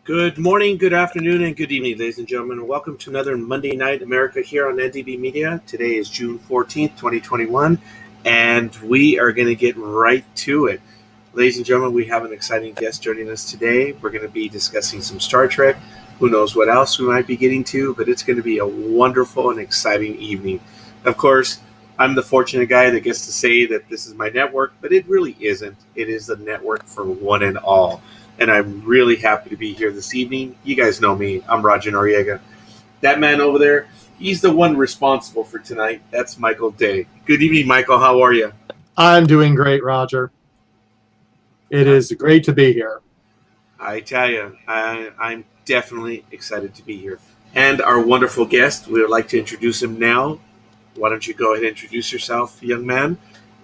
Good morning, good afternoon, and good evening, ladies and gentlemen. Welcome to another Monday Night America here on NDB Media. Today is June 14th, 2021, and we are going to get right to it. Ladies and gentlemen, we have an exciting guest joining us today. We're going to be discussing some Star Trek. Who knows what else we might be getting to, but it's going to be a wonderful and exciting evening. Of course, I'm the fortunate guy that gets to say that this is my network, but it really isn't. It is the network for one and all. And I'm really happy to be here this evening. You guys know me. I'm Roger Noriega. That man over there, he's the one responsible for tonight. That's Michael Day. Good evening, Michael. How are you? I'm doing great, Roger. It is great to be here. I tell you, I'm definitely excited to be here. And our wonderful guest, we would like to introduce him now. Why don't you go ahead and introduce yourself, young man,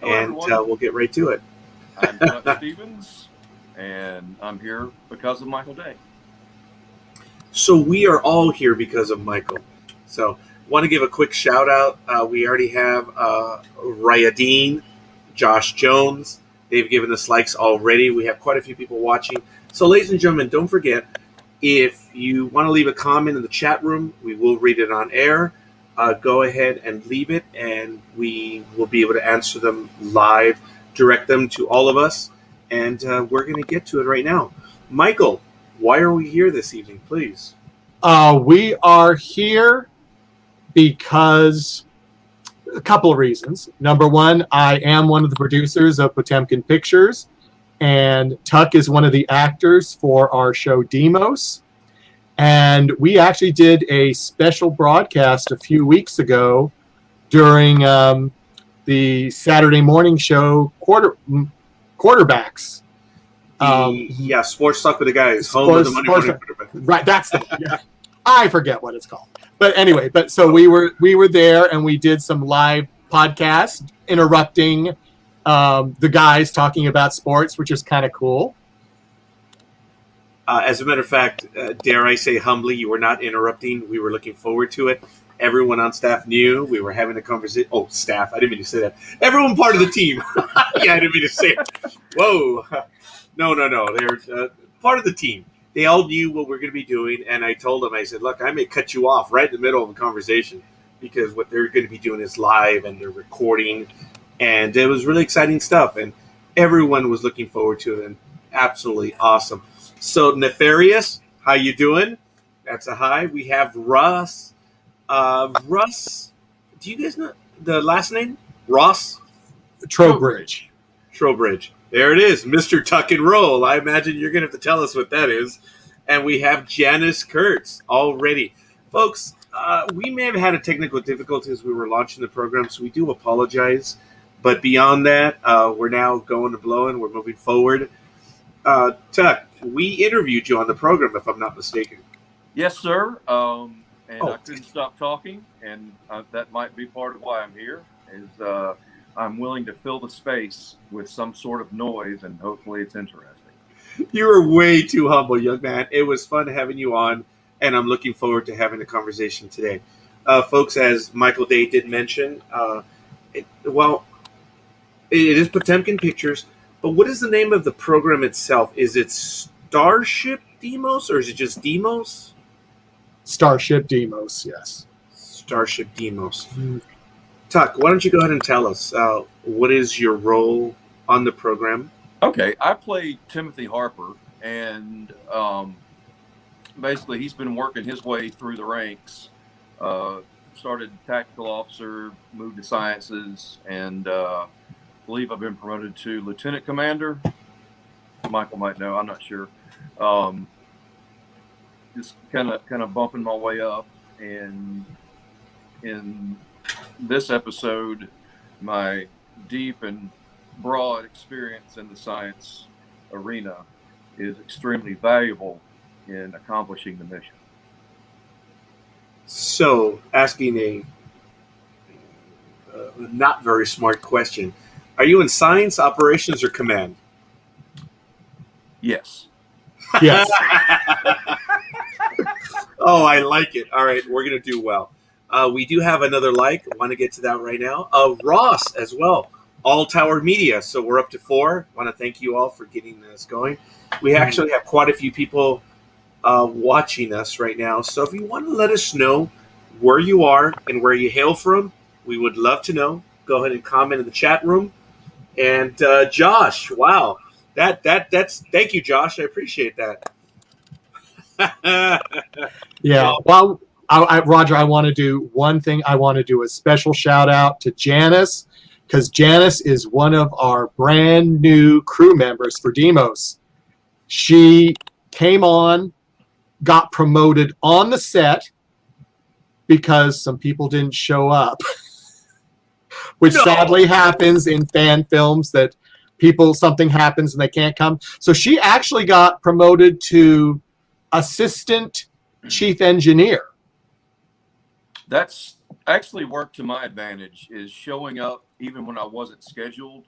and we'll get right to it. I'm Chuck Stevens. And I'm here because of Michael Day. So we are all here because of Michael. So want to give a quick shout out. We already have Ryadeen, Josh Jones. They've given us likes already. We have quite a few people watching. So ladies and gentlemen, don't forget, if you want to leave a comment in the chat room, we will read it on air. Go ahead and leave it, and we will be able to answer them live, direct them to all of us. And we're going to get to it right now. Michael, why are we here this evening, please? We are here because a couple of reasons. Number one, I am one of the producers of Potemkin Pictures, and Tuck is one of the actors for our show Deimos. And we actually did a special broadcast a few weeks ago during the Saturday morning show Quarterbacks. Sports Talk with the Guys. Home of the Monday morning quarterback. Right, that's the one. Yeah. I forget what it's called. But anyway, so we were there, and we did some live podcast interrupting the guys talking about sports, which is kind of cool. As a matter of fact, dare I say humbly, you were not interrupting. We were looking forward to it. Everyone on staff knew we were having a conversation. Oh, staff. I didn't mean to say that. Everyone part of the team. Yeah, I didn't mean to say it. Whoa. No. They're part of the team. They all knew what we're going to be doing. And I told them, I said, look, I may cut you off right in the middle of a conversation because what they're going to be doing is live and they're recording. And it was really exciting stuff. And everyone was looking forward to it. And absolutely awesome. So, Nefarious, how you doing? That's a hi. We have Russ. Russ, do you guys know the last name? Ross? Trowbridge. There it is, Mr. Tuck and Roll. I imagine you're going to have to tell us what that is. And we have Janice Kurtz already. Folks, we may have had a technical difficulty as we were launching the program, so we do apologize. But beyond that, we're now going to blowing. We're moving forward. Tuck, we interviewed you on the program, if I'm not mistaken. Yes, sir. I couldn't stop talking, and that might be part of why I'm here, is I'm willing to fill the space with some sort of noise, and hopefully it's interesting. You were way too humble, young man. It was fun having you on, and I'm looking forward to having a conversation today. Folks, as Michael Day did mention, it is Potemkin Pictures, but what is the name of the program itself? Is it Starship Deimos, or is it just Deimos? Starship Deimos, yes. Starship Deimos. Tuck, why don't you go ahead and tell us what is your role on the program? Okay, I play Timothy Harper, and basically he's been working his way through the ranks. Started tactical officer, moved to sciences, and believe I've been promoted to lieutenant commander. Michael might know, I'm not sure. Just kind of bumping my way up, and in this episode, my deep and broad experience in the science arena is extremely valuable in accomplishing the mission. So, asking a not very smart question, are you in science, operations, or command? Yes. Yes. Oh, I like it. All right, we're going to do well. We do have another like. I want to get to that right now. Ross as well. All Tower Media. So we're up to 4. I want to thank you all for getting this going. We actually have quite a few people watching us right now. So if you want to let us know where you are and where you hail from, we would love to know. Go ahead and comment in the chat room. And Josh, wow, that's thank you, Josh. I appreciate that. Yeah. Well, Roger, I want to do one thing. I want to do a special shout out to Janice, because Janice is one of our brand new crew members for Deimos. She came on, got promoted on the set because some people didn't show up, which No. sadly happens in fan films, that something happens and they can't come. So she actually got promoted to assistant chief engineer. That's actually worked to my advantage, is showing up even when I wasn't scheduled.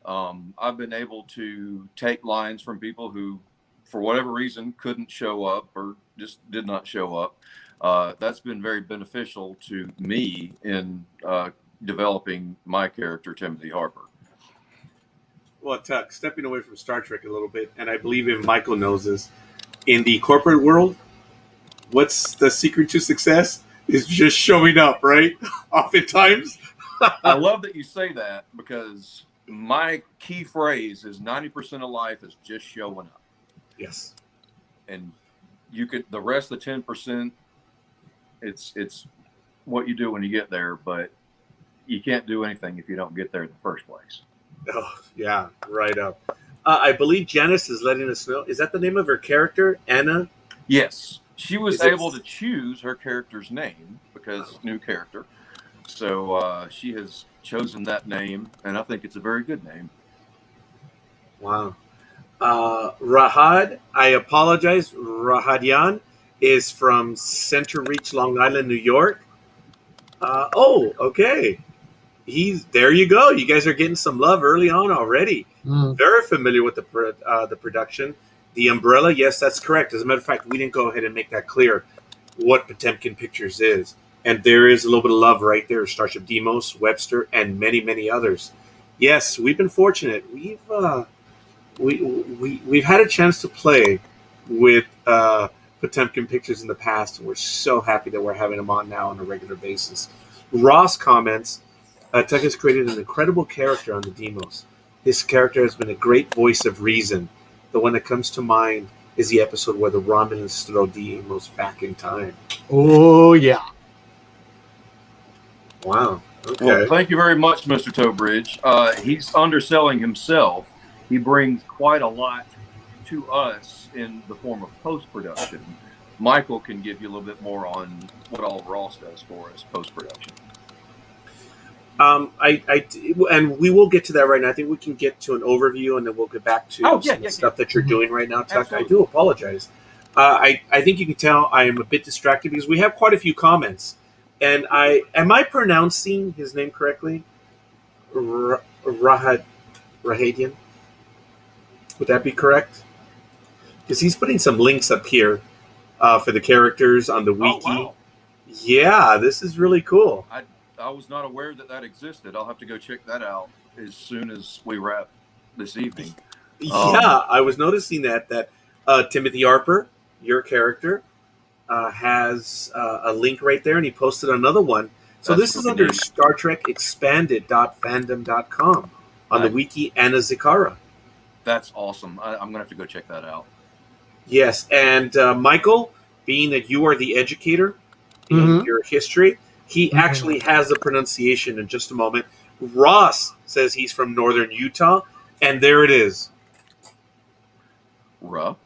I've been able to take lines from people who, for whatever reason, couldn't show up or just did not show up. That's been very beneficial to me in developing my character, Timothy Harper. Well, Tuck, stepping away from Star Trek a little bit, and I believe even Michael knows this, in the corporate world, what's the secret to success? Is just showing up, right? Oftentimes. I love that you say that, because my key phrase is 90% of life is just showing up. Yes. And you could, the rest of the 10%, it's what you do when you get there, but you can't do anything if you don't get there in the first place. Oh, yeah, right up. I believe Janice is letting us know. Is that the name of her character, Anna? Yes. She was Is it- able to choose her character's name because new character. So she has chosen that name, and I think it's a very good name. Wow. Rahad, I apologize. Rahadian is from Center Reach, Long Island, New York. Okay. There you go. You guys are getting some love early on already. Very familiar with the production. The umbrella, yes, that's correct. As a matter of fact, we didn't go ahead and make that clear what Potemkin Pictures is. And there is a little bit of love right there. Starship Deimos, Webster, and many, many others. Yes, we've been fortunate. We've had a chance to play with Potemkin Pictures in the past, and we're so happy that we're having them on now on a regular basis. Ross comments, Tuck has created an incredible character on the Deimos. His character has been a great voice of reason. The one that comes to mind is the episode where the Romulans throw Deimos back in time. Oh, yeah. Wow. Okay. Well, thank you very much, Mr. Towbridge. He's underselling himself. He brings quite a lot to us in the form of post-production. Michael can give you a little bit more on what all Ross does for us post-production. And we will get to that right now. I think we can get to an overview, and then we'll get back to stuff that you're doing right now, Tuck. Absolutely. I do apologize. I think you can tell I am a bit distracted because we have quite a few comments. And am I pronouncing his name correctly? Rahadian? Would that be correct? Because he's putting some links up here for the characters on the wiki. Oh, wow. Yeah, this is really cool. I was not aware that existed. I'll have to go check that out as soon as we wrap this evening. Yeah, I was noticing that Timothy Harper, your character, has a link right there, and he posted another one. So this is under Star Trek Expanded.fandom.com on the wiki, Anna Zikara. That's awesome. I'm going to have to go check that out. Yes, and Michael, being that you are the educator in your history, he actually has the pronunciation in just a moment. Ross says he's from northern Utah, and there it is. Rahajin.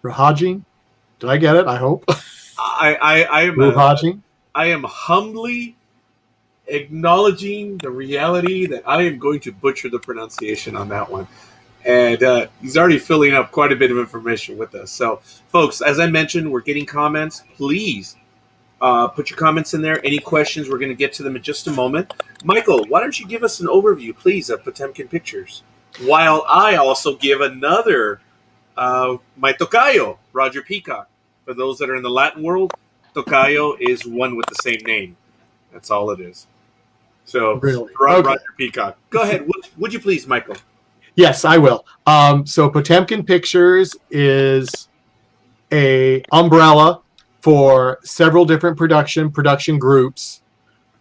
Rahajin? Did I get it? I hope. I am humbly acknowledging the reality that I am going to butcher the pronunciation on that one. And he's already filling up quite a bit of information with us. So, folks, as I mentioned, we're getting comments. Please put your comments in there. Any questions, we're going to get to them in just a moment. Michael, why don't you give us an overview, please, of Potemkin Pictures? While I also give another, my tocayo, Roger Peacock. For those that are in the Latin world, tocayo is one with the same name. That's all it is. So, really? Roger Peacock. Go ahead. Would you please, Michael? Yes, I will. So Potemkin Pictures is a umbrella for several different production groups.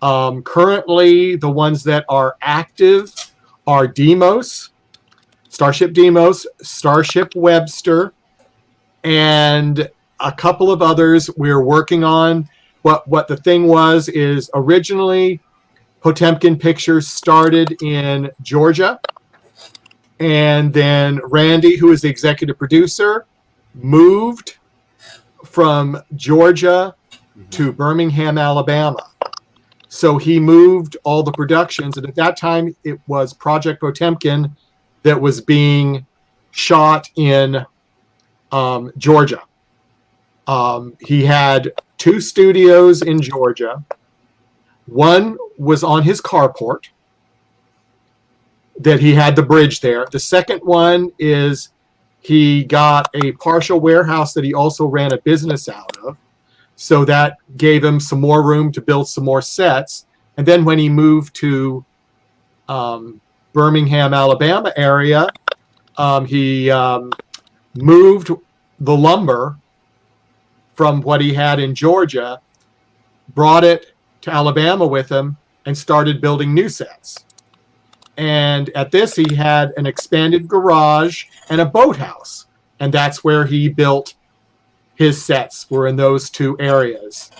Currently, the ones that are active are Deimos, Starship Deimos, Starship Webster, and a couple of others we're working on. What the thing was is originally Potemkin Pictures started in Georgia, and then Randy, who is the executive producer, moved from Georgia to Birmingham, Alabama. So he moved all the productions, and at that time it was Project Potemkin that was being shot in Georgia. He had 2 studios in Georgia. One was on his carport that he had the bridge there. The second one is he got a partial warehouse that he also ran a business out of. So that gave him some more room to build some more sets. And then when he moved to Birmingham, Alabama area, he moved the lumber from what he had in Georgia, brought it to Alabama with him, and started building new sets. And at this, he had an expanded garage and a boathouse. And that's where he built his sets, were in those 2 areas.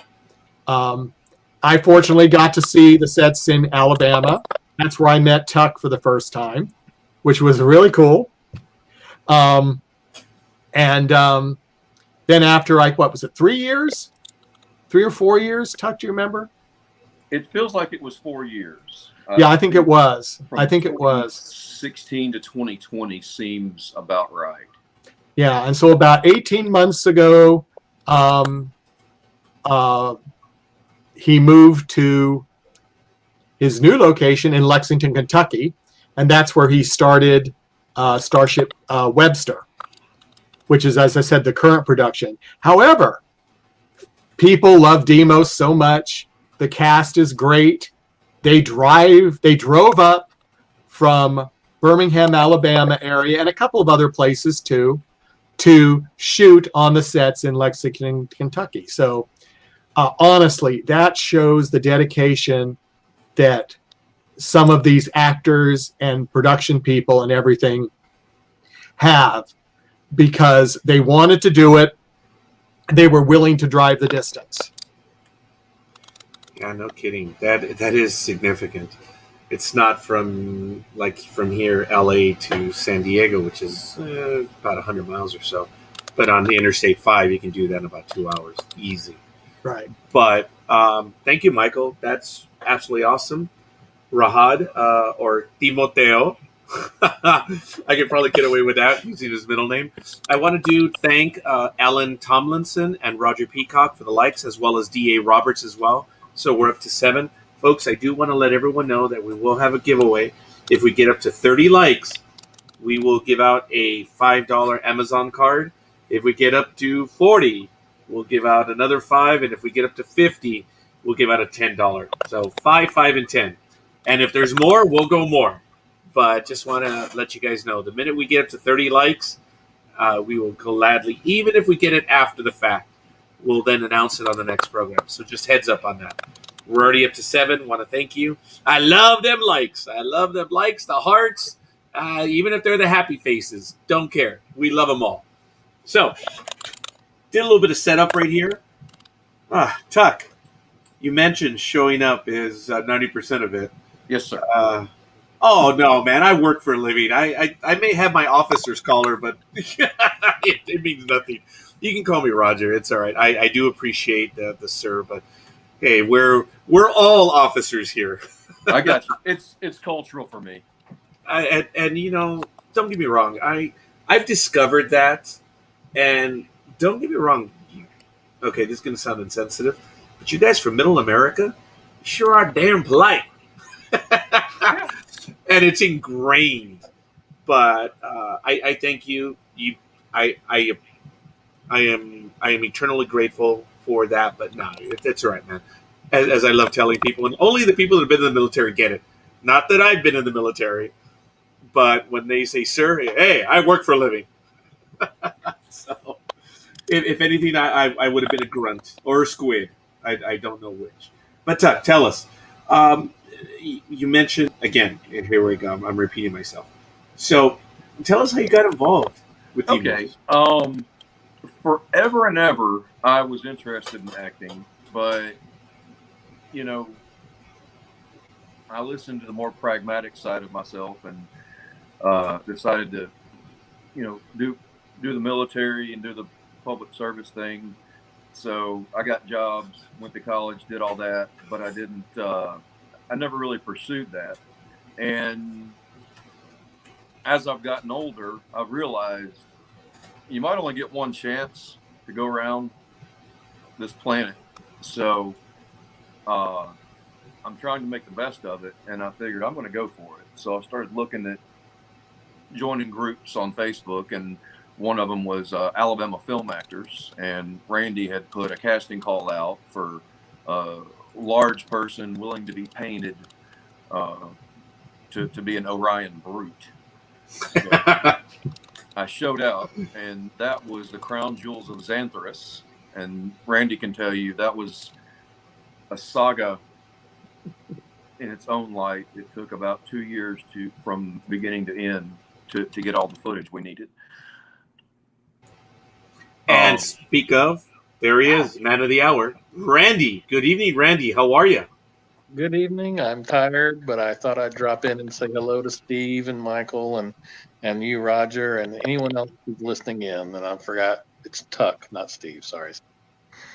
I fortunately got to see the sets in Alabama. That's where I met Tuck for the first time, which was really cool. Then after, what was it, 3 years? 3 or 4 years, Tuck, do you remember? It feels like it was 4 years. Yeah, I think it was. From I think it was. 2016 to 2020 seems about right. Yeah, and so about 18 months ago, he moved to his new location in Lexington, Kentucky, and that's where he started Starship Webster, which is, as I said, the current production. However, people love Deimos so much. The cast is great. They drove up from Birmingham, Alabama area, and a couple of other places too, to shoot on the sets in Lexington, Kentucky. So honestly, that shows the dedication that some of these actors and production people and everything have, because they wanted to do it. They were willing to drive the distance. Yeah, no kidding. That is significant. It's not from here, LA to San Diego, which is about 100 miles or so. But on the Interstate 5, you can do that in about 2 hours. Easy. Right. But thank you, Michael. That's absolutely awesome. Rahad, or Timoteo. I could probably get away with that using his middle name. I want to thank Alan Tomlinson and Roger Peacock for the likes, as well as D.A. Roberts as well. So we're up to 7. Folks, I do want to let everyone know that we will have a giveaway. If we get up to 30 likes, we will give out a $5 Amazon card. If we get up to 40, we'll give out another 5. And if we get up to 50, we'll give out a $10. So 5, 5, and 10. And if there's more, we'll go more. But just want to let you guys know, the minute we get up to 30 likes, we will gladly, even if we get it after the fact, we'll then announce it on the next program. So just heads up on that. We're already up to 7. Want to thank you. I love them likes. I love them likes, the hearts, even if they're the happy faces. Don't care. We love them all. So, did a little bit of setup right here. Tuck, you mentioned showing up is 90% of it. Yes, sir. Oh, no, man. I work for a living. I may have my officer's collar, but it means nothing. You can call me Roger. It's all right. I do appreciate the sir, but hey, we're all officers here. I got you. It's cultural for me. And you know, don't get me wrong. I've discovered that, and don't get me wrong. Okay, this is going to sound insensitive, but you guys from Middle America sure are damn polite. And it's ingrained. But I thank you. I am eternally grateful for that. But no, it's all right, man. As I love telling people, and only the people that have been in the military get it. Not that I've been in the military, but when they say sir, hey, I work for a living. So, if anything, I would have been a grunt or a squid. I don't know which. But tell us. Um, you mentioned again, and here we go. I'm repeating myself. So, tell us how you got involved with Okay. Deimos. Forever and ever, I was interested in acting, but you know, I listened to the more pragmatic side of myself and decided to, do the military and do the public service thing. So I got jobs, went to college, did all that, but I didn't. I never really pursued that. And as I've gotten older, I've realized you might only get one chance to go around this planet. So uh, I'm trying to make the best of it, and I figured I'm going to go for it. So I started looking at joining groups on Facebook, and one of them was Alabama Film Actors, and Randy had put a casting call out for a large person willing to be painted to be an Orion brute. So I showed up, and that was the Crown Jewels of Xanthorus, and Randy can tell you that was a saga in its own light. It took about 2 years from beginning to end to get all the footage we needed. And speak of, there he is, man of the hour, Randy. Good evening, Randy. How are you? Good evening. I'm tired, but I thought I'd drop in and say hello to Steve and Michael and you, Roger, and anyone else who's listening in. And I forgot it's Tuck, not Steve. Sorry.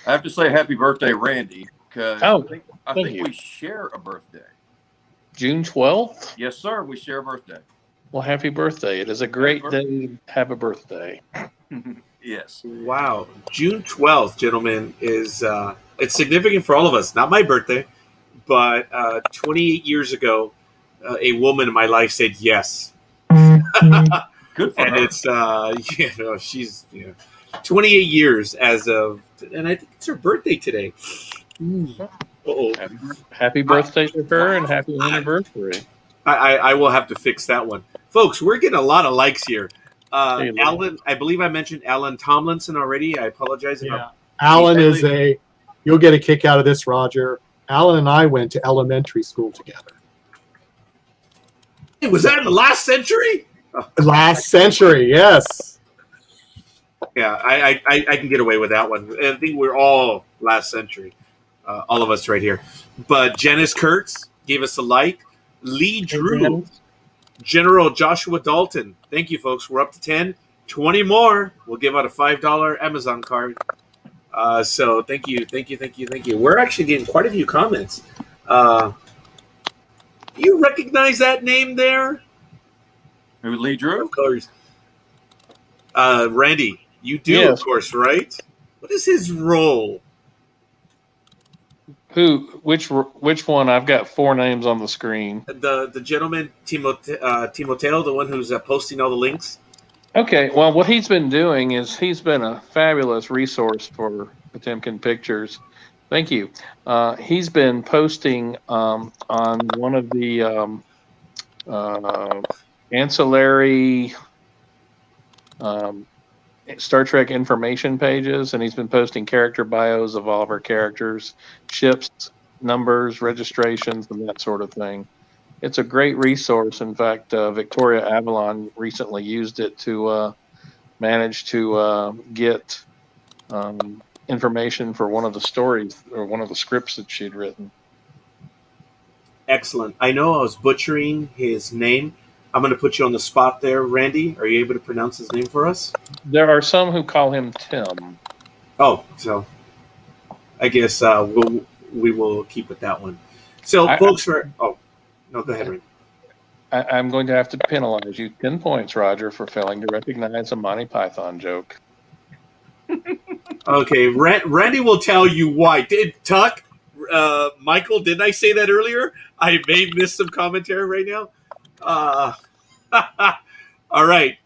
I have to say happy birthday, Randy, because I think we share a birthday. June 12th? Yes, sir. We share a birthday. Well, happy birthday. It is a great day to have a birthday. Yes. Wow. June 12th, gentlemen, is it's significant for all of us. Not my birthday, but 28 years ago, a woman in my life said yes. Good for and her. It's she's 28 years as of, and I think it's her birthday today. Uh-oh. Happy birthday to her and happy anniversary. I will have to fix that one. Folks, we're getting a lot of likes here. Alan, I believe I mentioned Alan Tomlinson already. I apologize. Alan is you'll get a kick out of this, Roger. Alan and I went to elementary school together. Hey, was that in the last century? Last century, yes. Yeah, I can get away with that one. I think we're all last century. All of us right here. But Janice Kurtz gave us a like. Lee Drew. General Joshua Dalton. Thank you, folks. We're up to 10. 20 more. We'll give out a $5 Amazon card. So thank you. We're actually getting quite a few comments. You recognize that name there? Who, Lee Drew? Of course. Randy, you do, Yes. Of course, right? What is his role? Who? Which one? I've got 4 names on the screen. The gentleman, Timoteo, the one who's posting all the links. Okay, well, what he's been doing is he's been a fabulous resource for Potemkin Pictures. Thank you. He's been posting on one of the ancillary Star Trek information pages, and he's been posting character bios of all of our characters, ships, numbers, registrations, and that sort of thing. It's a great resource. In fact, Victoria Avalon recently used it to manage to get information for one of the stories or one of the scripts that she'd written. Excellent. I know I was butchering his name. I'm going to put you on the spot there, Randy. Are you able to pronounce his name for us? There are some who call him Tim. Oh, so I guess we will keep with that one. So, folks, no, go ahead, Randy. I'm going to have to penalize you 10 points, Roger, for failing to recognize a Monty Python joke. Okay, Randy will tell you why. Tuck, Michael, didn't I say that earlier? I may miss some commentary right now. All right,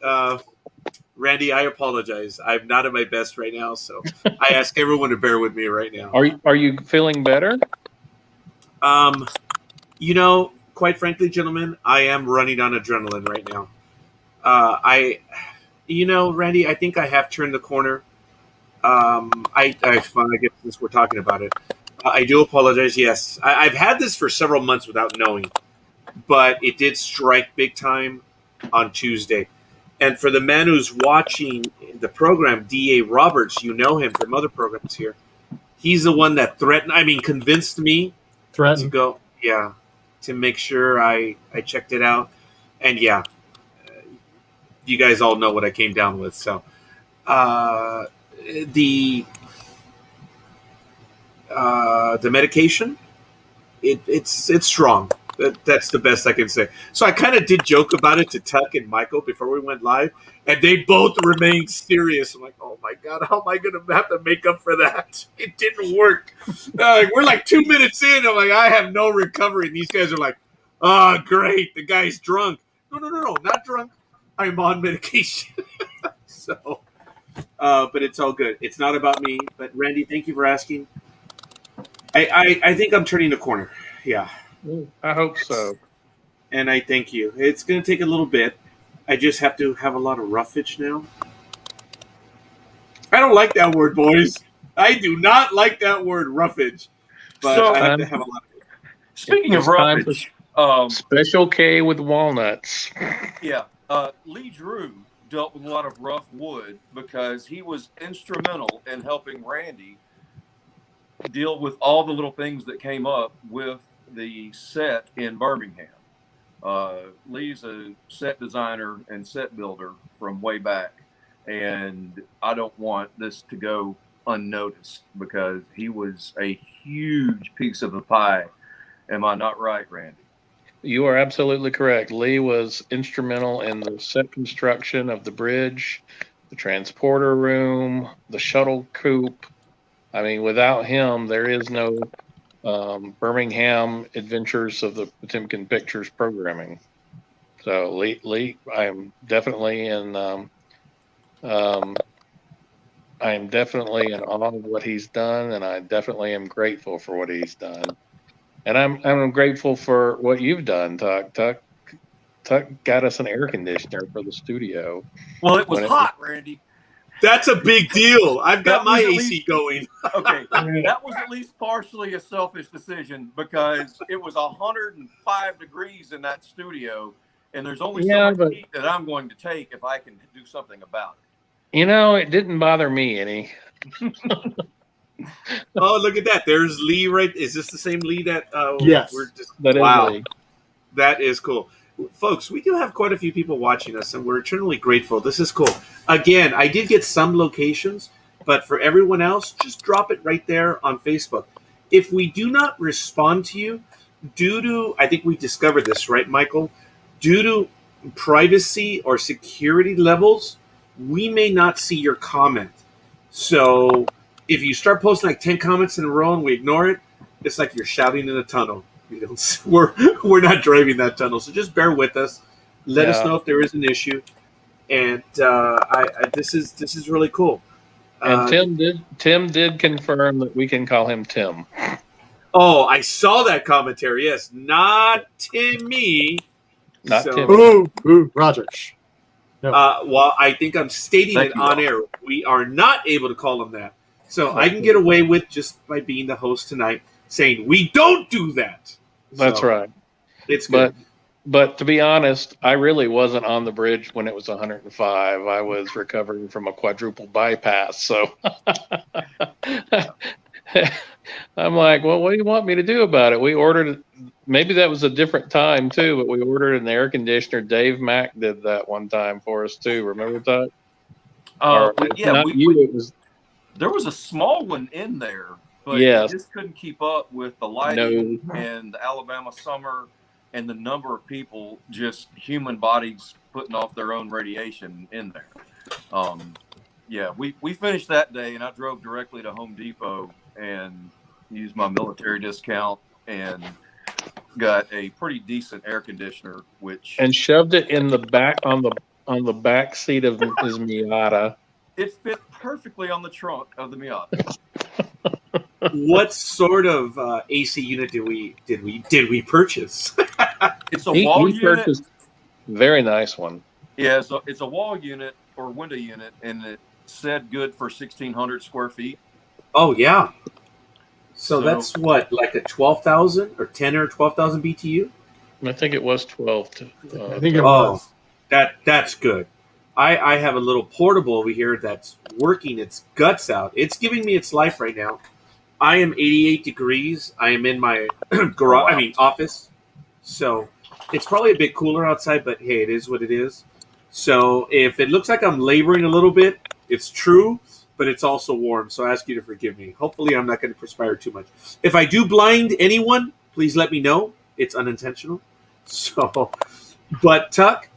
Randy, I apologize. I'm not at my best right now, so I ask everyone to bear with me right now. Are you feeling better? quite frankly, gentlemen, I am running on adrenaline right now. Randy, I think I have turned the corner. I guess since we're talking about it, I do apologize. Yes, I've had this for several months without knowing, but it did strike big time on Tuesday. And for the man who's watching the program, D.A. Roberts, you know him from other programs here. He's the one that convinced me to go, to make sure I checked it out. And you guys all know what I came down with. So the medication, it's strong. That's the best I can say. So I kind of did joke about it to Tuck and Michael before we went live, and they both remained serious. I'm like, oh my God, how am I going to have to make up for that? It didn't work. We're like 2 minutes in. I'm like, I have no recovery. And these guys are like, oh, great. The guy's drunk. No, not drunk. I'm on medication. So, but it's all good. It's not about me. But Randy, thank you for asking. I think I'm turning the corner. Yeah. I hope so. And I thank you. It's going to take a little bit. I just have to have a lot of roughage now. I don't like that word, boys. I do not like that word, roughage. But So, I have to have a lot of it. Speaking of roughage, Special K with walnuts. yeah, Lee Drew dealt with a lot of rough wood because he was instrumental in helping Randy deal with all the little things that came up with the set in Birmingham. Lee's a set designer and set builder from way back, and I don't want this to go unnoticed because he was a huge piece of the pie. Am I not right, Randy? You are absolutely correct. Lee was instrumental in the set construction of the bridge, the transporter room, the shuttle coop. I mean, without him, there is no Birmingham Adventures of the Potemkin Pictures programming. So Lee, I am definitely in awe of what he's done, and I definitely am grateful for what he's done. And I'm grateful for what you've done, Tuck. Tuck got us an air conditioner for the studio. Well, it was hot, Randy. That's a big deal. I've got my AC going. Okay, that was at least partially a selfish decision because it was 105 degrees in that studio, and there's only so much heat that I'm going to take if I can do something about it. You know, it didn't bother me any. Oh, look at that. There's Lee right. Is this the same Lee that yes. That is Lee. That is cool. Folks, we do have quite a few people watching us, and we're eternally grateful. This is cool. Again, I did get some locations, but for everyone else, just drop it right there on Facebook. If we do not respond to you, due to, I think we discovered this, right, Michael? Due to privacy or security levels, we may not see your comment. So if you start posting like 10 comments in a row and we ignore it, it's like you're shouting in a tunnel. We're not driving that tunnel, so just bear with us. Let us know if there is an issue, and this is really cool. And Tim did confirm that we can call him Tim. Oh, I saw that commentary. Yes, not Timmy. Not Tim. Ooh, Roger. No. Well, I think I'm stating it on air. We are not able to call him that, so I can get away with just by being the host tonight saying we don't do that. That's right. It's good. But to be honest, I really wasn't on the bridge when it was 105. I was recovering from a quadruple bypass. So I'm like, well, what do you want me to do about it? We ordered, maybe that was a different time too, but we ordered an air conditioner. Dave Mack did that one time for us too. Remember that? Yeah. It was. There was a small one in there. But yes. It just couldn't keep up with the lighting and the Alabama summer and the number of people, just human bodies putting off their own radiation in there. We finished that day, and I drove directly to Home Depot and used my military discount and got a pretty decent air conditioner, and shoved it in the back on the back seat of his Miata. It fit perfectly on the trunk of the Miata. What sort of AC unit did we purchase? It's a He wall unit. purchased a very nice one. Yeah, so it's a wall unit or window unit, and it said good for 1,600 square feet. Oh yeah. So So that's what, like a 12,000 or 10 or 12,000 BTU? I think it was 12. I think it Oh, was. that's good. I have a little portable over here that's working its guts out. It's giving me its life right now. I am 88 degrees. I am in my garage. I wow. mean office. So it's probably a bit cooler outside, but hey, it is what it is. So if it looks like I'm laboring a little bit, it's true, but it's also warm. So I ask you to forgive me. Hopefully, I'm not going to perspire too much. If I do blind anyone, please let me know. It's unintentional. So, but Tuck,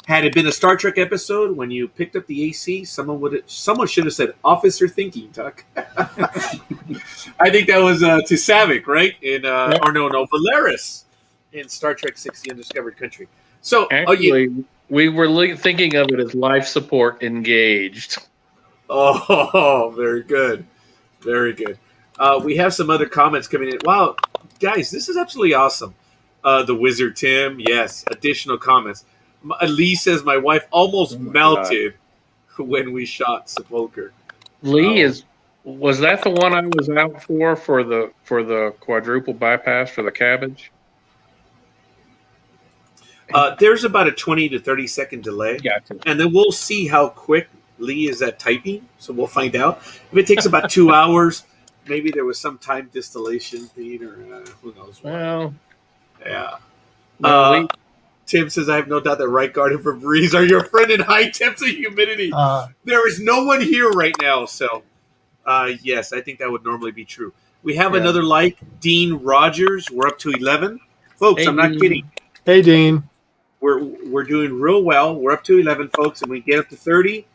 had it been a Star Trek episode when you picked up the AC, someone should have said "Officer Thinking," Tuck. I think that was to Savick, right? In Yep. or no, Valeris in Star Trek Six: The Undiscovered Country. So, Actually, we were thinking of it as life support engaged. oh, very good, very good. We have some other comments coming in. Wow, guys, this is absolutely awesome. The Wizard Tim, yes. Additional comments. Lee says my wife almost Oh my melted when we shot Sepulcher. Lee Oh. was that the one I was out for the quadruple bypass for the cabbage? There's about a 20 to 30-second delay, Gotcha. and then we'll see how quick Lee is at typing. So we'll find out. If it takes about 2 hours, maybe there was some time distillation thing, or who knows what. Well, Yeah. no, Tim says, I have no doubt that Right Guard and Febreze are your friend in high temps and humidity. There is no one here right now. So, yes, I think that would normally be true. We have Yeah. another like, Dean Rogers. We're up to 11. Folks, Hey, I'm not Dean. kidding. Hey, Dean. We're doing real well. We're up to 11, folks, and we get up to 30.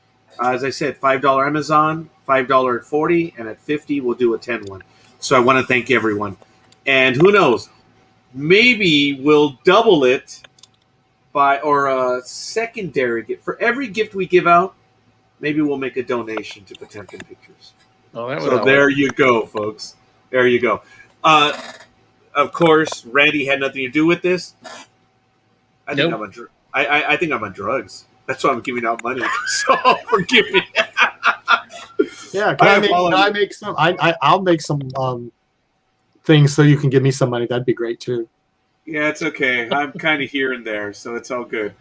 As I said, $5 Amazon, $5 at 40, and at 50, we'll do a 10 one. So I want to thank everyone. And who knows, maybe we'll double it by, or a secondary gift. For every gift we give out, maybe we'll make a donation to Potemkin Pictures. Oh, that was So there you go, folks. There you go. Of course, Randy had nothing to do with this. I think Nope. I think I'm on drugs. That's why I'm giving out money. So forgive me. Yeah, can I make some? I'll make some things so you can give me some money. That'd be great too. Yeah, it's okay. I'm kind of here and there, so it's all good.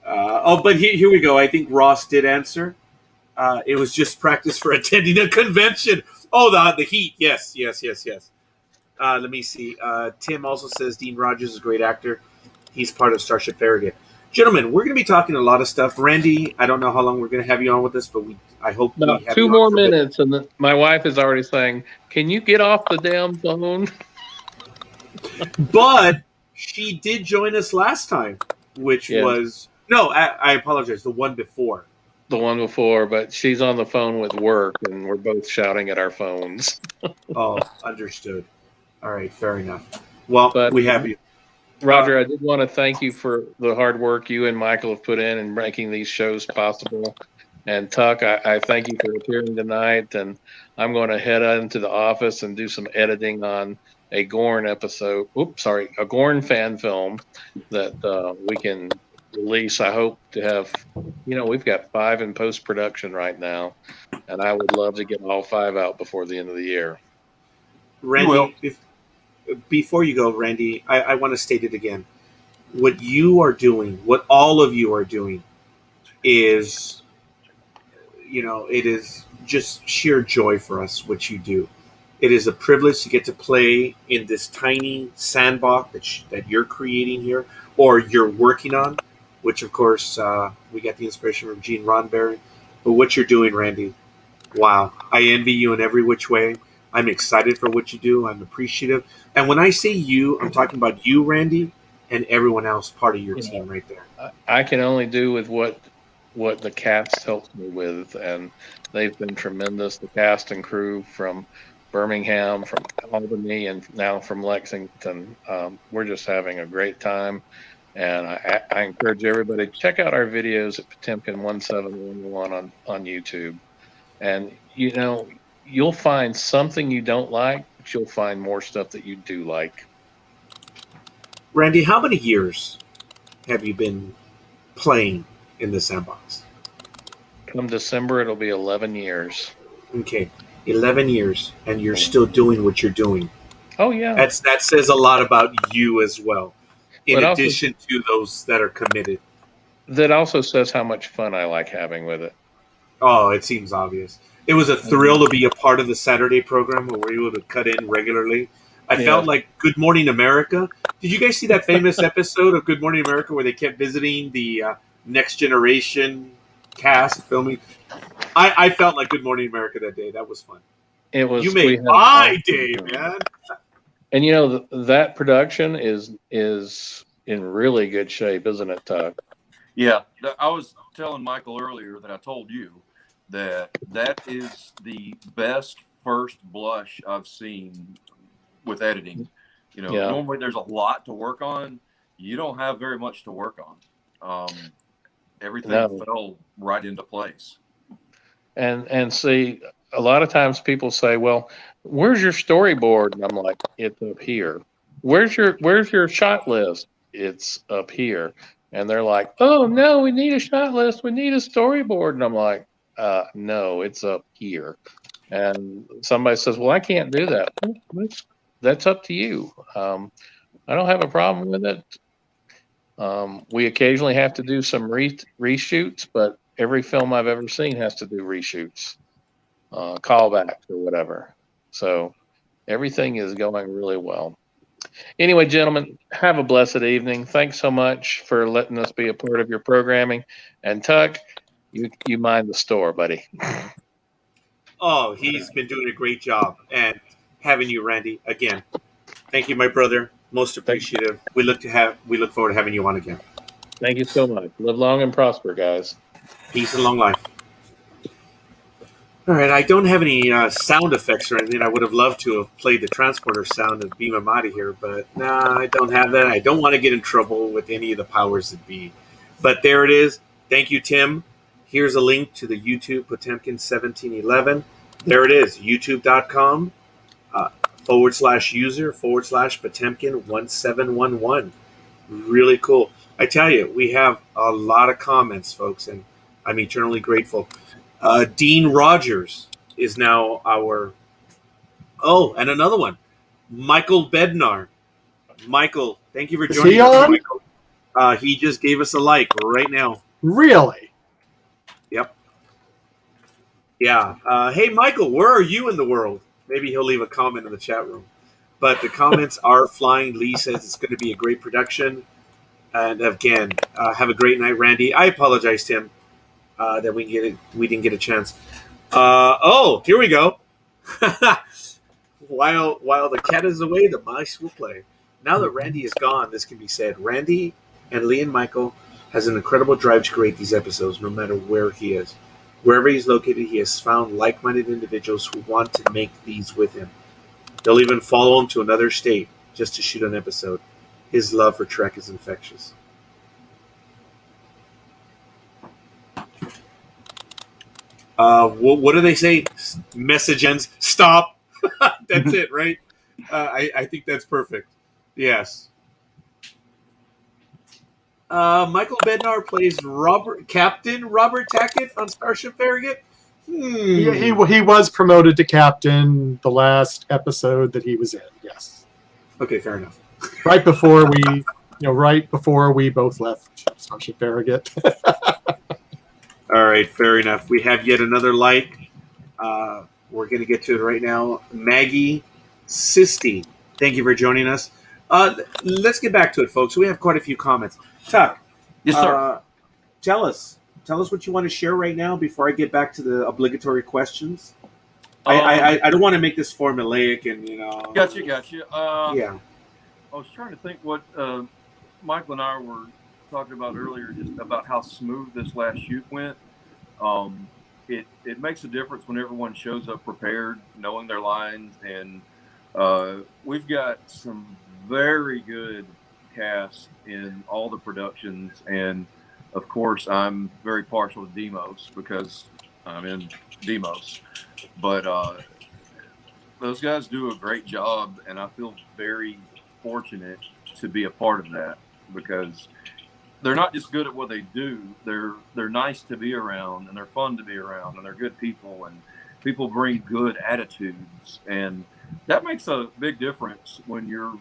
But here we go. I think Ross did answer. It was just practice for attending a convention. Oh, the heat. Yes. Let me see. Tim also says Dean Rogers is a great actor. He's part of Starship Farragut. Gentlemen, we're going to be talking a lot of stuff. Randy, I don't know how long we're going to have you on with us, but I hope we about have 2 you on more for a bit. minutes, and my wife is already saying, "Can you get off the damn phone?" But she did join us last time, which Yes. was I apologize. The one before. The one before, but she's on the phone with work, and we're both shouting at our phones. Oh, understood. All right, fair enough. Well, But we have you. Roger, I did want to thank you for the hard work you and Michael have put in making these shows possible. And Tuck, I thank you for appearing tonight. And I'm going to head into the office and do some editing on a Gorn episode. A Gorn fan film that we can release. I hope to have, we've got 5 in post production right now, and I would love to get all 5 out before the end of the year. Randy, before you go, Randy, I want to state it again. What you are doing, what all of you are doing, is, it is just sheer joy for us, what you do. It is a privilege to get to play in this tiny sandbox that you're creating here, or you're working on, which, of course, we got the inspiration from Gene Roddenberry. But what you're doing, Randy, wow. I envy you in every which way. I'm excited for what you do. I'm appreciative. And when I say you, I'm talking about you, Randy, and everyone else part of your team right there. I can only do with what the cast helps me with, and they've been tremendous. The cast and crew from Birmingham, from Albany, and now from Lexington. We're just having a great time, and I encourage everybody to check out our videos at Potemkin 1711 on YouTube. And you'll find something you don't like, but you'll find more stuff that you do like. Randy, how many years have you been playing in the sandbox? Come December, it'll be 11 years. Okay, 11 years, and you're still doing what you're doing. Oh, yeah. That says a lot about you as well. In But also, addition to those that are committed. that also says how much fun I like having with it. Oh, it seems obvious. It was a thrill to be a part of the Saturday program where we were able to cut in regularly. I felt like Good Morning America. Did you guys see that famous episode of Good Morning America where they kept visiting the Next Generation cast filming? I felt like Good Morning America that day. That was fun. It was. You made my day, man. And you know that production is in really good shape, isn't it, Tuck? Yeah, I was telling Michael earlier that I told you that is the best first blush I've seen with editing. You know, normally there's a lot to work on. You don't have very much to work on. Everything fell right into place. And see, a lot of times people say, "Well, where's your storyboard?" And I'm like, "It's up here." Where's your shot list? It's up here. And they're like, "Oh no, we need a shot list. We need a storyboard." And I'm like, "No, it's up here." And somebody says, "Well, I can't do that." Well, that's up to you. I don't have a problem with it. We occasionally have to do some reshoots, but every film I've ever seen has to do reshoots, callbacks, or whatever. So everything is going really well. Anyway, gentlemen, have a blessed evening. Thanks so much for letting us be a part of your programming. And Tuck, you mind the store, buddy. Oh, he's been doing a great job. And having you, Randy, again, thank you, my brother. Most appreciative. We look forward to having you on again. Thank you so much. Live long and prosper, guys. Peace and long life. All right, I don't have any sound effects or anything. I would have loved to have played the transporter sound and beam him out of here, but nah, I don't have that. I don't want to get in trouble with any of the powers that be. But there it is. Thank you, Tim. Here's a link to the YouTube Potemkin 1711. There it is, youtube.com /user /Potemkin 1711. Really cool. I tell you, we have a lot of comments, folks, and I'm eternally grateful. Dean Rogers is now our. Oh, and another one, Michael Bednar. Michael, thank you for joining us. Michael. He just gave us a like right now. Really? Yep. Yeah. Hey, Michael, where are you in the world? Maybe he'll leave a comment in the chat room. But the comments are flying. Lee says it's going to be a great production. And again, have a great night, Randy. I apologize, Tim, that we didn't get a chance. Oh, here we go. While the cat is away, the mice will play. Now that Randy is gone, this can be said. Randy and Lee and Michael has an incredible drive to create these episodes, no matter where he is. Wherever he's located, he has found like-minded individuals who want to make these with him. They'll even follow him to another state just to shoot an episode. His love for Trek is infectious. What do they say? Message ends. Stop. That's it, right? I think that's perfect. Yes. Michael Bednar plays Captain Robert Tackett on Starship Farragut. He was promoted to captain the last episode that he was in. Yes. Okay, fair enough. Right before we both left Starship Farragut. All right, fair enough. We have yet another like. We're going to get to it right now. Maggie Sisti, thank you for joining us. Let's get back to it, folks. We have quite a few comments. Tuck. Yes, sir. Tell us what you want to share right now before I get back to the obligatory questions. I don't want to make this formulaic and Gotcha. Yeah. I was trying to think what Michael and I were talking about earlier, just about how smooth this last shoot went. It makes a difference when everyone shows up prepared, knowing their lines, and we've got some very good cast in all the productions, and of course I'm very partial to Deimos because I'm in Deimos, but those guys do a great job, and I feel very fortunate to be a part of that, because they're not just good at what they do. They're nice to be around, and they're fun to be around, and they're good people, and people bring good attitudes, and that makes a big difference when you're,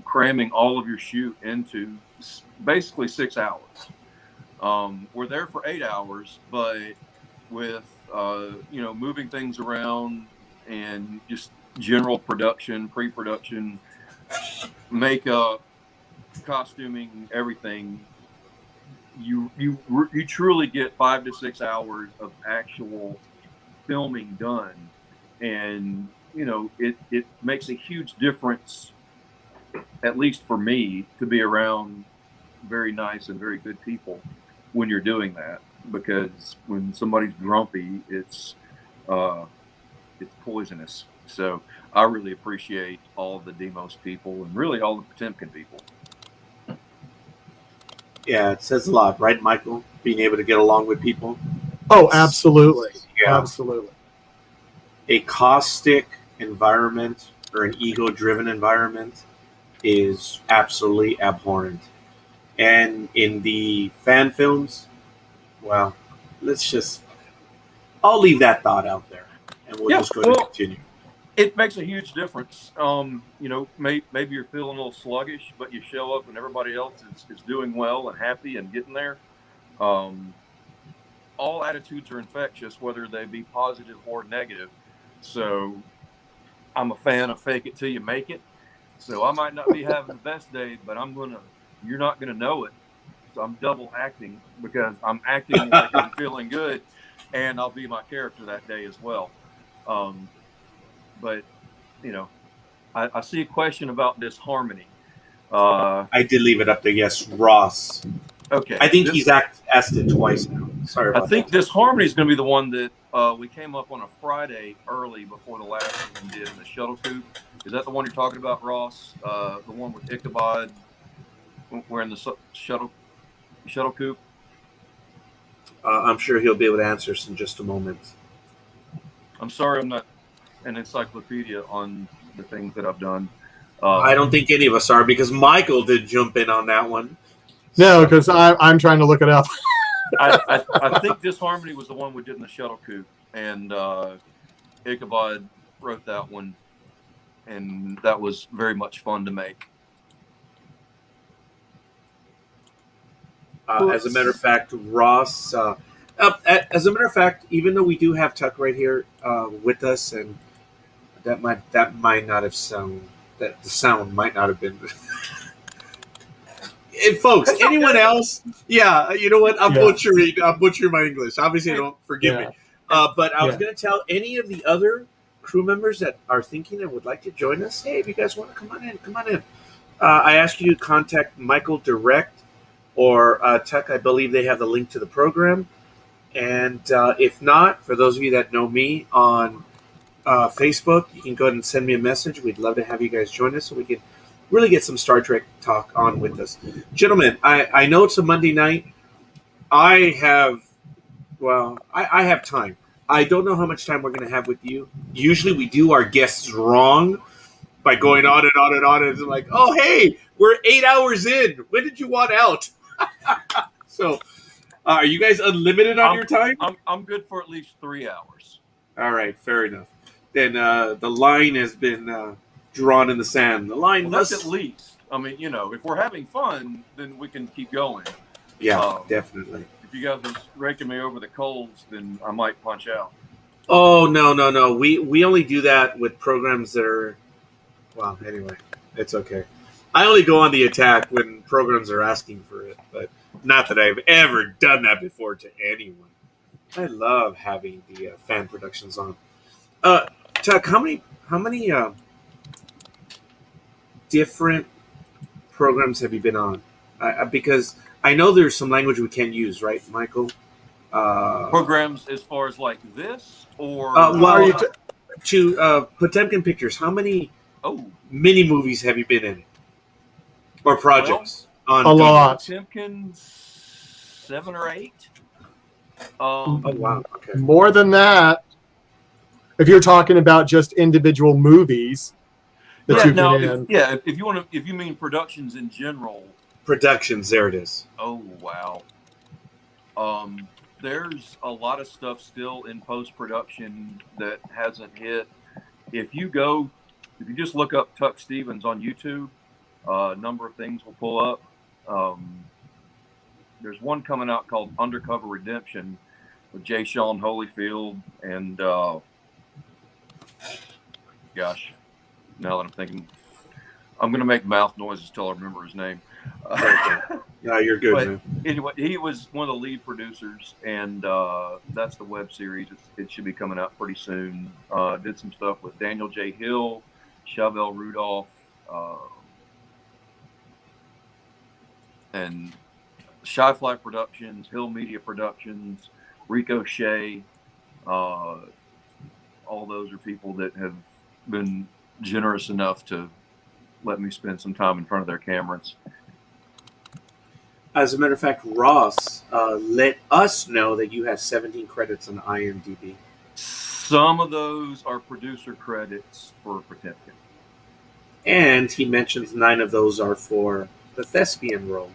cramming all of your shoot into basically 6 hours. We're there for 8 hours, but with moving things around and just general production, pre-production, makeup, costuming, everything, you truly get 5 to 6 hours of actual filming done, and it makes a huge difference, at least for me, to be around very nice and very good people when you're doing that, because when somebody's grumpy, it's poisonous. So I really appreciate all of the Deimos people and really all the Potemkin people. Yeah, it says a lot, right, Michael? Being able to get along with people. Oh, absolutely. Yeah. Absolutely. A caustic environment or an ego-driven environment is absolutely abhorrent. And in the fan films, well, I'll leave that thought out there, and we'll just go to continue. It makes a huge difference. Maybe you're feeling a little sluggish, but you show up and everybody else is doing well and happy and getting there. All attitudes are infectious, whether they be positive or negative. So I'm a fan of fake it till you make it. So I might not be having the best day, but you're not gonna know it. So I'm double acting, because I'm acting like I'm feeling good, and I'll be my character that day as well. But I see a question about disharmony. I did leave it up there. Yes, Ross. Okay. I think he's asked it twice now. Sorry about that. I think disharmony is going to be the one that we came up on a Friday early before the last one we did in the shuttle coop. Is that the one you're talking about, Ross? The one with Ichabod wearing the shuttle coop? I'm sure he'll be able to answer us in just a moment. I'm sorry I'm not an encyclopedia on the things that I've done. I don't think any of us are, because Michael did jump in on that one. No, because I'm trying to look it up. I think disharmony was the one we did in the shuttle coop, and Ichabod wrote that one, and that was very much fun to make. As a matter of fact, Ross. As a matter of fact, even though we do have Tuck right here with us, and that might not have sound that the sound might not have been. And folks, anyone else? Yeah, you know what? I'm butchering my English. Obviously, don't forgive me. But I was going to tell any of the other crew members that are thinking and would like to join us. Hey, if you guys want to come on in. I ask you to contact Michael direct or Tuck. I believe they have the link to the program. And if not, for those of you that know me on Facebook, you can go ahead and send me a message. We'd love to have you guys join us so we can really get some Star Trek talk on with us. Gentlemen, I know it's a Monday night. I have time. I don't know how much time we're going to have with you. Usually we do our guests wrong by going on and on and on. And it's like, oh, hey, we're 8 hours in. When did you want out? So are you guys unlimited on your time? I'm good for at least 3 hours. All right, fair enough. Then the line has been drawn in the sand. The line that's at least. I mean, if we're having fun, then we can keep going. Yeah, definitely. If you guys are raking me over the coals, then I might punch out. Oh, no. We only do that with programs that are, well, anyway, it's okay. I only go on the attack when programs are asking for it, but not that I've ever done that before to anyone. I love having the fan productions on. Tuck, how many different programs have you been on? Because I know there's some language we can't use, right, Michael? Programs as far as like this, or to Potemkin Pictures, how many mini movies have you been in, or projects? On a lot. Potemkin 7 or 8. Oh wow! Okay. More than that. If you're talking about just individual movies. that Yeah, you've no, been in. if you mean productions in general, Productions, there it is. oh wow. Um, there's a lot of stuff still in post production that hasn't hit. If you go, if you just look up Tuck Stevens on YouTube, a number of things will pull up. Um, there's one coming out called Undercover Redemption with Jay Sean Holyfield and gosh, now that I'm thinking, I'm gonna make mouth noises till I remember his name. No, you're good, But man. anyway, he was one of the lead producers, and that's the web series. It should be coming out pretty soon. Did some stuff with Daniel J. Hill, Chevelle Rudolph, and Shy Fly Productions, Hill Media Productions, Ricochet. All those are people that have been generous enough to let me spend some time in front of their cameras. As a matter of fact, Ross let us know that you have 17 credits on IMDb. Some of those are producer credits for Potemkin. And he mentions 9 of those are for the thespian role.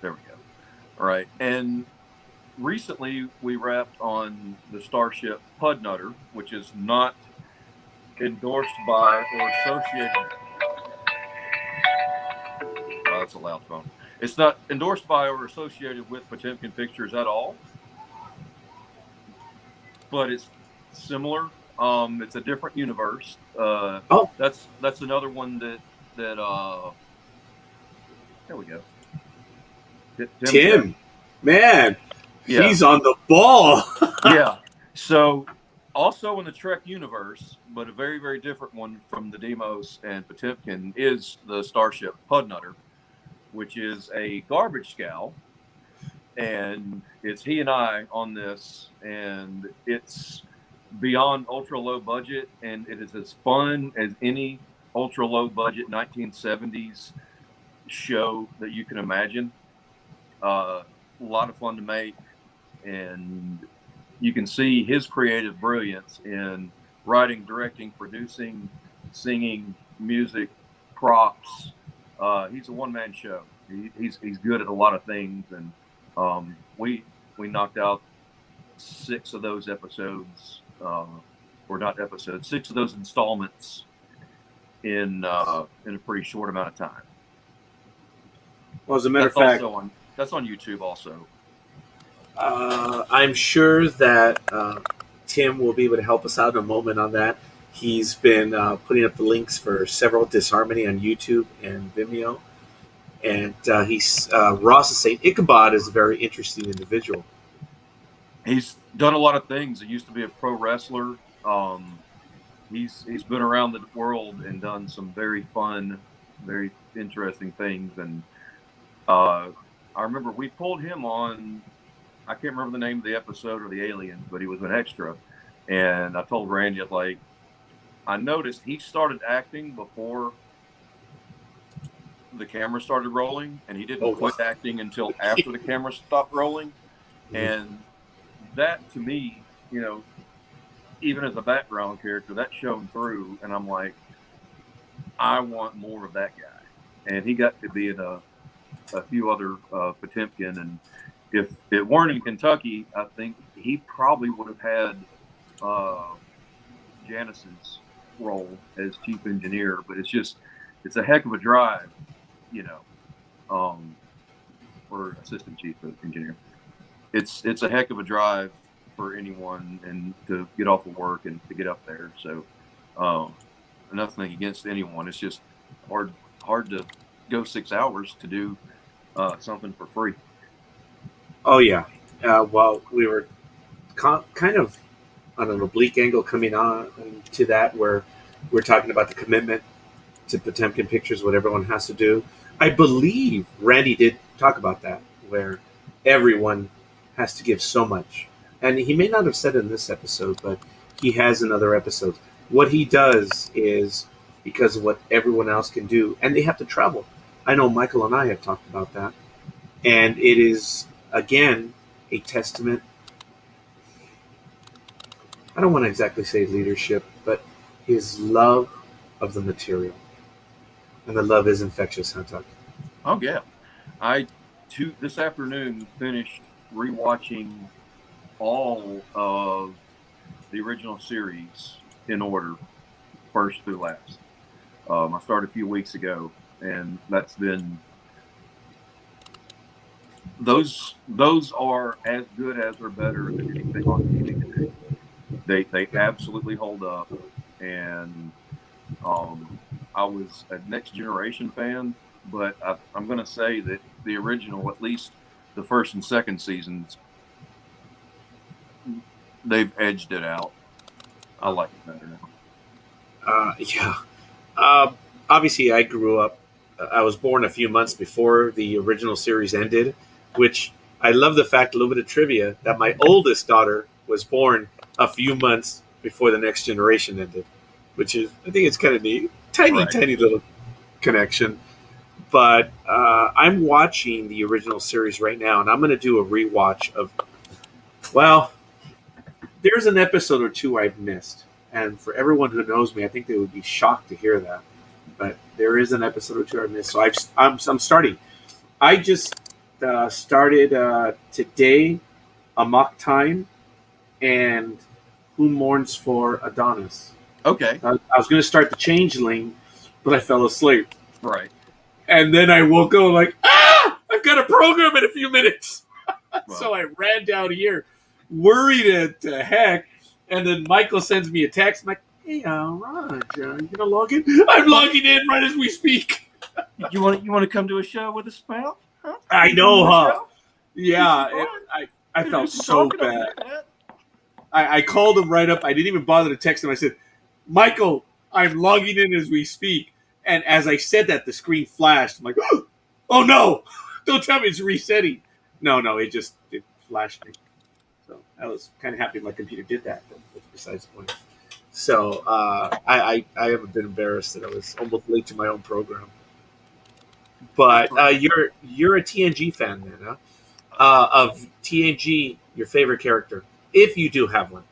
There we go. All right. And recently we wrapped on the Starship Pudnutter, which is not endorsed by or associated. Oh, that's a loud phone. It's not endorsed by or associated with Potemkin Pictures at all, but it's similar. It's a different universe. Oh, That's another one that there we go. Tim, man, Yeah. he's on the ball. Yeah. So, also in the Trek universe, but a very, very different one from the Deimos and Potemkin, is the Starship Pudnutter, which is a garbage scow. And it's he and I on this, and it's beyond ultra low budget, and it is as fun as any ultra low budget 1970s show that you can imagine. A lot of fun to make, and you can see his creative brilliance in writing, directing, producing, singing, music, props. He's a one-man show. He's good at a lot of things, and we knocked out 6 of those episodes, or not episodes, 6 of those installments in a pretty short amount of time. Well, as a matter of fact, that's on YouTube also. I'm sure that Tim will be able to help us out in a moment on that. He's been putting up the links for several Disharmony on YouTube and Vimeo. And Ross is saying Ichabod is a very interesting individual. He's done a lot of things. He used to be a pro wrestler. He's been around the world and done some very fun, very interesting things. And I remember we pulled him on. I can't remember the name of the episode or the aliens, but he was an extra. And I told Randy, like, I noticed he started acting before the camera started rolling, and he didn't quit acting until after the camera stopped rolling. Mm-hmm. And that, to me, even as a background character, that shone through. And I'm like, I want more of that guy. And he got to be in a few other Potemkin, and if it weren't in Kentucky, I think he probably would have had Janice's role as chief engineer. But it's a heck of a drive, or assistant chief engineer. It's a heck of a drive for anyone, and to get off of work and to get up there. So nothing against anyone. It's just hard to go 6 hours to do something for free. Oh, yeah. Well, we were kind of on an oblique angle coming on to that, where we're talking about the commitment to Potemkin Pictures, what everyone has to do. I believe Randy did talk about that, where everyone has to give so much. And he may not have said it in this episode, but he has in other episodes. What he does is because of what everyone else can do, and they have to travel. I know Michael and I have talked about that. And it is, again, a testament. I don't want to exactly say leadership, but his love of the material. And the love is infectious, huh, Tuck? Oh yeah, I this afternoon finished rewatching all of the original series in order, first through last. I started a few weeks ago, and that's been those are as good as or better than anything on TV today. They absolutely hold up, and I was a Next Generation fan, but I'm going to say that the original, at least the first and second seasons, they've edged it out. I like it better now. Yeah. Uh, Obviously, I grew up. I was born a few months before the original series ended, which I love the fact, a little bit of trivia, that my oldest daughter was born a few months before the Next Generation ended, which is, I think it's kind of neat. Tiny, Right. tiny little connection. But I'm watching the original series right now, and I'm going to do a rewatch of, well, there's an episode or two I've missed. And for everyone who knows me, I think they would be shocked to hear that. But there is an episode or two I missed. So I'm starting. I just started today Amok Time and Who Mourns for Adonis. Okay. I was going to start the Changeling, but I fell asleep. Right. And then I woke up like, I've got a program in a few minutes. Well, So I ran down here, worried to heck. And then Michael sends me a text. I'm like, hey, Roger, you going to log in? I'm logging in right as we speak. you want to come to a show with us, pal? Huh? I know, huh? Yeah, This is I felt so bad. I called him right up. I didn't even bother to text him. I said, Michael, I'm logging in as we speak. And as I said that, the screen flashed. I'm like, oh no, don't tell me it's resetting. No, it flashed me. So I was kind of happy my computer did that, but that's besides the point. So I haven't been embarrassed that I was almost late to my own program. But you're a TNG fan then, huh? Of TNG, your favorite character, if you do have one.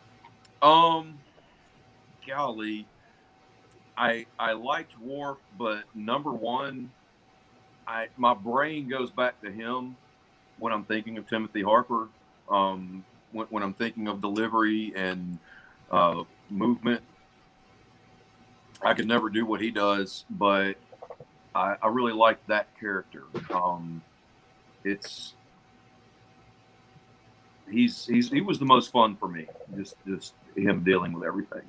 Golly, I liked Worf, but number one, my brain goes back to him when I'm thinking of Timothy Harper. When I'm thinking of delivery and movement, I could never do what he does, but I really like that character. He was the most fun for me. Just him dealing with everything.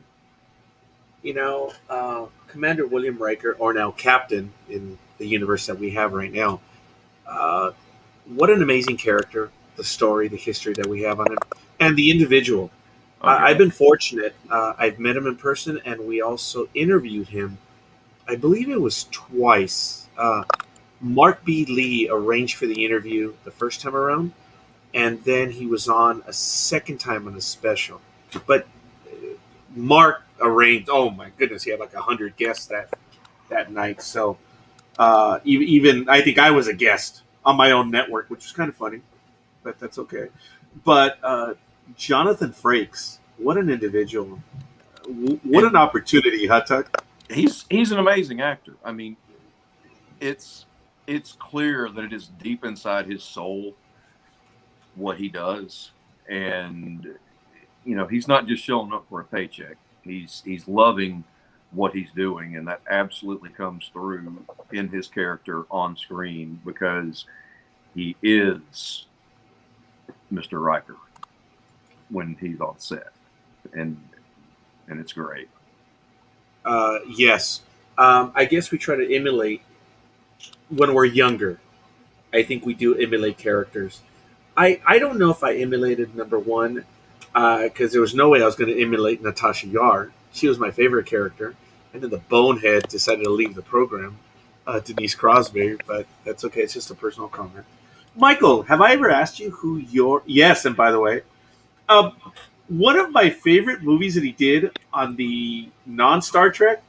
You know, Commander William Riker, or now Captain in the universe that we have right now. What an amazing character! The story, the history that we have on him, and the individual. Okay. I've been fortunate. I've met him in person, and we also interviewed him. I believe it was twice. Mark B. Lee arranged for the interview the first time around, and then he was on a second time on a special. But Mark arranged. Oh my goodness, he had like 100 guests that night. So even I think I was a guest on my own network, which was kind of funny, but that's okay. But Jonathan Frakes, what an individual! What an opportunity, huh, Tuck? He's an amazing actor. I mean, it's clear that it is deep inside his soul what he does, and he's not just showing up for a paycheck. He's loving what he's doing, and that absolutely comes through in his character on screen because he is Mr. Riker when he's on set, and it's great. Yes. I guess we try to emulate when we're younger. I think we do emulate characters. I don't know if I emulated number one because there was no way I was going to emulate Natasha Yar. She was my favorite character. And then the bonehead decided to leave the program, Denise Crosby, but that's okay. It's just a personal comment. Michael, have I ever asked you who your... Yes, and by the way, one of my favorite movies that he did on the non-Star Trek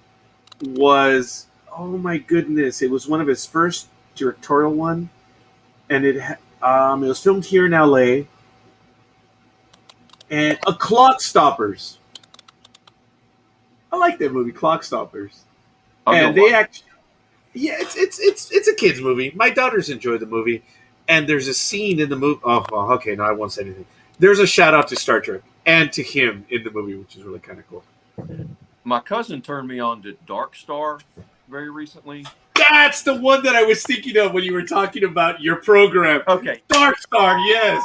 was... Oh my goodness. It was one of his first directorial one. And it was filmed here in LA. And a Clock Stoppers. I like that movie, Clock Stoppers. And they actually, Yeah, it's a kids movie. My daughters enjoy the movie, and there's a scene in the movie. Oh, well, okay, no, I won't say anything. There's a shout out to Star Trek and to him in the movie, which is really kind of cool. My cousin turned me on to Dark Star very recently. That's the one that I was thinking of when you were talking about your program. Okay. Dark Star, yes.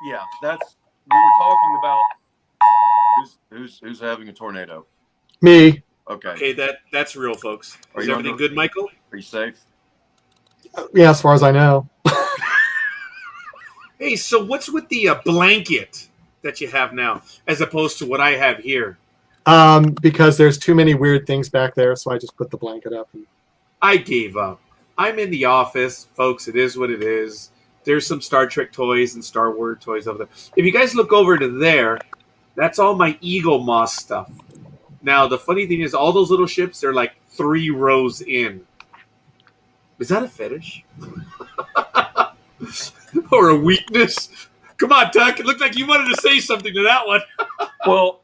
Yeah. That's we were talking about who's having a tornado. Me. Okay. Okay, that's real, folks. Are Is you everything under- good, Michael? Are you safe? Yeah, as far as I know. Hey, so what's with the blanket that you have now, as opposed to what I have here? Because there's too many weird things back there, so I just put the blanket up. I gave up. I'm in the office, folks. It is what it is. There's some Star Trek toys and Star Wars toys over there. If you guys look over to there, that's all my Eagle Moss stuff. Now, the funny thing is, all those little ships, they're like 3 rows in. Is that a fetish? Or a weakness? Come on, Tuck. It looked like you wanted to say something to that one. Well,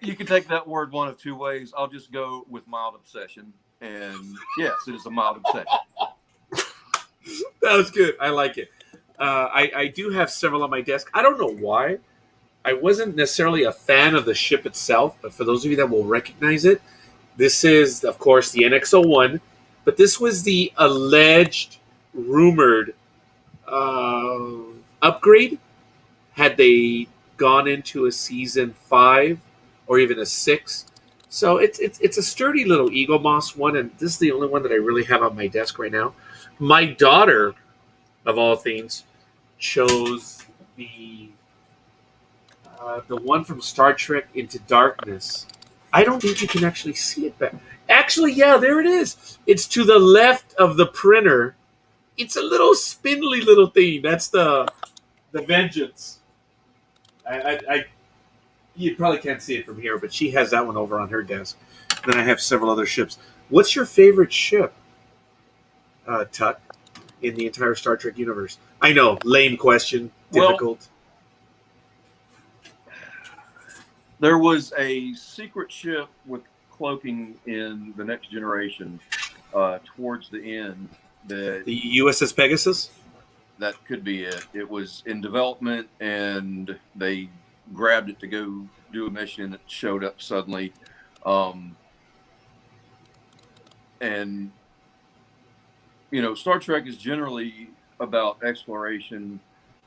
you can take that word one of two ways. I'll just go with mild obsession. And yes, it is a mild obsession. That was good. I like it. I do have several on my desk. I don't know why. I wasn't necessarily a fan of the ship itself, but for those of you that will recognize it, this is, of course, the NX-01. But this was the alleged, rumored upgrade had they gone into a season 5 or even a 6. So it's a sturdy little Eagle Moss one, and this is the only one that I really have on my desk right now. My daughter, of all things, chose the one from Star Trek Into Darkness. I don't think you can actually see it back. Actually, yeah, there it is. It's to the left of the printer. It's a little spindly little thing. That's the Vengeance. I you probably can't see it from here, but she has that one over on her desk. Then I have several other ships. What's your favorite ship, Tuck, in the entire Star Trek universe? I know, lame question, difficult. Well, there was a secret ship with cloaking in the Next Generation towards the end. The USS Pegasus? That could be it. It was in development, and they grabbed it to go do a mission, and it showed up suddenly. And, you know, Star Trek is generally about exploration,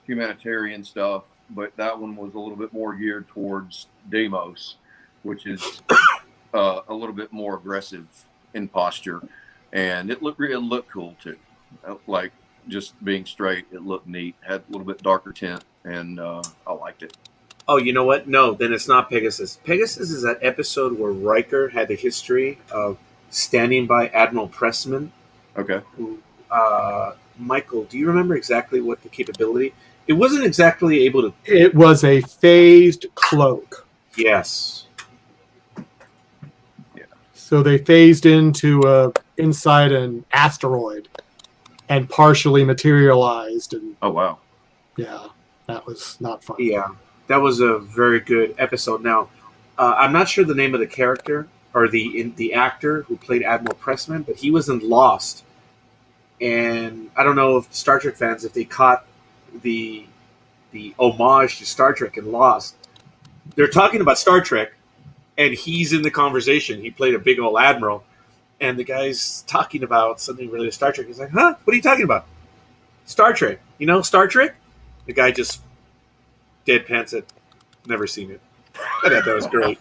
humanitarian stuff, but that one was a little bit more geared towards Deimos, which is a little bit more aggressive in posture. And it looked cool, too. Like, just being straight, it looked neat. Had a little bit darker tint, and I liked it. Oh, you know what? No, then it's not Pegasus. Pegasus is that episode where Riker had the history of standing by Admiral Pressman. Okay. Who, Michael, do you remember exactly what the capability? It wasn't exactly able to. It was a phased cloak. Yes. Yeah. So they phased into inside an asteroid and partially materialized. And oh wow. Yeah, that was not fun. Yeah, that was a very good episode. Now, I'm not sure the name of the character or the actor who played Admiral Pressman, but he was in Lost. And I don't know if Star Trek fans, if they caught the homage to Star Trek in Lost. They're talking about Star Trek, and he's in the conversation. He played a big old admiral, and the guy's talking about something related to Star Trek. He's like, huh? What are you talking about? Star Trek. You know Star Trek? The guy just deadpans it. Never seen it. I thought that was great.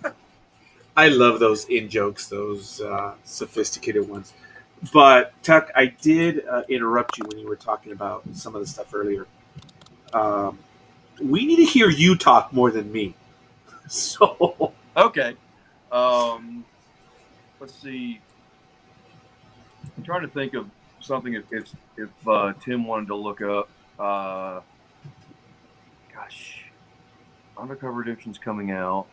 I love those in-jokes, those sophisticated ones. But, Tuck, I did interrupt you when you were talking about some of the stuff earlier. We need to hear you talk more than me. So okay. Let's see. I'm trying to think of something if Tim wanted to look up. Gosh, Undercover Redemption's coming out.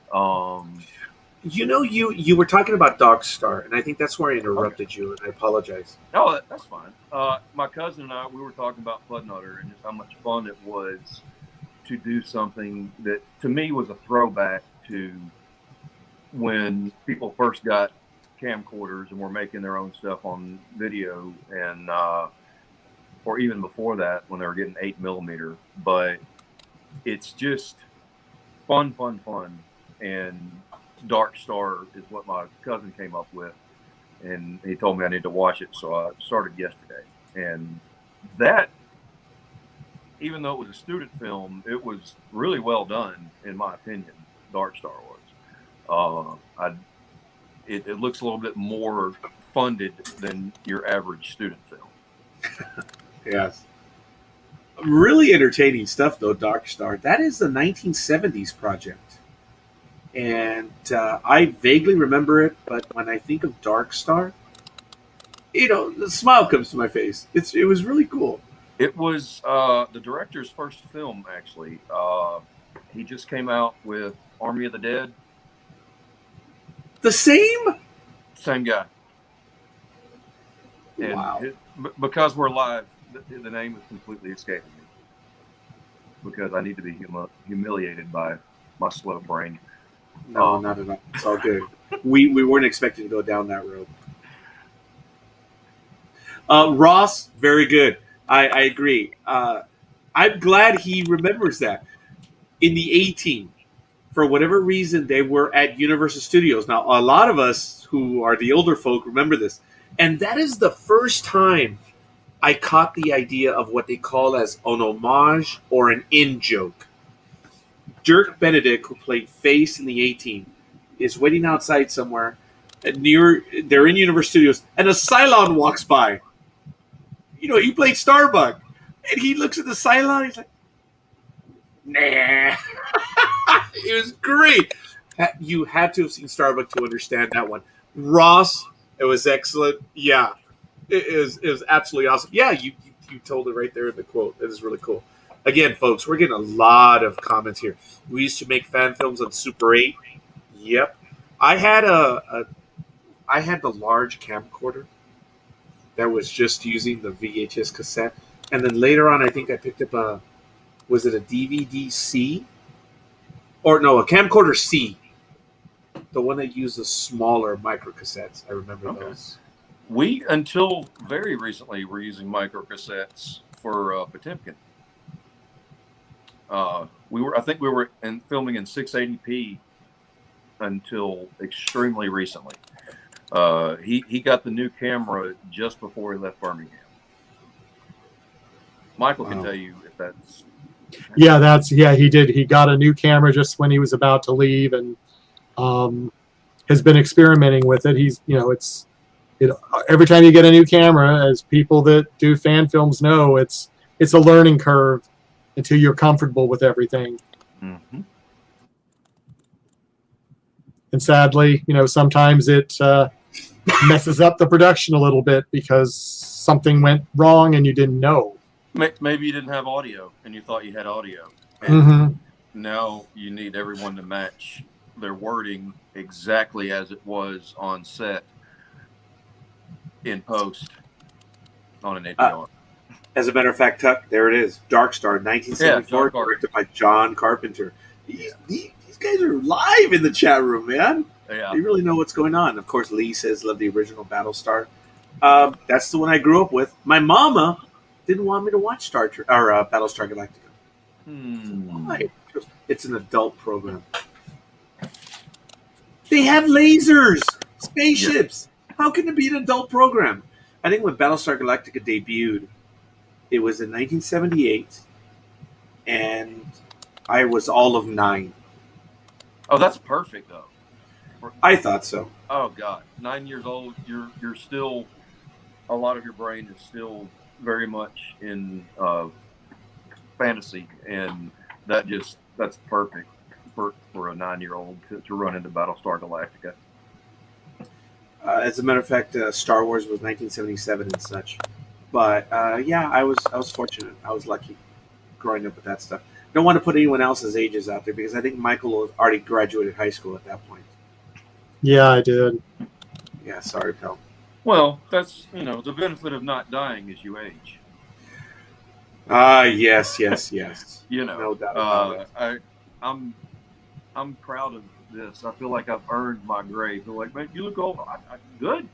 you know, you were talking about Dark Star, and I think that's where I interrupted you, and I apologize. No, that's fine. My cousin and I, we were talking about Floodnutter and just how much fun it was to do something that, to me, was a throwback to when people first got camcorders and were making their own stuff on video, and or even before that when they were getting 8mm. But it's just fun. And Dark Star is what my cousin came up with, and he told me I need to watch it, so I started yesterday. And that, even though it was a student film, it was really well done, in my opinion. Dark Star was. It looks a little bit more funded than your average student film. Yes. Really entertaining stuff, though, Dark Star. That is the 1970s project. And I vaguely remember it, but when I think of Dark Star, the smile comes to my face. It was really cool. It was the director's first film, actually. He just came out with Army of the Dead. The same? Same guy. And wow. Because we're live, the name is completely escaping me. Because I need to be humiliated by my slow brain. No, not at all. It's all good. we weren't expecting to go down that road. Ross, very good. I agree. I'm glad he remembers that. In the A-Team, for whatever reason, they were at Universal Studios. Now, a lot of us who are the older folk remember this. And that is the first time I caught the idea of what they call as an homage or an in-joke. Dirk Benedict, who played Face in the A-Team, is waiting outside somewhere. They're in Universal Studios, and a Cylon walks by. He played Starbuck. And he looks at the Cylon, he's like, nah. It was great. You had to have seen Starbuck to understand that one. Ross, it was excellent. Yeah. It was absolutely awesome. Yeah, you told it right there in the quote. It is really cool. Again, folks, we're getting a lot of comments here. We used to make fan films on Super 8. Yep. I had I had the large camcorder that was just using the VHS cassette. And then later on, I think I picked up was it a DVD-C? Or no, a camcorder C. The one that used the smaller microcassettes. I remember those. We, until very recently, were using microcassettes for Potemkin. I think we were filming in 680p until extremely recently. He got the new camera just before he left Birmingham. Michael can tell you if that's. Yeah, he did. He got a new camera just when he was about to leave, and has been experimenting with it. He's, every time you get a new camera, as people that do fan films know, it's a learning curve until you're comfortable with everything. Mm-hmm. And sadly, sometimes it messes up the production a little bit because something went wrong and you didn't know. Maybe you didn't have audio and you thought you had audio. And now you need everyone to match their wording exactly as it was on set in post on an ADR. As a matter of fact, Tuck, there it is. Dark Star, 1974, directed by John Carpenter. These guys are live in the chat room, man. Yeah. They really know what's going on. Of course, Lee says, love the original Battlestar. That's the one I grew up with. My mama didn't want me to watch Battlestar Galactica. Why? It's an adult program. They have lasers, spaceships. Yeah. How can it be an adult program? I think when Battlestar Galactica debuted, it was in 1978, and I was all of 9. Oh, that's perfect, though. I thought so. Oh God, 9 years old. You're still, a lot of your brain is still very much in fantasy, and that's perfect for a 9-year-old to run into Battlestar Galactica. As a matter of fact, Star Wars was 1977 and such. But yeah, I was fortunate. I was lucky growing up with that stuff. Don't want to put anyone else's ages out there because I think Michael already graduated high school at that point. Yeah, I did. Yeah, sorry, pal. Well, that's the benefit of not dying as you age. Yes. No doubt about it. I'm proud this. I feel like I've earned my grave. They're like, man, you look old. Good.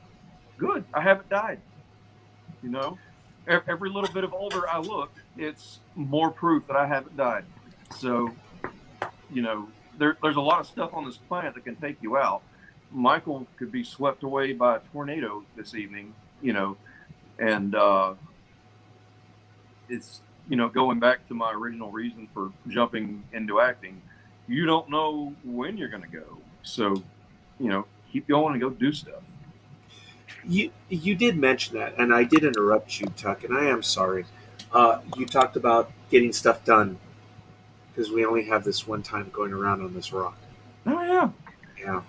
I haven't died. You know, every little bit of older I look, it's more proof that I haven't died. So, you know, there's a lot of stuff on this planet that can take you out. Michael could be swept away by a tornado this evening, you know, and it's, you know, going back to my original reason for jumping into acting, you don't know when you're going to go. So, you know, keep going and go do stuff. You did mention that, and I did interrupt you, Tuck, and I am sorry. You talked about getting stuff done because we only have this one time going around on this rock. Oh, yeah. Yeah.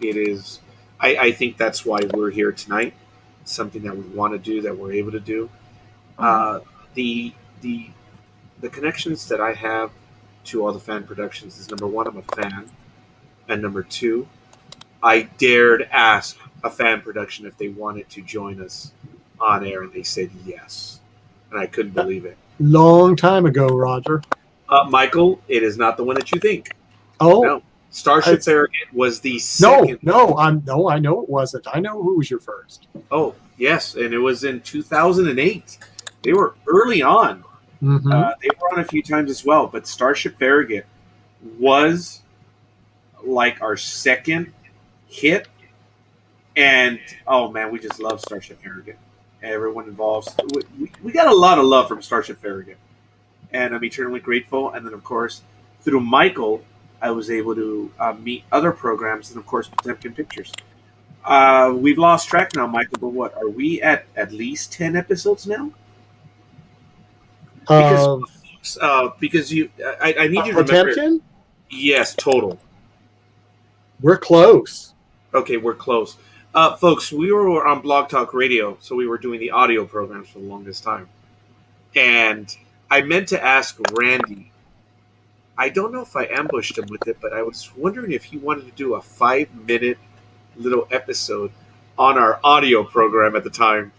It is. I think that's why we're here tonight. It's something that we want to do, that we're able to do. The connections that I have to all the fan productions is, number one, I'm a fan, and number two, I dared ask a fan production if they wanted to join us on air, and they said yes, and I couldn't believe it. Long time ago, Roger. Michael, it is not the one that you think. Oh, No. Starship Farragut was the second. No, I know it wasn't. I know who was your first. Oh, yes, and it was in 2008. They were early on. Mm-hmm. They were on a few times as well, but Starship Farragut was like our second hit. And, oh, man, we just love Starship Farragut. Everyone involved. We got a lot of love from Starship Farragut. And I'm eternally grateful. And then, of course, through Michael, I was able to meet other programs, and of course, Potemkin Pictures. We've lost track now, Michael. But what are we at least 10 episodes now? Because you, I need you to remember. Potemkin? Yes, total. We're close. Okay, we're close, folks. We were on Blog Talk Radio, so we were doing the audio programs for the longest time, and I meant to ask Randy. I don't know if I ambushed him with it, but I was wondering if he wanted to do a 5-minute little episode on our audio program at the time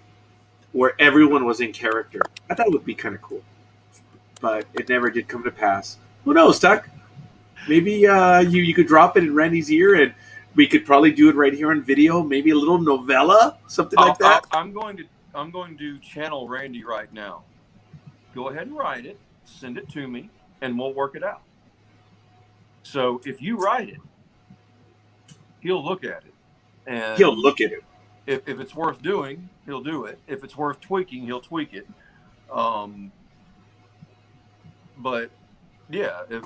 where everyone was in character. I thought it would be kind of cool, but it never did come to pass. Who knows, Tuck? Maybe you could drop it in Randy's ear, and we could probably do it right here on video. Maybe a little novella, something like that. I'm going to channel Randy right now. Go ahead and write it, send it to me, and we'll work it out. So if you write it, he'll look at it. And he'll look at it. If it's worth doing, he'll do it. If it's worth tweaking, he'll tweak it. But yeah, if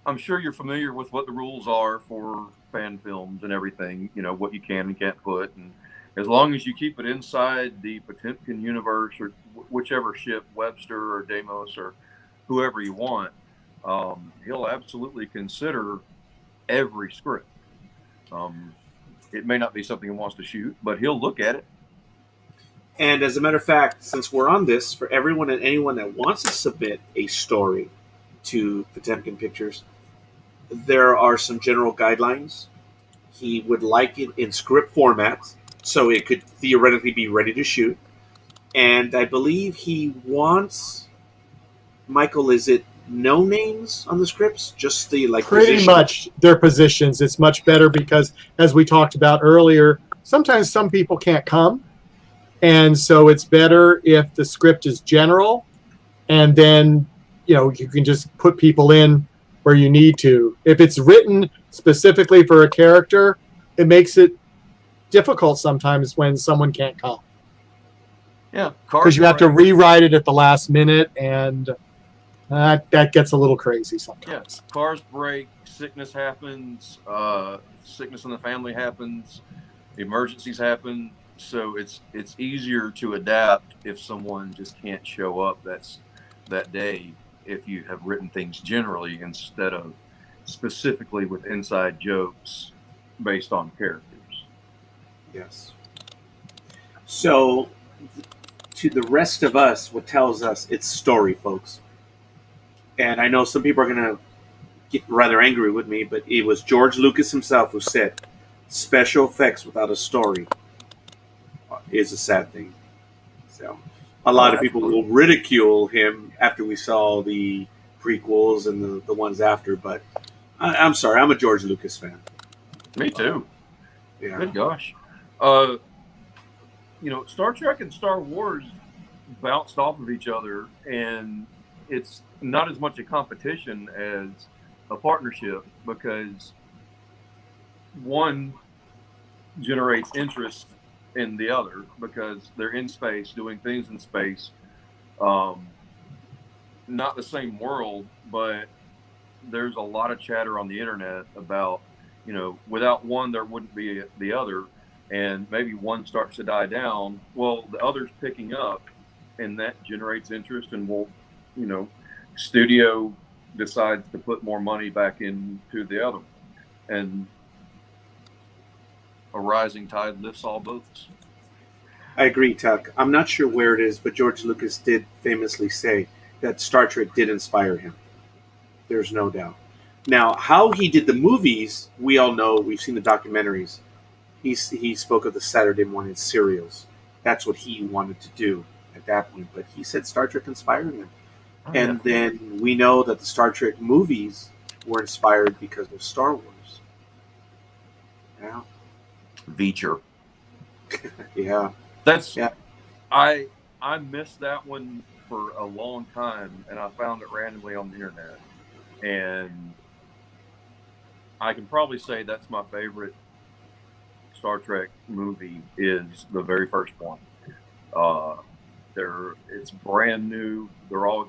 I'm sure you're familiar with what the rules are for fan films and everything, you know, what you can and can't put. And as long as you keep it inside the Potemkin universe, or whichever ship, Webster or Deimos or whoever you want, he'll absolutely consider every script. It may not be something he wants to shoot, but he'll look at it. And as a matter of fact, since we're on this, for everyone and anyone that wants to submit a story to Potemkin Pictures, there are some general guidelines. He would like it in script format, so it could theoretically be ready to shoot. And I believe he wants, Michael, is it no names on the scripts? Just the pretty much their positions. It's much better because, as we talked about earlier, sometimes some people can't come. And so it's better if the script is general, and then, you know, you can just put people in where you need to. If it's written specifically for a character, it makes it difficult sometimes when someone can't come. Yeah, because you have to rewrite it at the last minute, and that gets a little crazy sometimes. Yeah, cars break, sickness happens, sickness in the family happens, emergencies happen. So it's easier to adapt if someone just can't show up that day, if you have written things generally instead of specifically with inside jokes based on characters. Yes. So to the rest of us, what tells us it's story, folks. And I know some people are going to get rather angry with me, but it was George Lucas himself who said, special effects without a story is a sad thing. So a lot of people will ridicule him after we saw the prequels and the ones after. But I'm sorry, I'm a George Lucas fan. Me too. Yeah. Good gosh. Star Trek and Star Wars bounced off of each other, and it's not as much a competition as a partnership, because one generates interest in the other because they're in space doing things in space. Not the same world, but there's a lot of chatter on the internet about, without one there wouldn't be the other, and maybe one starts to die down, well, the other's picking up, and that generates interest, and studio decides to put more money back into the other one, and a rising tide lifts all boats. I agree, Tuck. I'm not sure where it is, but George Lucas did famously say that Star Trek did inspire him. There's no doubt. Now, how he did the movies, we all know. We've seen the documentaries. He spoke of the Saturday morning serials. That's what he wanted to do at that point. But he said Star Trek inspired him. And then we know that the Star Trek movies were inspired because of Star Wars. Yeah. Veacher. Yeah. I missed that one for a long time, and I found it randomly on the internet. And I can probably say that's my favorite Star Trek movie, is the very first one. It's brand new. They're all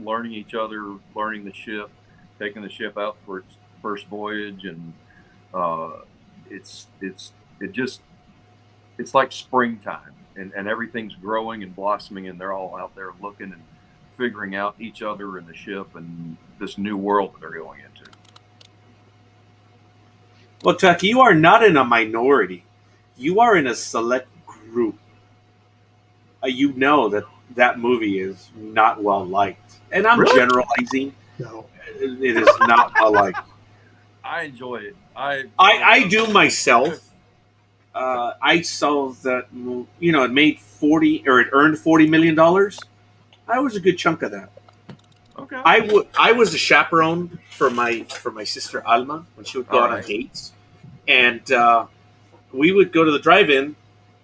learning each other, learning the ship, taking the ship out for its first voyage, and it's like springtime, and everything's growing and blossoming, and they're all out there looking and figuring out each other and the ship and this new world that they're going into. Well, Tuck, you are not in a minority. You are in a select group. You know that movie is not well liked. And I'm Really? generalizing. No. It is not well liked. I enjoy it. I do myself. I saw that, it made it earned $40 million. I was a good chunk of that. Okay. I was a chaperone for my sister Alma when she would go out on dates, and we would go to the drive-in,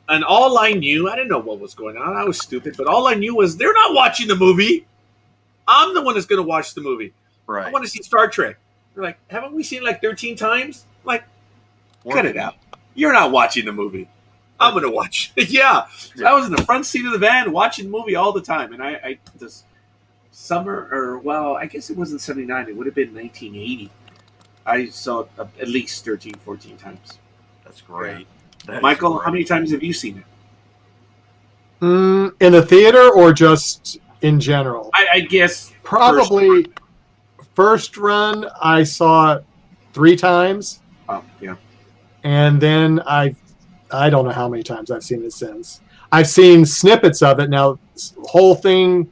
and all I knew, I didn't know what was going on. I was stupid, but all I knew was they're not watching the movie. I'm the one that's going to watch the movie. Right. I want to see Star Trek. They're like, haven't we seen it like 13 times? I'm like, cut it out. You're not watching the movie. I'm going to watch it. Yeah. So I was in the front seat of the van watching the movie all the time. And I this summer, I guess it wasn't 79. It would have been 1980. I saw it at least 13, 14 times. That's great. Yeah. Michael, how many times have you seen it? In a theater or just in general? I guess probably first run I saw it 3 times. Oh, yeah. And then I don't know how many times I've seen it since. I've seen snippets of it. Now, whole thing,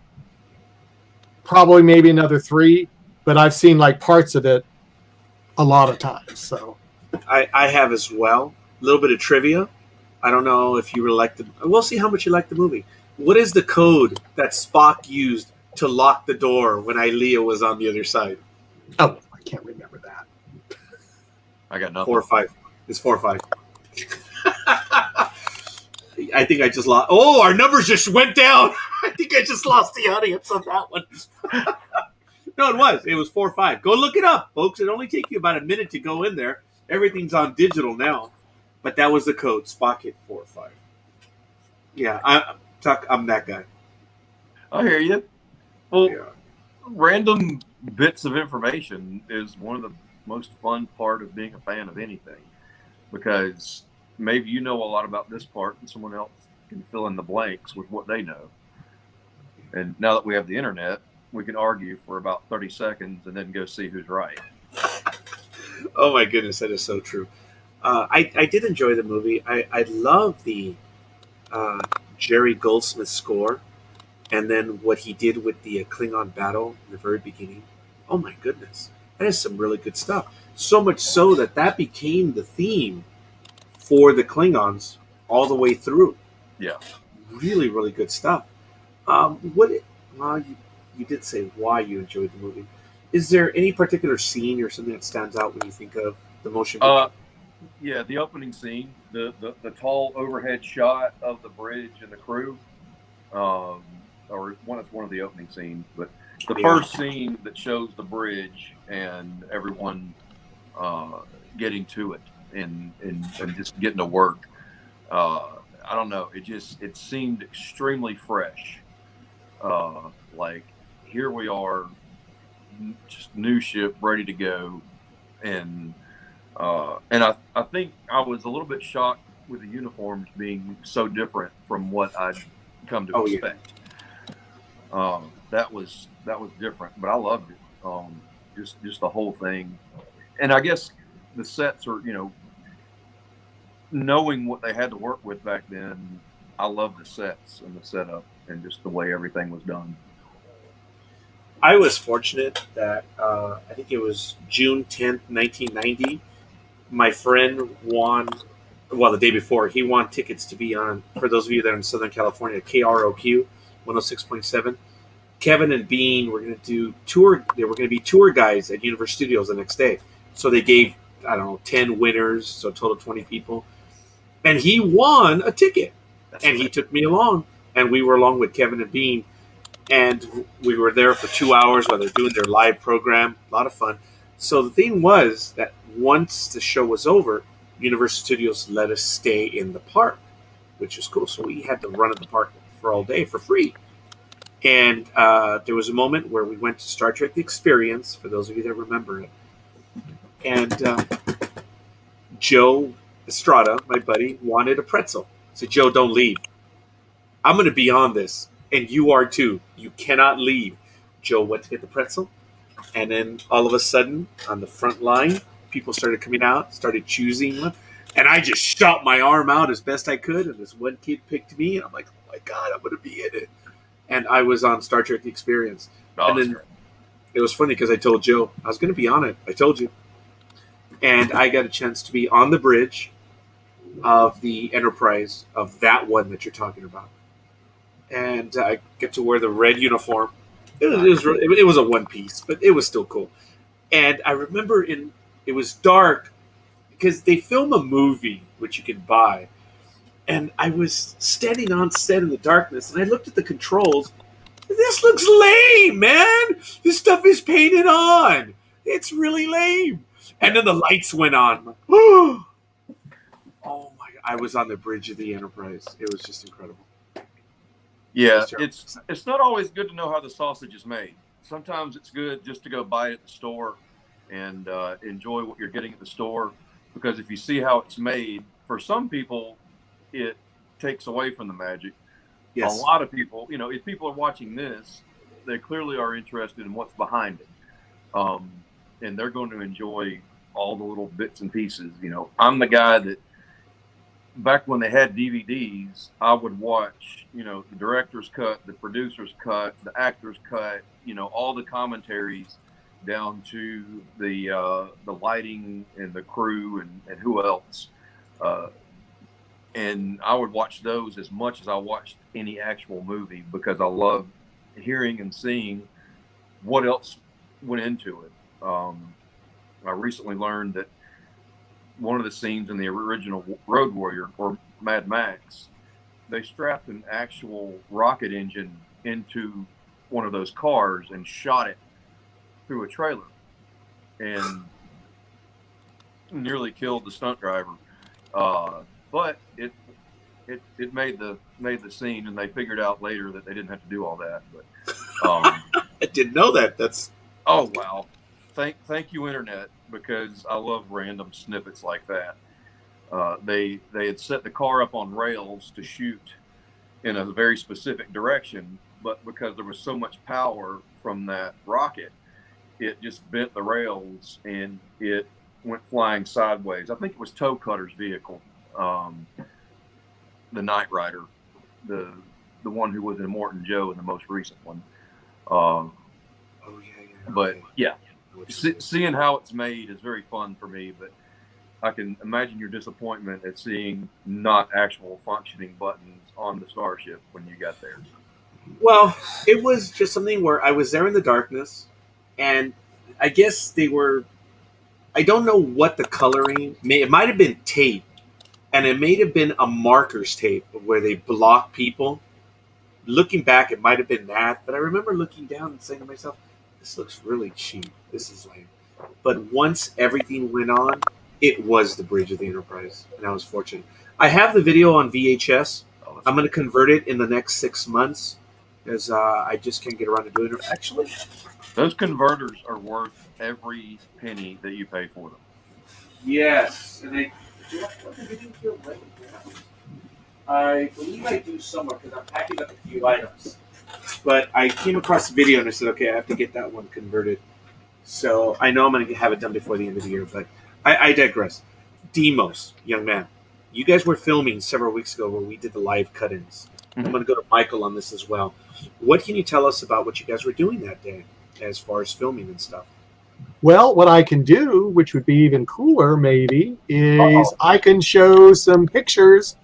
probably maybe another 3, but I've seen like parts of it a lot of times. So I have as well. A little bit of trivia. I don't know if you really liked it. We'll see how much you like the movie. What is the code that Spock used to lock the door when Ilea was on the other side? Oh, I can't remember that. I got nothing. 4 or 5. It's 4 or 5. I think I just lost. Oh, our numbers just went down. I think I just lost the audience on that one. No, it was. It was 4 or 5. Go look it up, folks. It only take you about a minute to go in there. Everything's on digital now. But that was the code. Spock hit 4 or 5. Yeah, I'm that guy. I hear you. Well, Yeah. Random bits of information is one of the most fun part of being a fan of anything, because maybe you know a lot about this part and someone else can fill in the blanks with what they know. And now that we have the internet, we can argue for about 30 seconds and then go see who's right. Oh my goodness, that is so true. I did enjoy the movie. I love the Jerry Goldsmith score, and then what he did with the Klingon battle in the very beginning. Oh my goodness, that is some really good stuff. So much so that became the theme for the Klingons all the way through. Yeah, really, really good stuff. you did say why you enjoyed the movie. Is there any particular scene or something that stands out when you think of the motion picture? Yeah, the opening scene, the tall overhead shot of the bridge and the crew, or it's one of the opening scenes, but the first scene that shows the bridge and everyone getting to it and just getting to work. I don't know. It seemed extremely fresh. Like here we are, just new ship ready to go, and I think I was a little bit shocked with the uniforms being so different from what I'd come to expect. That was different, but I loved it. Just the whole thing, and I guess the sets are, knowing what they had to work with back then. I love the sets and the setup and just the way everything was done. I was fortunate that I think it was June 10th, 1990. My friend won, well, the day before, he won tickets to be on, for those of you that are in Southern California, KROQ 106.7. Kevin and Bean were going to do tour. They were going to be tour guides at Universal Studios the next day. So they gave, I don't know, 10 winners, so a total of 20 people. And he won a ticket. He took me along. And we were along with Kevin and Bean. And we were there for 2 hours while they're doing their live program. A lot of fun. So the thing was that once the show was over, Universal Studios let us stay in the park, which was cool. So we had to run at the park for all day for free. And there was a moment where we went to Star Trek The Experience, for those of you that remember it. And Joe Estrada, my buddy, wanted a pretzel. I said, Joe, don't leave. I'm going to be on this, and you are too. You cannot leave. Joe went to get the pretzel, and then all of a sudden, on the front line, people started coming out, started choosing one, and I just shot my arm out as best I could, and this one kid picked me, and I'm like, oh my God, I'm going to be in it. And I was on Star Trek The Experience. And then it was funny because I told Joe, I was going to be on it. I told you. And I got a chance to be on the bridge of the Enterprise, of that one that you're talking about. And I get to wear the red uniform. It was a one piece, but it was still cool. And I remember it was dark because they film a movie, which you can buy. And I was standing on set in the darkness, and I looked at the controls. This looks lame, man. This stuff is painted on. It's really lame. And then the lights went on. Oh my God. I was on the bridge of the Enterprise. It was just incredible. Yeah, it's not always good to know how the sausage is made. Sometimes it's good just to go buy it at the store and enjoy what you're getting at the store. Because if you see how it's made, for some people, it takes away from the magic. Yes. A lot of people, if people are watching this, they clearly are interested in what's behind it. And they're going to enjoy all the little bits and pieces. I'm the guy that back when they had DVDs, I would watch, the director's cut, the producer's cut, the actor's cut, all the commentaries down to the lighting and the crew and who else. And I would watch those as much as I watched any actual movie because I love hearing and seeing what else went into it. I recently learned that one of the scenes in the original Road Warrior or Mad Max, they strapped an actual rocket engine into one of those cars and shot it through a trailer and nearly killed the stunt driver. But it made the scene, and they figured out later that they didn't have to do all that. But I didn't know that. That's wow. Thank you, Internet, because I love random snippets like that. They had set the car up on rails to shoot in a very specific direction, but because there was so much power from that rocket, it just bent the rails and it went flying sideways. I think it was Toe Cutter's vehicle, the Knight Rider, the one who was in Morton Joe in the most recent one. But yeah, seeing how it's made is very fun for me. But I can imagine your disappointment at seeing not actual functioning buttons on the Starship when you got there. Well, it was just something where I was there in the darkness, and I guess they were. I don't know what the coloring. It might have been tape, and it may have been a marker's tape where they block people. Looking back, it might have been that, but I remember looking down and saying to myself, "This looks really cheap. This is lame." But once everything went on, it was the bridge of the Enterprise, and I was fortunate. I have the video on VHS. Oh, that's I'm going to convert it in the next 6 months because I just can't get around to doing it. Actually, Those converters are worth every penny that you pay for them. yes. And they. Do I put the video here right now? I believe I do somewhere because I'm packing up a few items. But I came across the video and I said, okay, I have to get that one converted. So I know I'm going to have it done before the end of the year, but I digress. Deimos, young man, you guys were filming several weeks ago where we did the live cut-ins. I'm Mhm. going to go to Michael on this as well. What can you tell us about what you guys were doing that day as far as filming and stuff? Well, what I can do, which would be even cooler, maybe, is Uh-oh. I can show some pictures.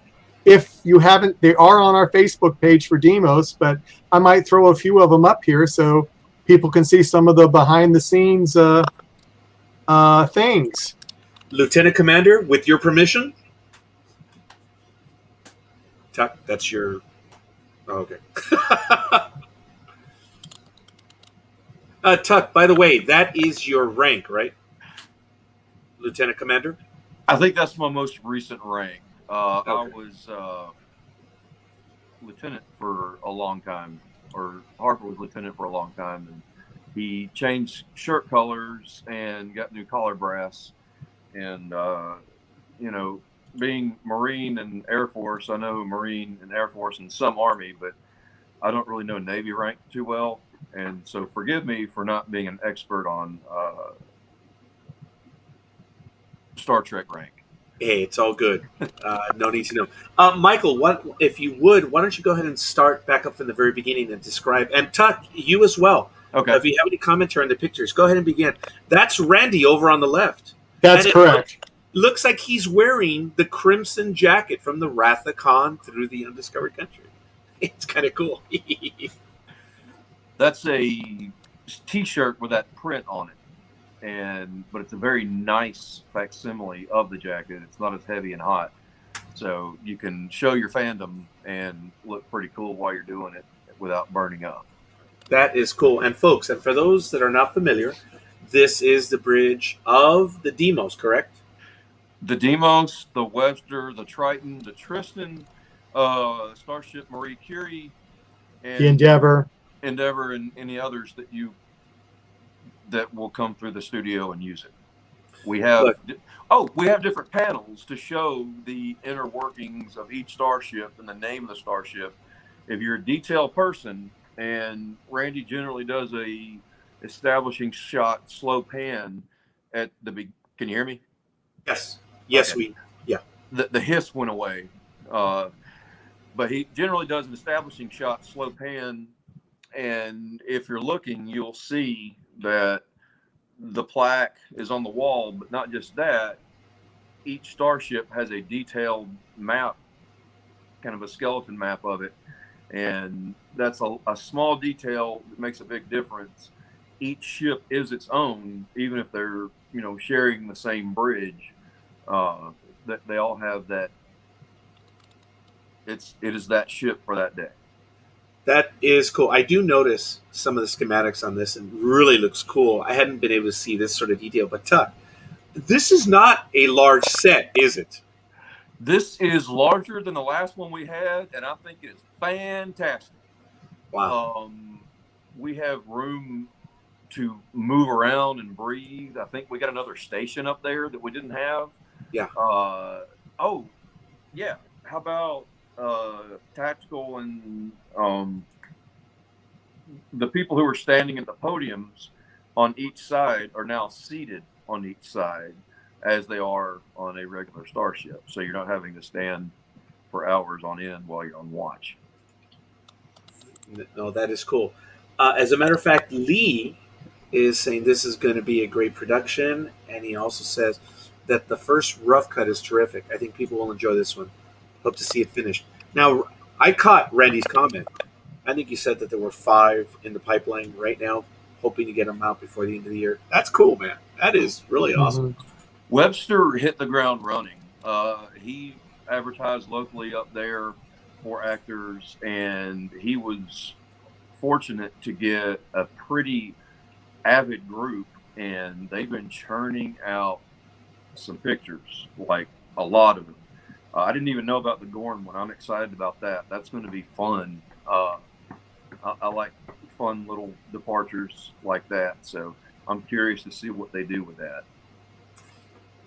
If you haven't, they are on our Facebook page for Demos, but I might throw a few of them up here so people can see some of the behind the scenes things. Lieutenant Commander, with your permission? Tuck, that's your... Oh, okay. Tuck, by the way, that is your rank, right? Lieutenant Commander? I think that's my most recent rank. I Okay. was lieutenant for a long time, or Harper was lieutenant for a long time, and he changed shirt colors and got new collar brass. And you know, being Marine and Air Force, I know Marine and Air Force and some Army, but I don't really know Navy rank too well. And so forgive me for not being an expert on Star Trek rank. Hey, it's all good. No need to know. Michael, what if you would? Why don't you go ahead and start back up from the very beginning and describe? And Tuck, you as well. Okay. If you have any commentary on the pictures, go ahead and begin. That's Randy over on the left. That's And correct. Looks like he's wearing the crimson jacket from the Wrath of Khan through the Undiscovered Country. It's kind of cool. That's a T-shirt with that print on it, but it's a very nice facsimile of the jacket. It's not as heavy and hot, so you can show your fandom and look pretty cool while you're doing it without burning up. That is cool. And folks, and for those that are not familiar, this is the bridge of the Deimos, correct? The Deimos, the Webster, the Triton, the Tristan, Starship Marie Curie, and The Endeavor. Endeavor, and any others that will come through the studio and use it. We have different panels to show the inner workings of each starship and the name of the starship. If you're a detail person, and Randy generally does a establishing shot slow pan at the big. Can you hear me? Yes. Yes, Okay. The hiss went away, but he generally does an establishing shot slow pan, and if you're looking, you'll see that the plaque is on the wall. But not just that, each starship has a detailed map, kind of a skeleton map of it, and that's a small detail that makes a big difference. Each ship is its own, even if they're sharing the same bridge. That they all have that. It is that ship for that day. That is cool. I do notice some of the schematics on this and really looks cool. I hadn't been able to see this sort of detail, but Tuck, this is not a large set, is it? This is larger than the last one we had, and I think it is fantastic. Wow. We have room to move around and breathe. I think we got another station up there that we didn't have. Yeah. Yeah. How about tactical and the people who are standing at the podiums on each side are now seated on each side as they are on a regular starship. So you're not having to stand for hours on end while you're on watch. No, that is cool. As a matter of fact, Lee is saying this is going to be a great production, and he also says that the first rough cut is terrific. I think people will enjoy this one. Hope to see it finished. Now, I caught Randy's comment. I think you said that there were 5 in the pipeline right now, hoping to get them out before the end of the year. That's cool, man. That is really awesome. Webster hit the ground running. He advertised locally up there for actors, and he was fortunate to get a pretty avid group, and they've been churning out some pictures, like a lot of them. I didn't even know about the Gorn one. I'm excited about that. That's going to be fun. I like fun little departures like that, so I'm curious to see what they do with that.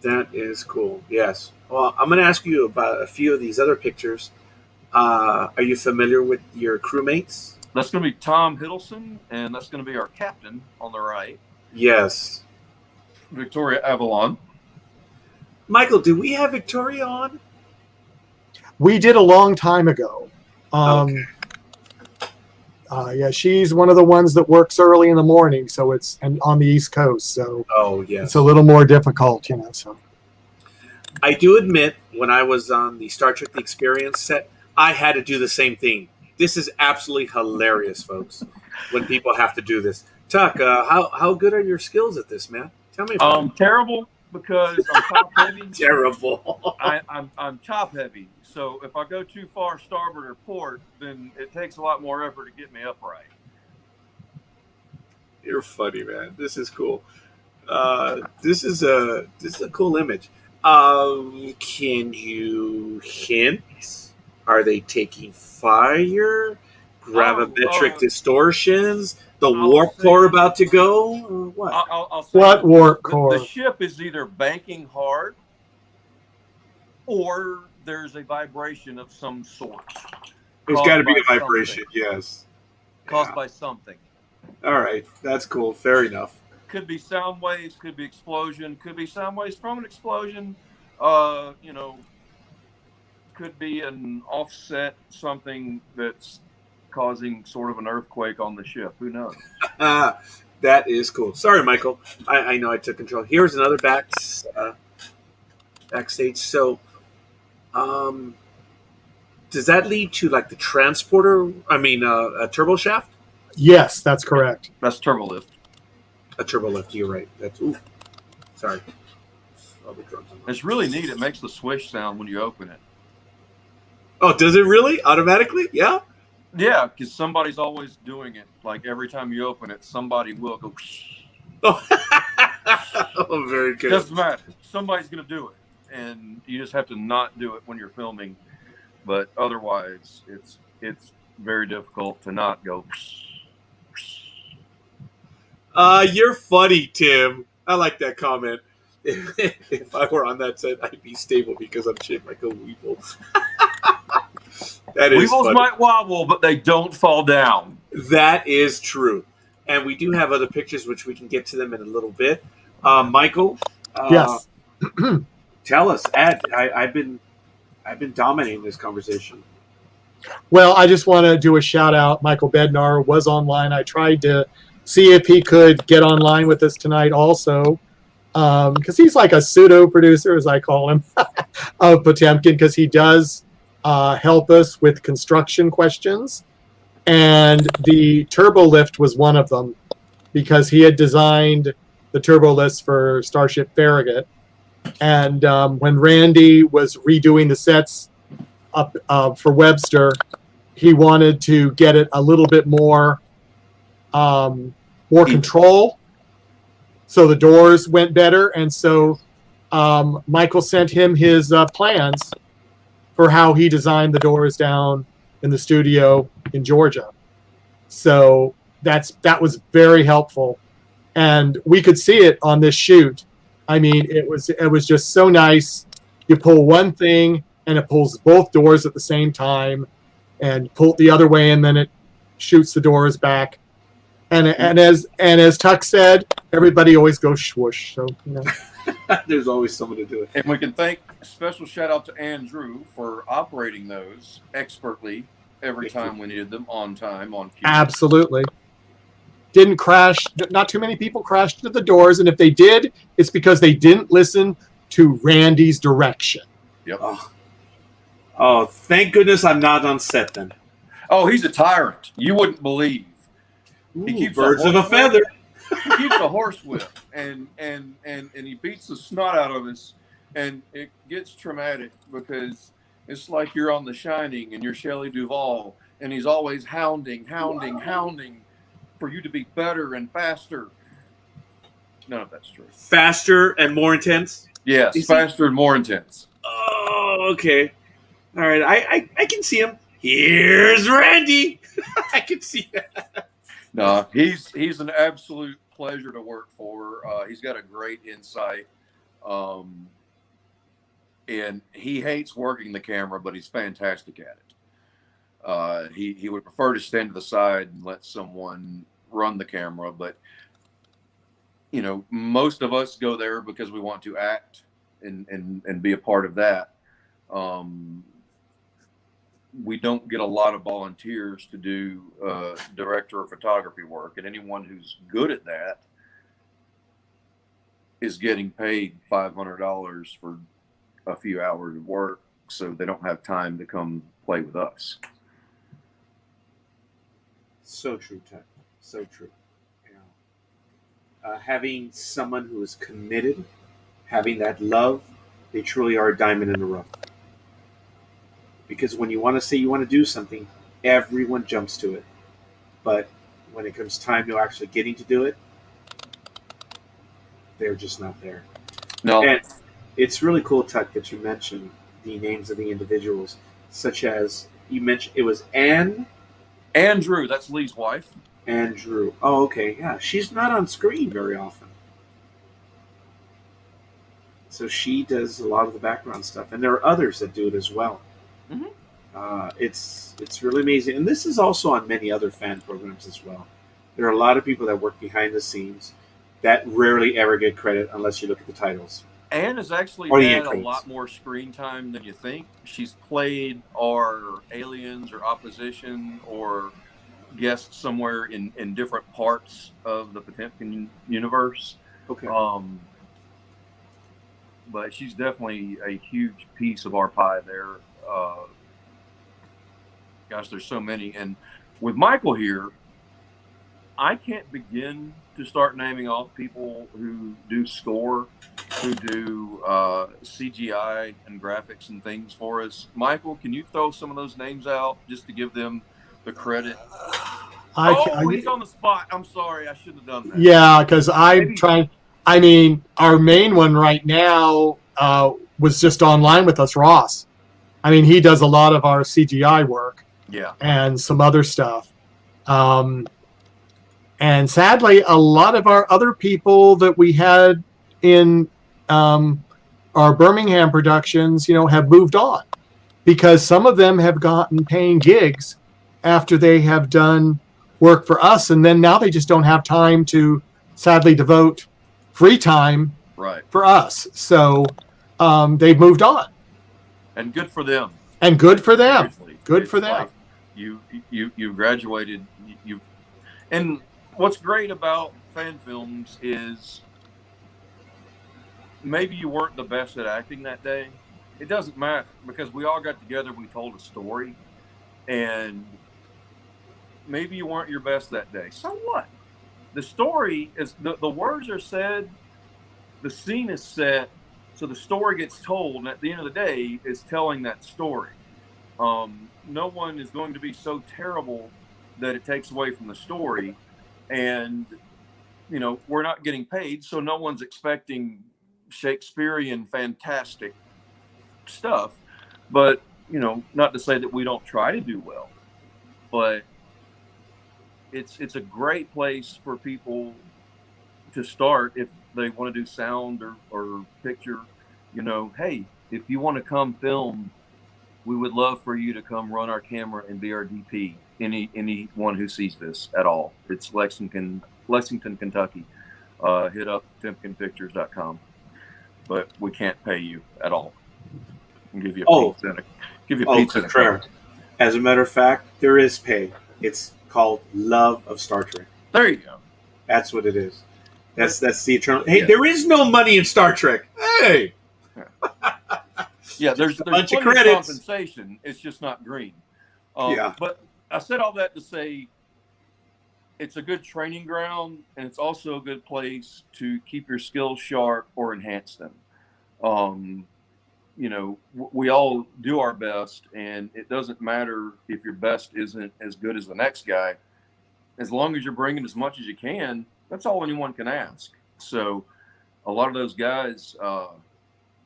That is cool. Yes. Well, I'm going to ask you about a few of these other pictures. Are you familiar with your crewmates? That's going to be Tom Hiddleston, and that's going to be our captain on the right. Yes. Victoria Avalon. Michael, did we have Victoria on? We did a long time ago. Okay. Yeah, she's one of the ones that works early in the morning, so it's and on the East Coast, so it's a little more difficult, So I do admit, when I was on the Star Trek: The Experience set, I had to do the same thing. This is absolutely hilarious, folks. When people have to do this, Tuck, how good are your skills at this, man? Tell me about it. Terrible, because I'm top heavy. Terrible. I'm top heavy. So if I go too far starboard or port, then it takes a lot more effort to get me upright. You're funny, man. This is cool. This is a cool image. Can you hint? Are they taking fire? Gravimetric distortions? The warp core about to go? Or what? I'll say what warp core? The ship is either banking hard, or there's a vibration of some sort. There's got to be a vibration, yes. Caused by something. All right, that's cool. Fair enough. Could be sound waves, could be explosion, could be sound waves from an explosion. Could be an offset, something that's causing sort of an earthquake on the ship. Who knows? That is cool. Sorry, Michael. I know I took control. Here's another backstage. So, does that lead to like the transporter? I mean, a turbo shaft? Yes, that's correct. That's turbo lift. A turbo lift. You're right. That's sorry. It's really neat. It makes the swish sound when you open it. Oh, does it really? Automatically? Yeah? Yeah, because somebody's always doing it. Like every time you open it, somebody will go. Oh, very good. Doesn't matter. Somebody's going to do it. And you just have to not do it when you're filming. But otherwise, it's very difficult to not go. You're funny, Tim. I like that comment. If I were on that set, I'd be stable because I'm shaped like a weevil. That is Weevils funny. might wobble, but they don't fall down. That is true. And we do have other pictures, which we can get to them in a little bit. Michael? Yes. Tell us, Ed. I've been dominating this conversation. Well, I just want to do a shout out. Michael Bednar was online. I tried to see if he could get online with us tonight also, because he's like a pseudo producer, as I call him, of Potemkin, because he does help us with construction questions. And the turbo lift was one of them, because he had designed the turbo lifts for Starship Farragut. And when Randy was redoing the sets up for Webster, he wanted to get it a little bit more control, so the doors went better. And so Michael sent him his plans for how he designed the doors down in the studio in Georgia. So that was very helpful, and we could see it on this shoot. I mean, it was just so nice. You pull one thing and it pulls both doors at the same time, and pull it the other way, and then it shoots the doors back. And as Tuck said, everybody always goes swoosh. So there's always someone to do it. And we can thank special shout out to Andrew for operating those expertly every time we needed them on time on cue. Absolutely. Didn't crash. Not too many people crashed into the doors, and if they did, it's because they didn't listen to Randy's direction. Yep. Oh, thank goodness I'm not on set then. Oh, he's a tyrant. You wouldn't believe. He keeps birds of a feather. He keeps a horsewhip, and he beats the snot out of us, and it gets traumatic because it's like you're on The Shining and you're Shelley Duvall, and he's always hounding for you to be better and faster. None of that's true. Faster and more intense. Yes, faster and more intense. Oh, okay. All right, I can see him. Here's Randy. I can see that. No, he's an absolute pleasure to work for. He's got a great insight, and he hates working the camera, but he's fantastic at it. He would prefer to stand to the side and let someone run the camera, but most of us go there because we want to act and be a part of that. We don't get a lot of volunteers to do director or photography work, and anyone who's good at that is getting paid $500 for a few hours of work, so they don't have time to come play with us. So true, Ted. So true. Having someone who is committed, having that love, they truly are a diamond in the rough. Because when you want to say you want to do something, everyone jumps to it. But when it comes time to actually getting to do it, they're just not there. No. And it's really cool, Tuck, that you mentioned the names of the individuals, such as you mentioned it was Andrew, that's Lee's wife. Andrew. Oh, okay. Yeah, she's not on screen very often. So she does a lot of the background stuff. And there are others that do it as well. Mm-hmm. It's really amazing, and this is also on many other fan programs as well. There are a lot of people that work behind the scenes that rarely ever get credit unless you look at the titles. Anne has actually had a lot more screen time than you think. She's played our aliens or opposition or guests somewhere in different parts of the Potemkin universe. Okay. But she's definitely a huge piece of our pie there. Gosh, there's so many. And with Michael here, I can't begin to start naming off people who do score, who do CGI and graphics and things for us. Michael, can you throw some of those names out just to give them the credit? He's on the spot. I'm sorry. I shouldn't have done that. Yeah, because I'm trying. I mean, our main one right now was just online with us, Ross. I mean, he does a lot of our CGI work. Yeah. And some other stuff. And sadly, a lot of our other people that we had in our Birmingham productions, have moved on because some of them have gotten paying gigs after they have done work for us. And then now they just don't have time to sadly devote free time for us. So they've moved on. And good for them. Seriously. Good for them. Like you graduated. And what's great about fan films is maybe you weren't the best at acting that day. It doesn't matter because we all got together. We told a story, and maybe you weren't your best that day. So what? The story is the words are said, the scene is set, so the story gets told, and at the end of the day, is telling that story. No one is going to be so terrible that it takes away from the story, and we're not getting paid, so no one's expecting Shakespearean fantastic stuff. But not to say that we don't try to do well, but it's a great place for people to start if they want to do sound or picture. Hey, if you want to come film, we would love for you to come run our camera and be our DP. Anyone who sees this at all. It's Lexington, Kentucky. Hit up potemkinpictures.com. But we can't pay you at all. We'll give you a pizza. Prayer. As a matter of fact, there is pay. It's called love of Star Trek. There you go. That's what it is. That's the eternal. Hey, there is no money in Star Trek. Hey. Yeah, there's a bunch of plenty credits. Compensation. It's just not green. Yeah. But I said all that to say it's a good training ground, and it's also a good place to keep your skills sharp or enhance them. You know, we all do our best, and it doesn't matter if your best isn't as good as the next guy. As long as you're bringing as much as you can, that's all anyone can ask. So, a lot of those guys,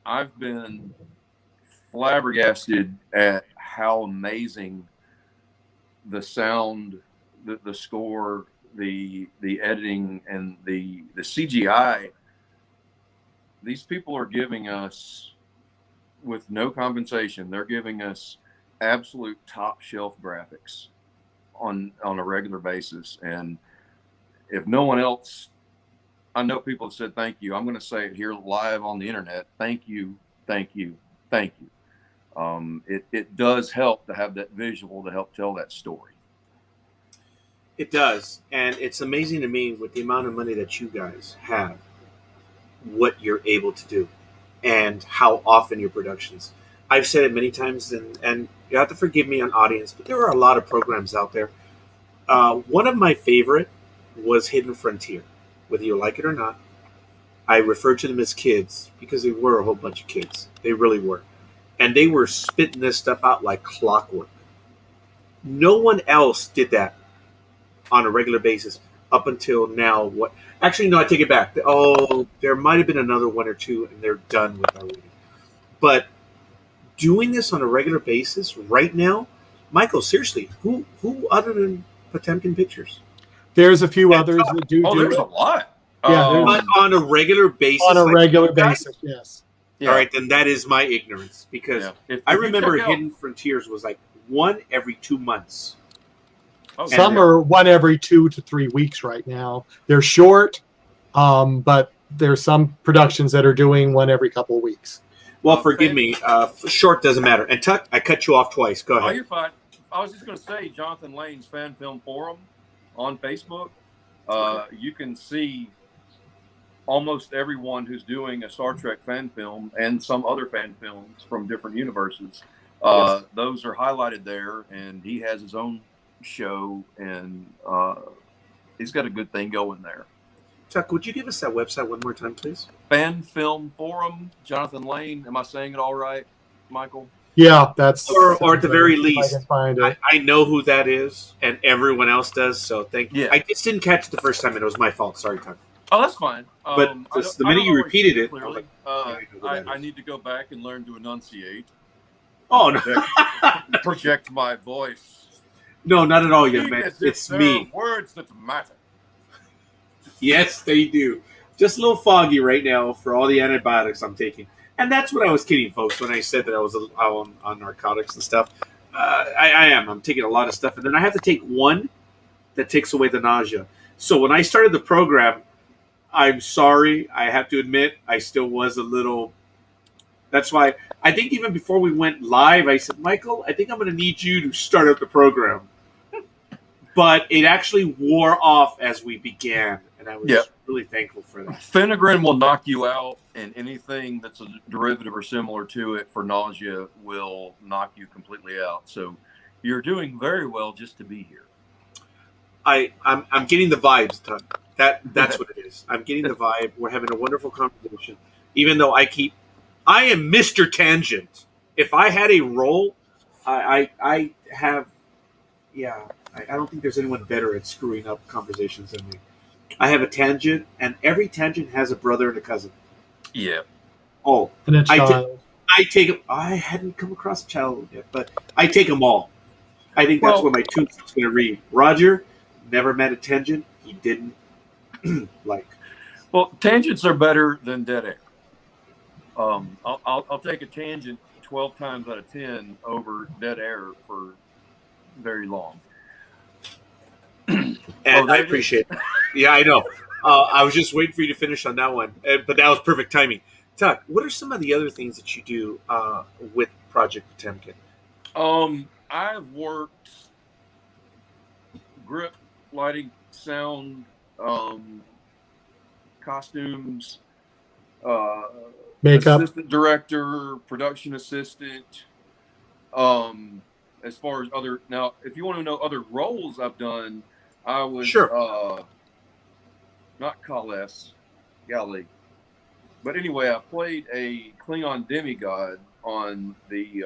I've been flabbergasted at how amazing the sound, the score, the editing, and the CGI. These people are giving us, with no compensation, they're giving us absolute top shelf graphics on a regular basis. And if no one else, I know people have said thank you. I'm going to say it here live on the internet. Thank you, thank you, thank you. It does help to have that visual to help tell that story. It does, and it's amazing to me with the amount of money that you guys have, what you're able to do, and how often your productions. I've said it many times, and you have to forgive me on audience, but there are a lot of programs out there. One of my favorite was Hidden Frontier. Whether you like it or not, I refer to them as kids because they were a whole bunch of kids. They really were. And they were spitting this stuff out like clockwork. No one else did that on a regular basis up until now. What? Actually, no, I take it back. Oh, there might have been another one or two, and they're done with our reading. But doing this on a regular basis right now, Michael, seriously, who other than Potemkin Pictures? There's a few others that do There's it. a lot. Yeah, On a regular basis. On a like regular you guys? basis, yes. Yeah. All right, then that is my ignorance because I remember Hidden Frontiers was like one every 2 months. Oh, Some are one every 2 to 3 weeks right now. They're short, but there's some productions that are doing one every couple of weeks. Well, forgive me. Short doesn't matter. And Tuck, I cut you off twice. Go ahead. Oh, you're fine. I was just going to say, Jonathan Lane's Fan Film Forum on Facebook. You can see almost everyone who's doing a Star Trek fan film and some other fan films from different universes. Yes. Those are highlighted there, and he has his own show, and he's got a good thing going there. Tuck, would you give us that website one more time, please? Fan Film Forum, Jonathan Lane. Am I saying it all right, Michael? Yeah, that's or at the very least, I know who that is, and everyone else does. So thank you. Yeah. I just didn't catch it the first time, and it was my fault. Sorry, Tuck. Oh, that's fine. But the minute you repeated it, clearly, I need to go back and learn to enunciate. Oh no! Project my voice. No, not at all, young man. It's me. Words that matter. Yes, they do. Just a little foggy right now for all the antibiotics I'm taking. And that's what I was kidding, folks, when I said that I was on narcotics and stuff. I am. I'm taking a lot of stuff. And then I have to take one that takes away the nausea. So when I started the program, I'm sorry. I have to admit, I still was a little... That's why I think even before we went live, I said, Michael, I think I'm going to need you to start up the program. But it actually wore off as we began. And I was really thankful for that. Phenogrin will knock you out, and anything that's a derivative or similar to it for nausea will knock you completely out. So you're doing very well just to be here. I'm getting the vibes, Tuck. That's what it is. I'm getting the vibe. We're having a wonderful conversation. Even though I am Mr. Tangent. If I had a role, I have, I don't think there's anyone better at screwing up conversations than me. I have a tangent, and every tangent has a brother and a cousin. Yeah. And a child. I take them. I hadn't come across a child yet, but I take them all. I think that's what my tombstone's going to read. Roger never met a tangent he didn't like. Well, tangents are better than dead air. I'll take a tangent 12 times out of 10 over dead air for very long. And I appreciate it. Yeah, I know. I was just waiting for you to finish on that one, but that was perfect timing. Tuck, what are some of the other things that you do with Project Potemkin? I've worked grip, lighting, sound, costumes, makeup, assistant director, production assistant. as far as other, now, if you want to know other roles I've done, I was Sure. not Kales, golly. But anyway, I played a Klingon demigod on the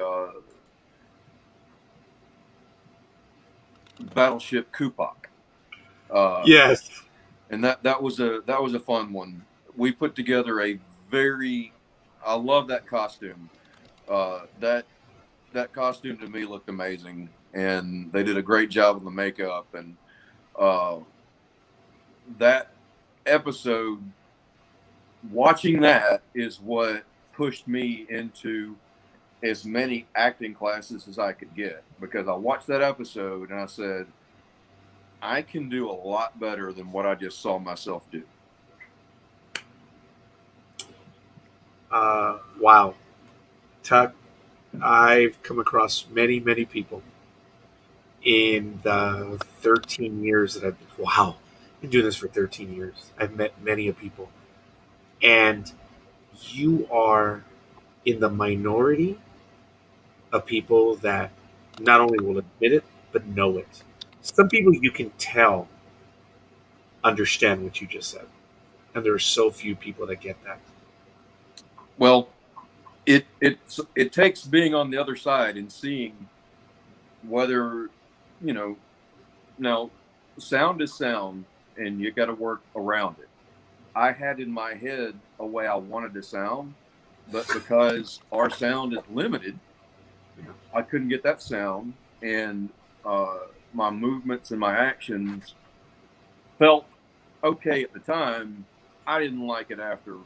battleship Kupak. Yes. And that was a fun one. We put together a very, I love that costume. That costume to me looked amazing, and they did a great job of the makeup. And uh, that episode, watching that is what pushed me into as many acting classes as I could get, because I watched that episode and I said, I can do a lot better than what I just saw myself do. Wow. Tuck, I've come across many, many people in the 13 years that I've been doing this for 13 years. I've met many of people. And you are in the minority of people that not only will admit it, but know it. Some people you can tell understand what you just said. And there are so few people that get that. Well, it takes being on the other side and seeing whether, you know, now sound is sound and you got to work around it. I had in my head a way I wanted to sound, but because our sound is limited, I couldn't get that sound, and my movements and my actions felt okay at the time. I didn't like it after.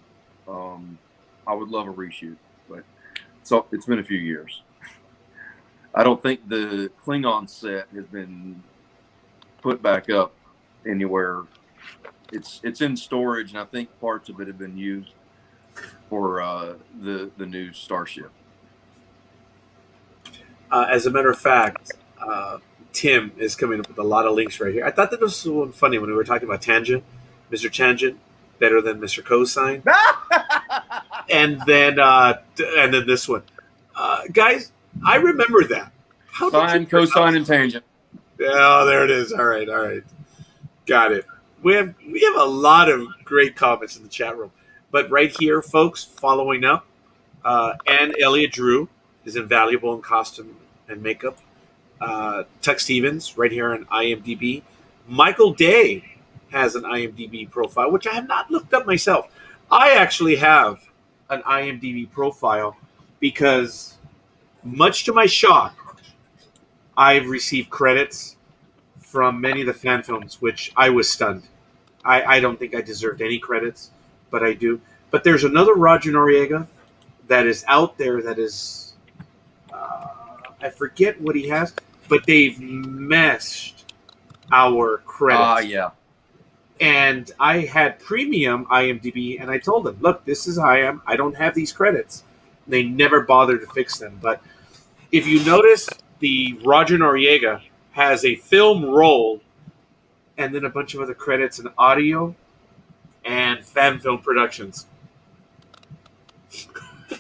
I would love a reshoot, but so it's been a few years. I don't think the Klingon set has been put back up anywhere. It's in storage, and I think parts of it have been used for the new Starship. As a matter of fact, Tim is coming up with a lot of links right here. I thought that this was one funny when we were talking about Tangent, Mr. Tangent, better than Mr. Cosine, and then this one, guys. I remember that. How Sine, cosine, and tangent. Oh, there it is. All right, got it. We have a lot of great comments in the chat room, but right here, folks, following up, and Elliot Drew is invaluable in costume and makeup. Tuck Stevens, right here on IMDb. Michael Day has an IMDb profile, which I have not looked up myself. I actually have an IMDb profile because, much to my shock, I've received credits from many of the fan films, which I was stunned. I don't think I deserved any credits, but I do. But there's another Roger Noriega that is out there that is, I forget what he has, but they've meshed our credits. Yeah. And I had premium IMDb, and I told them, look, this is how I am. I don't have these credits. They never bothered to fix them. But if you notice, the Roger Noriega has a film roll and then a bunch of other credits in audio and fan film productions.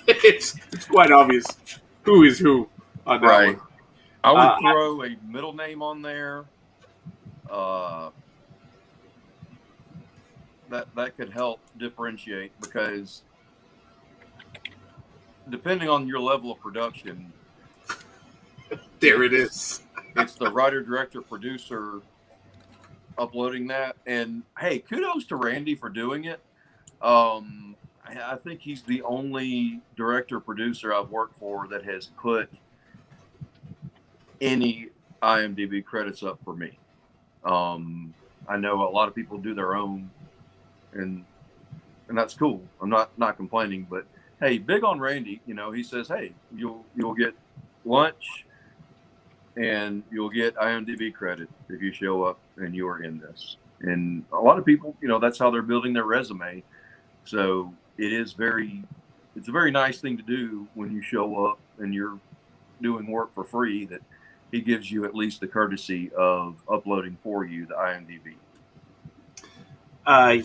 it's quite obvious who is who on that Right. one. I would throw a middle name on there. That could help differentiate, because depending on your level of production, There it is. it's the writer, director, producer uploading that. And hey, kudos to Randy for doing it. I think he's the only director producer I've worked for that has put any IMDb credits up for me. I know a lot of people do their own, and that's cool. I'm not complaining, but hey, big on Randy. You know, he says, hey, you'll get lunch and you'll get IMDb credit if you show up and you are in this. And a lot of people, you know, that's how they're building their resume. So it's a very nice thing to do when you show up and you're doing work for free, that he gives you at least the courtesy of uploading for you the IMDb.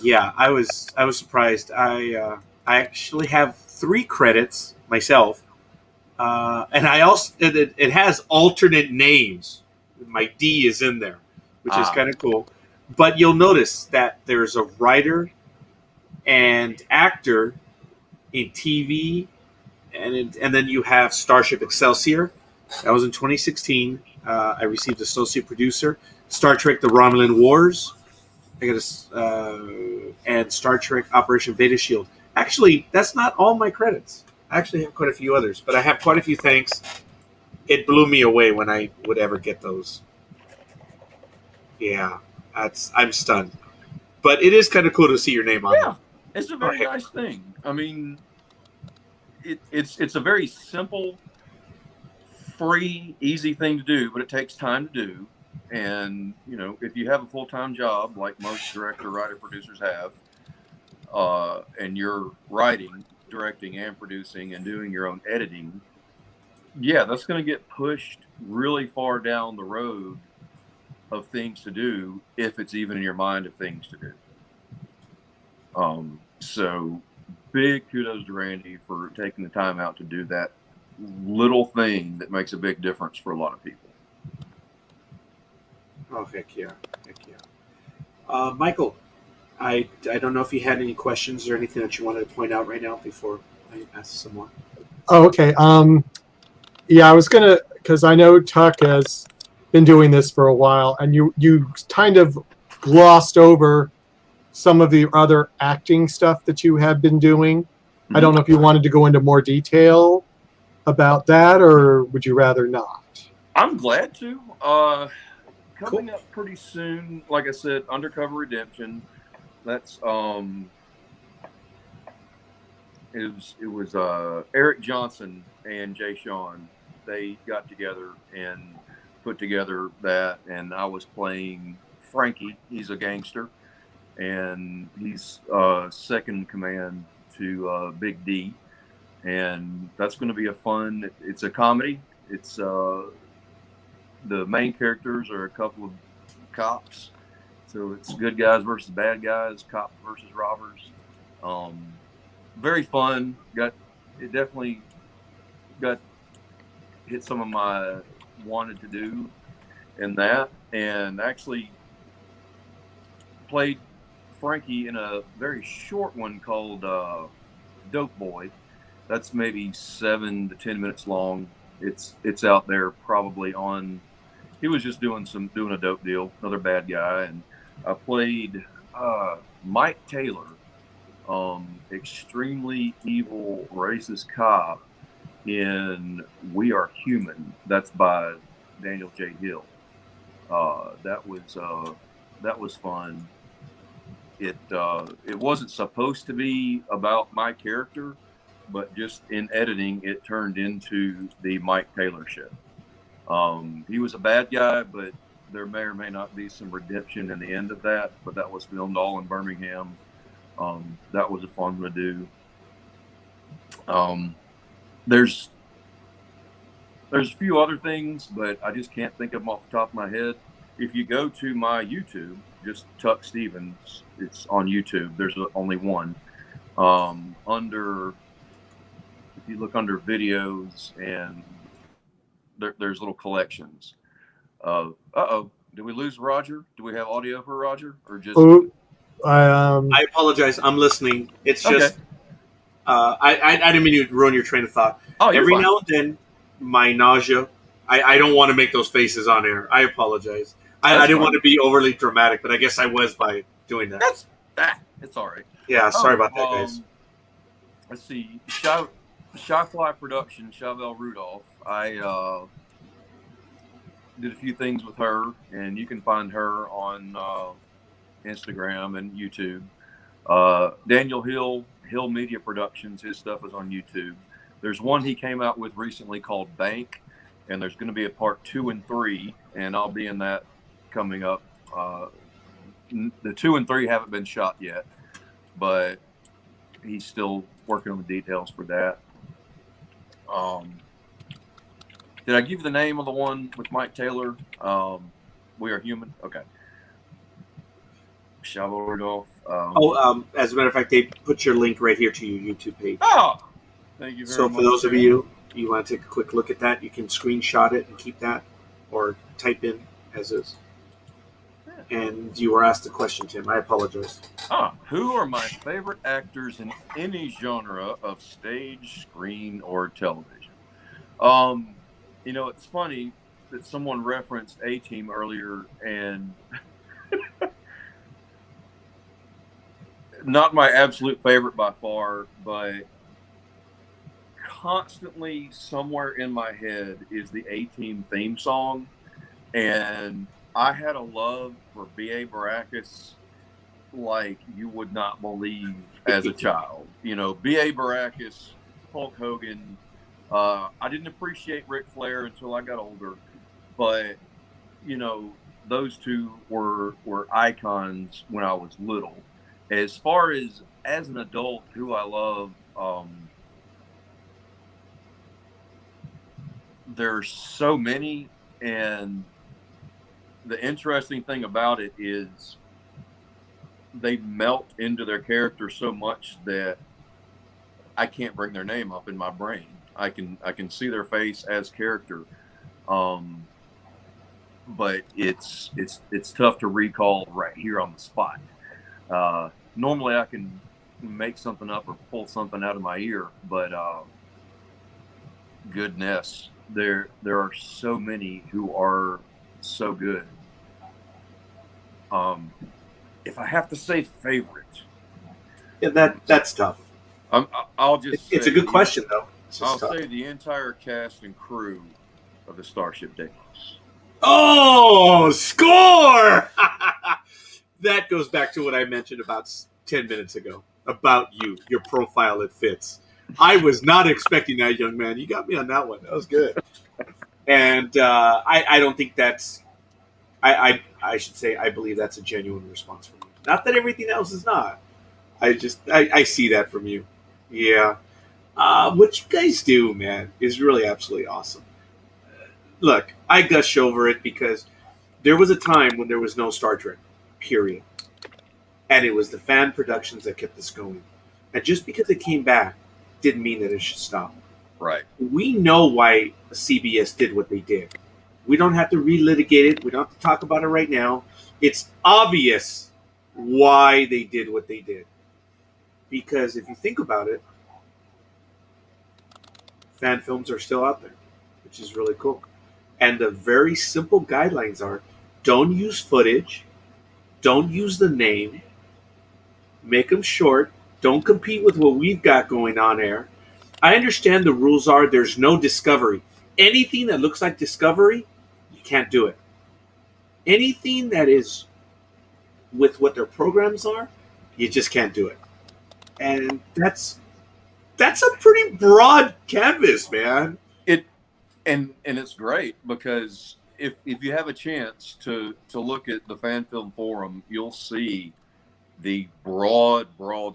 Yeah, I was surprised. I actually have 3 credits myself And I also it has alternate names. My D is in there, which is kind of cool. But you'll notice that there's a writer and actor in TV, and then you have Starship Excelsior. That was in 2016. I received associate producer. Star Trek: The Romulan Wars. I got and Star Trek Operation Beta Shield. Actually, that's not all my credits. I actually have quite a few others, but I have quite a few thanks. It blew me away when I would ever get those. Yeah, I'm stunned. But it is kind of cool to see your name on Yeah, it's a very nice thing. I mean, it's a very simple, free, easy thing to do, but it takes time to do. And if you have a full-time job like most director, writer, producers have, and you're writing, directing, and producing, and doing your own editing, yeah, that's going to get pushed really far down the road of things to do, if it's even in your mind of things to do. So big kudos to Randy for taking the time out to do that little thing that makes a big difference for a lot of people. Oh, heck yeah. Michael, I don't know if you had any questions or anything that you wanted to point out right now before I ask some more. Oh, okay. Yeah, I was gonna, because I know Tuck has been doing this for a while, and you kind of glossed over some of the other acting stuff that you have been doing. Mm-hmm. I don't know if you wanted to go into more detail about that, or would you rather not? I'm glad to. Coming up pretty soon, like I said, Undercover Redemption. That's it was Eric Johnson and Jay Sean. They got together and put together that, and I was playing Frankie. He's a gangster, and he's second in command to Big D, and that's going to be a fun. It's a comedy. It's the main characters are a couple of cops, so it's good guys versus bad guys, cops versus robbers. Very fun. Definitely got hit some of my wanted to do in that, and actually played Frankie in a very short one called Dope Boy. That's maybe 7 to 10 minutes long. It's out there probably on. He was just doing a dope deal, another bad guy, and I played Mike Taylor, extremely evil racist cop in We Are Human. That's by Daniel J. Hill. That was fun. It wasn't supposed to be about my character, but just in editing, it turned into the Mike Taylor show. He was a bad guy, but there may or may not be some redemption in the end of that. But that was filmed all in Birmingham. That was a fun one to do. There's a few other things, but I just can't think of them off the top of my head. If you go to my YouTube, just Tuck Stevens, it's on YouTube. There's only one. If you look under videos, and there's little collections. Did we lose Roger? Do we have audio for Roger, or just? I apologize. I'm listening. It's just I didn't mean to ruin your train of thought. Oh, every fine. now and then, my nausea. I don't want to make those faces on air. I apologize. I didn't want to be overly dramatic, but I guess I was by doing that. It's all right. Yeah, sorry about that, guys. Let's see. Shyfly Production, Chauvel Rudolph. I did a few things with her, and you can find her on Instagram and YouTube. Daniel Hill Media Productions, his stuff is on YouTube. There's one he came out with recently called Bank, and there's going to be a part 2 and 3, and I'll be in that coming up. The 2 and 3 haven't been shot yet, but he's still working on the details for that. Did I give you the name of the one with Mike Taylor? We Are Human? Okay. Chauvel Rudolph. As a matter of fact, they put your link right here to your YouTube page. Oh, thank you very much. So for those of you You want to take a quick look at that? You can screenshot it and keep that, or type in as is. And you were asked a question, Tim. I apologize. Who are my favorite actors in any genre of stage, screen, or television? It's funny that someone referenced A-Team earlier, and not my absolute favorite by far, but constantly somewhere in my head is the A-Team theme song. And I had a love for B.A. Baracus like you would not believe as a child. B.A. Baracus, Hulk Hogan. I didn't appreciate Ric Flair until I got older, but those two were icons when I was little. As far as an adult, who I love, there's so many, and the interesting thing about it is they melt into their character so much that I can't bring their name up in my brain. I can see their face as character, but it's tough to recall right here on the spot. Normally I can make something up or pull something out of my ear, but goodness, there are so many who are so good. If I have to say favorite, Yeah, that's tough. I'll just It's say, a good question, though. I'll say the entire cast and crew of the Starship Deimos. Oh, score! That goes back to what I mentioned about 10 minutes ago about you, your profile. It fits. I was not expecting that, young man. You got me on that one. That was good. And I don't think that's. I should say I believe that's a genuine response from you. Not that everything else is not. I see that from you. Yeah. What you guys do, man, is really absolutely awesome. Look, I gush over it because there was a time when there was no Star Trek, period. And it was the fan productions that kept us going. And just because it came back didn't mean that it should stop. Right. We know why CBS did what they did. We don't have to relitigate it. We don't have to talk about it right now. It's obvious why they did what they did. Because if you think about it, fan films are still out there, which is really cool. And the very simple guidelines are don't use footage, don't use the name, make them short, don't compete with what we've got going on air. I understand the rules are there's no discovery. Anything that looks like discovery, you can't do it. Anything that is with what their programs are, you just can't do it. And that's a pretty broad canvas, man. And it's great because if you have a chance to look at the Fan Film Forum, you'll see the broad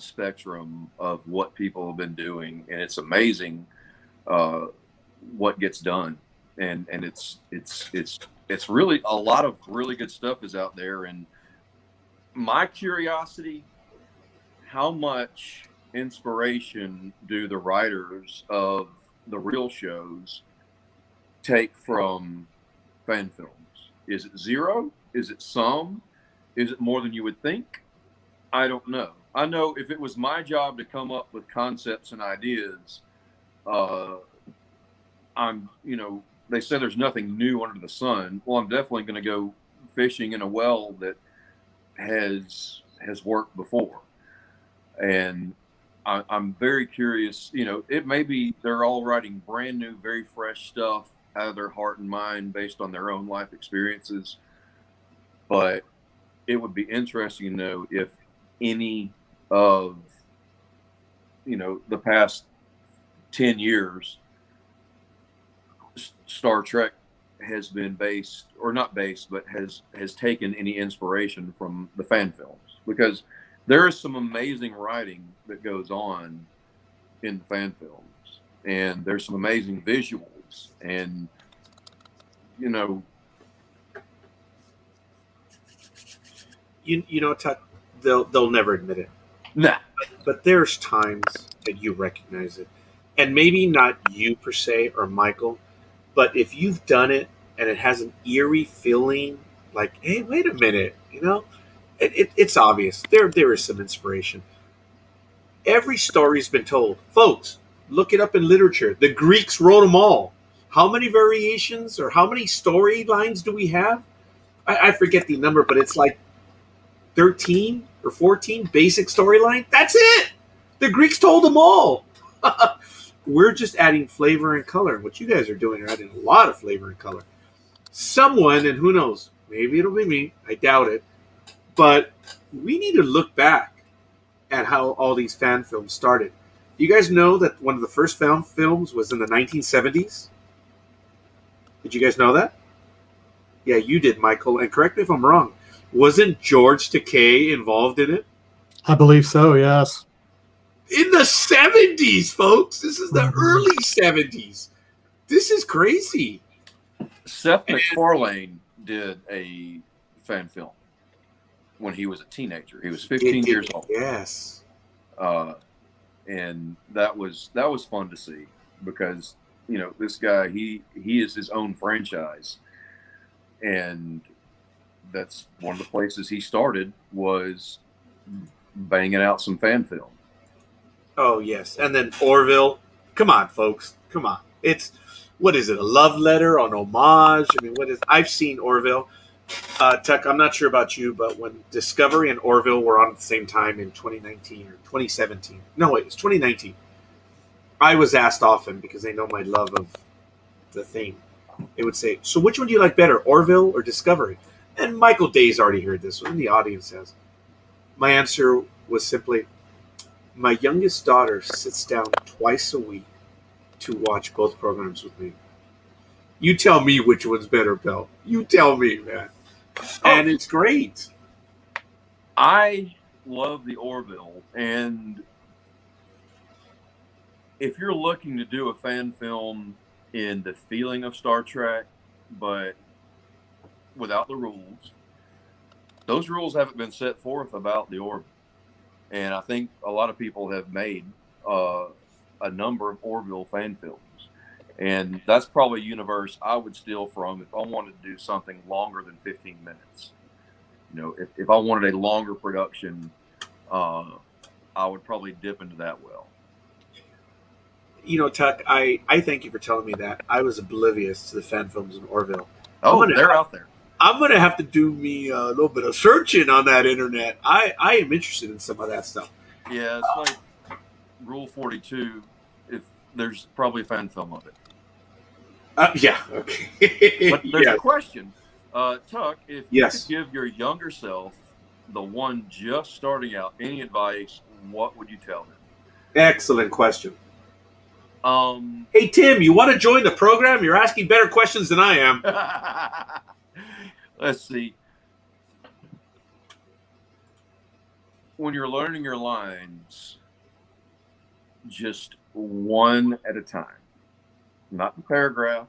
spectrum of what people have been doing, and it's amazing what gets done. And it's really a lot of really good stuff is out there. And my curiosity, how much inspiration do the writers of the real shows take from fan films? Is it zero? Is it some? Is it more than you would think? I don't know. I know if it was my job to come up with concepts and ideas, they say there's nothing new under the sun. Well, I'm definitely going to go fishing in a well that has worked before. And I'm very curious. It may be they're all writing brand new, very fresh stuff out of their heart and mind based on their own life experiences. But it would be interesting to know if any of the past 10 years Star Trek has been based, or not based, but has taken any inspiration from the fan films, because there is some amazing writing that goes on in the fan films, and there's some amazing visuals, and Tuck, they'll never admit it. Nah. But there's times that you recognize it. and maybe not you per se or Michael, but if you've done it and it has an eerie feeling, like, hey, wait a minute, it's obvious. There is some inspiration. Every story's been told. Folks, look it up in literature. The Greeks wrote them all. How many variations or how many storylines do we have? I forget the number, but it's like 13 or 14 basic storyline. That's it. The Greeks told them all. We're just adding flavor and color. What you guys are doing are adding a lot of flavor and color. Someone, and who knows, maybe it'll be me. I doubt it. But we need to look back at how all these fan films started. You guys know that one of the first fan films was in the 1970s? Did you guys know that? Yeah, you did, Michael. And correct me if I'm wrong. Wasn't George Takei involved in it? I believe so, yes. In the 70s, folks. This is the early 70s. This is crazy. Seth MacFarlane did a fan film when he was a teenager. He was 15 years old. Yes. And that was fun to see because, this guy, he is his own franchise. And that's one of the places he started, was banging out some fan film. Oh, yes. And then Orville. Come on, folks. Come on. What is it, a love letter, an homage? I mean, I've seen Orville. Tuck, I'm not sure about you, but when Discovery and Orville were on at the same time in 2019 or 2017. No, wait, it was 2019. I was asked often, because they know my love of the theme. They would say, so which one do you like better, Orville or Discovery? And Michael Day's already heard this one, the audience has. My answer was simply, my youngest daughter sits down twice a week to watch both programs with me. You tell me which one's better, Bill. You tell me, man. And it's great. I love the Orville, and if you're looking to do a fan film in the feeling of Star Trek, but without the rules, those rules haven't been set forth about the Orville. And I think a lot of people have made a number of Orville fan films. And that's probably a universe I would steal from if I wanted to do something longer than 15 minutes. If I wanted a longer production, I would probably dip into that well. Tuck, I thank you for telling me that. I was oblivious to the fan films in Orville. Oh, they're out there. I'm going to have to do me a little bit of searching on that internet. I am interested in some of that stuff. Yeah, it's like Rule 42. If there's probably a fan film of it. Yeah, okay. But there's a question. Tuck, if you Yes. could give your younger self, the one just starting out, any advice, what would you tell them? Excellent question. Hey, Tim, you want to join the program? You're asking better questions than I am. Let's see. When you're learning your lines, just one at a time. Not the paragraph,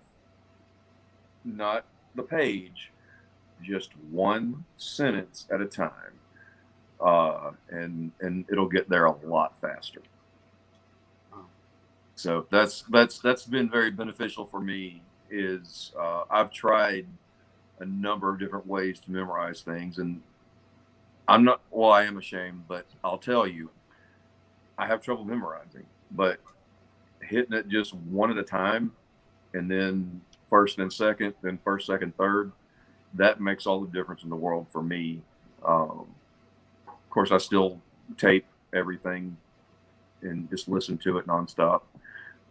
not the page, just one sentence at a time. And it'll get there a lot faster. So that's been very beneficial for me. I've tried a number of different ways to memorize things, and I am ashamed, but I'll tell you, I have trouble memorizing. But hitting it just one at a time, and then first, then second, then first, second, third, that makes all the difference in the world for me. Of course, I still tape everything and just listen to it nonstop.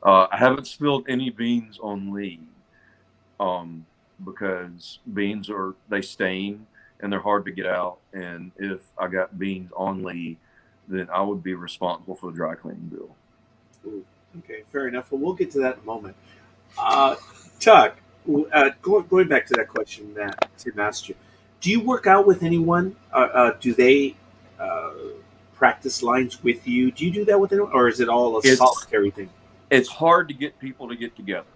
I haven't spilled any beans on Lee, because beans they stain and they're hard to get out. And if I got beans on Lee, then I would be responsible for the dry cleaning bill. Ooh, okay, fair enough. Well, we'll get to that in a moment. Tuck, going back to that question that Tim asked you, do you work out with anyone? Do they practice lines with you? Do you do that with anyone, or is it all a solitary thing? It's hard to get people to get together.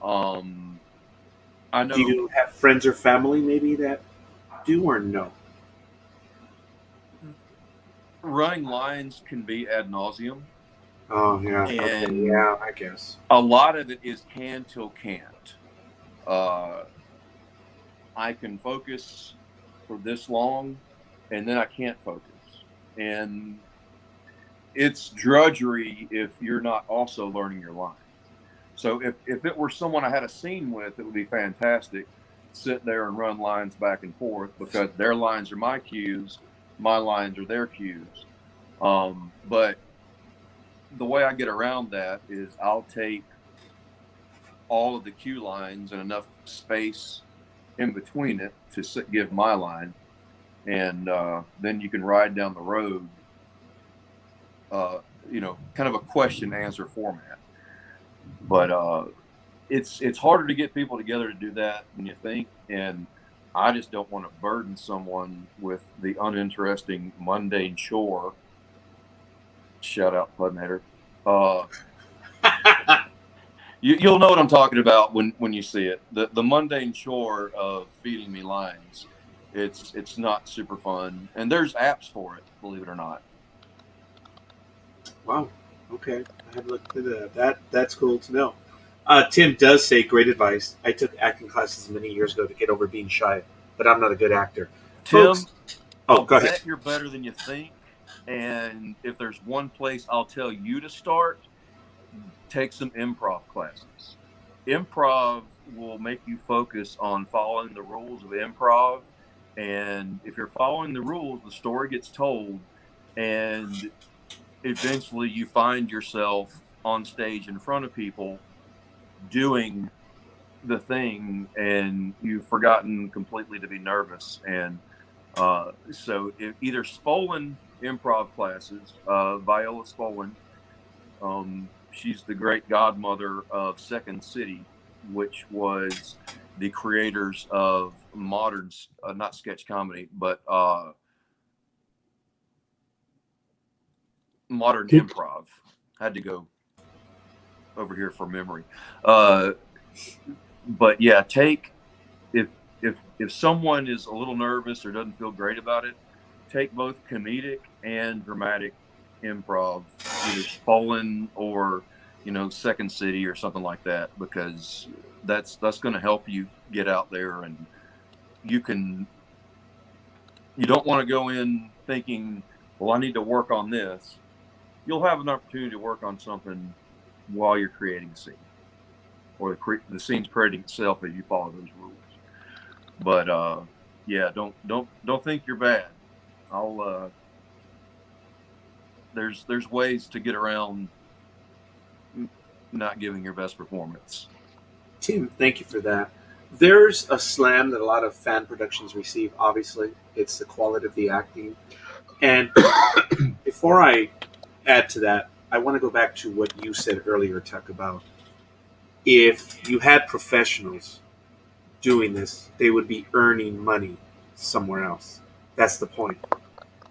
I know. Do you have friends or family maybe that do, or no? Running lines can be ad nauseum. Oh yeah. Okay. And Yeah, I guess. a lot of it is can till can't. I can focus for this long, and then I can't focus. And it's drudgery if you're not also learning your lines. So if it were someone I had a scene with, it would be fantastic. Sit there and run lines back and forth because their lines are my cues, my lines are their cues. But the way I get around that is I'll take all of the cue lines and enough space in between it to give my line, and then you can ride down the road. Kind of a question answer format. But it's harder to get people together to do that than you think, and I just don't want to burden someone with the uninteresting mundane chore. Shout out Pudnator. You'll know what I'm talking about when you see it. The mundane chore of feeding me lines. It's not super fun, and there's apps for it, believe it or not. Wow. Okay. I haven't looked into that. That's cool to know. Tim does say great advice. I took acting classes many years ago to get over being shy, but I'm not a good actor. Tim, Folks, oh, go ahead. Bet you're better than you think. And if there's one place I'll tell you to start, take some improv classes. Improv will make you focus on following the rules of improv. And if you're following the rules, the story gets told. And eventually you find yourself on stage in front of people doing the thing, and you've forgotten completely to be nervous. And so either Spolin improv classes, Viola Spolin, she's the great godmother of Second City, which was the creators of modern, not sketch comedy, but modern improv. Had to go over here for memory. But yeah, if someone is a little nervous or doesn't feel great about it, take both comedic and dramatic improv, either Spolin or Second City or something like that, because that's going to help you get out there. And you don't want to go in thinking, well, I need to work on this. You'll have an opportunity to work on something while you're creating a scene, or the scene's creating itself as you follow those rules. But yeah, don't think you're bad. There's ways to get around not giving your best performance. Tim, thank you for that. There's a slam that a lot of fan productions receive. Obviously, it's the quality of the acting. And before I add to that, I want to go back to what you said earlier, Tuck, about if you had professionals doing this, they would be earning money somewhere else. That's the point.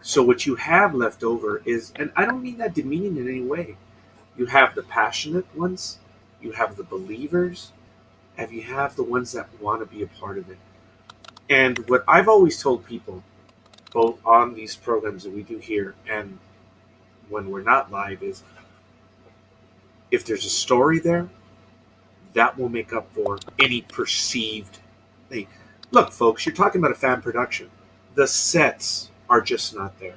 So what you have left over is, and I don't mean that demeaning in any way, you have the passionate ones, you have the believers, and you have the ones that want to be a part of it. And what I've always told people, both on these programs that we do here and when we're not live, is if there's a story there, that will make up for any perceived thing. Look, folks, you're talking about a fan production. The sets are just not there.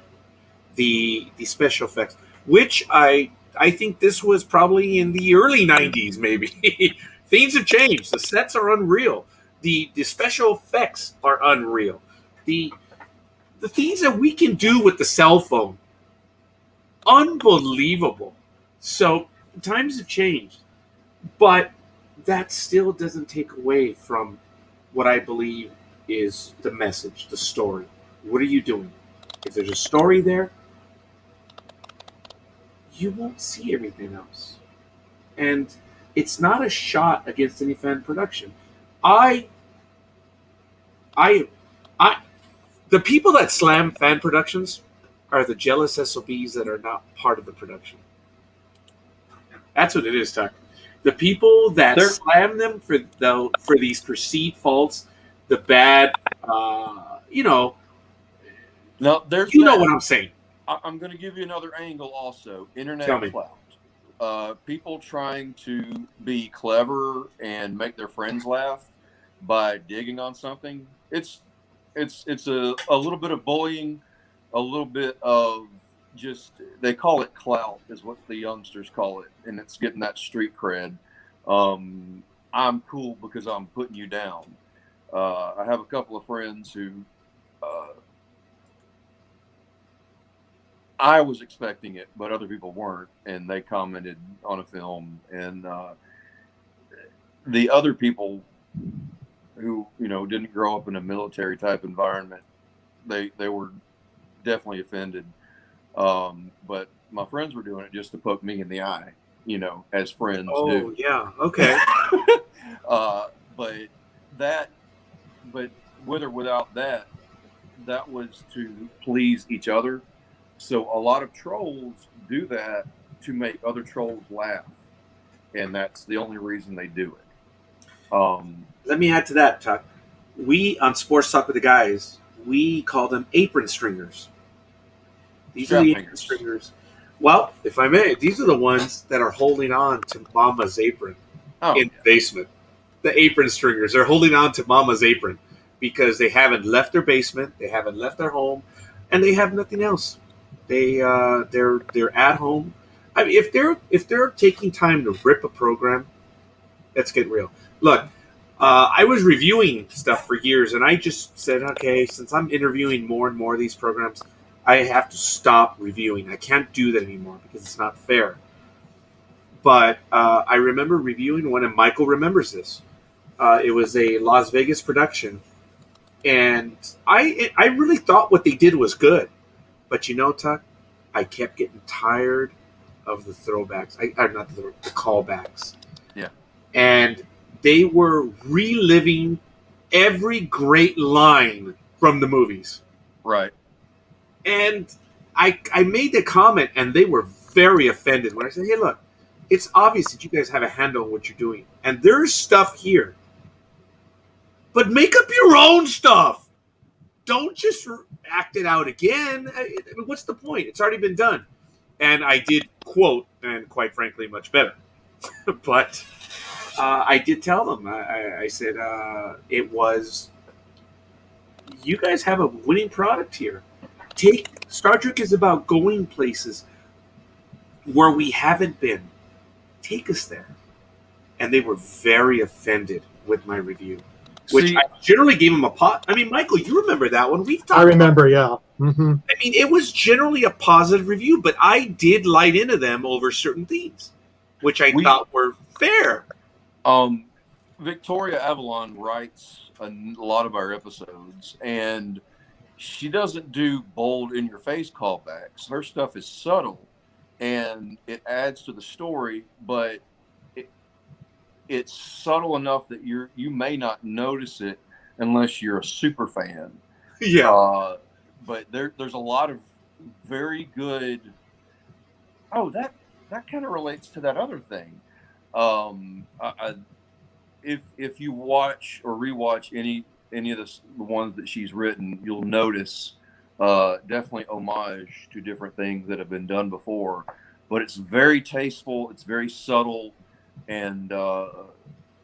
The special effects, which I think this was probably in the early '90s, maybe. Things have changed. The sets are unreal. The special effects are unreal. The things that we can do with the cell phone, unbelievable. So times have changed, but that still doesn't take away from what I believe is the message, the story. What are you doing? If there's a story there, you won't see everything else. And it's not a shot against any fan production. I, I, I, the people that slam fan productions are the jealous SOBs that are not part of the production. That's what it is, Tuck. The people that slam them for these perceived faults, the bad, No, there's you know what I'm saying. I'm going to give you another angle also. Internet Tell me. clout. people trying to be clever and make their friends laugh by digging on something. It's a little bit of bullying, a little bit of just, they call it clout is what the youngsters call it, and it's getting that street cred. I'm cool because I'm putting you down. I have a couple of friends who I was expecting it, but other people weren't, and they commented on a film, and the other people who didn't grow up in a military type environment, they were definitely offended. But my friends were doing it just to poke me in the eye, as friends Oh, do. yeah. Okay. But with or without that, that was to please each other. So a lot of trolls do that to make other trolls laugh, and that's the only reason they do it. Let me add to that, Tuck. We, on Sports Talk with the Guys, we call them apron stringers. These are the apron stringers. Well, if I may, these are the ones that are holding on to Mama's apron in the basement. The apron stringers are holding on to Mama's apron because they haven't left their basement, they haven't left their home, and they have nothing else. They're at home. I mean, if they're taking time to rip a program, let's get real. Look, I was reviewing stuff for years, and I just said, okay, since I'm interviewing more and more of these programs, I have to stop reviewing. I can't do that anymore because it's not fair. But I remember reviewing one, and Michael remembers this. It was a Las Vegas production, and I really thought what they did was good. But Tuck, I kept getting tired of the throwbacks. Not the callbacks. Yeah. And they were reliving every great line from the movies. Right. And I made the comment, and they were very offended when I said, hey, look, it's obvious that you guys have a handle on what you're doing. And there's stuff here. But make up your own stuff. Don't just act it out again. I mean, what's the point? It's already been done. And I did quote, and quite frankly, much better. But I did tell them. I said, it was, you guys have a winning product here. Star Trek is about going places where we haven't been. Take us there. And they were very offended with my review. Which I generally gave him a pot. I mean, Michael, you remember that one? We've talked. I remember, yeah. Mm-hmm. I mean, it was generally a positive review, but I did light into them over certain themes, which I thought were fair. Victoria Avalon writes a lot of our episodes, and she doesn't do bold in-your-face callbacks. Her stuff is subtle, and it adds to the story, but it's subtle enough that you may not notice it unless you're a super fan. Yeah. But there's a lot of very good. Oh, that kind of relates to that other thing. If you watch or rewatch any of the ones that she's written, you'll notice definitely homage to different things that have been done before. But it's very tasteful. It's very subtle. And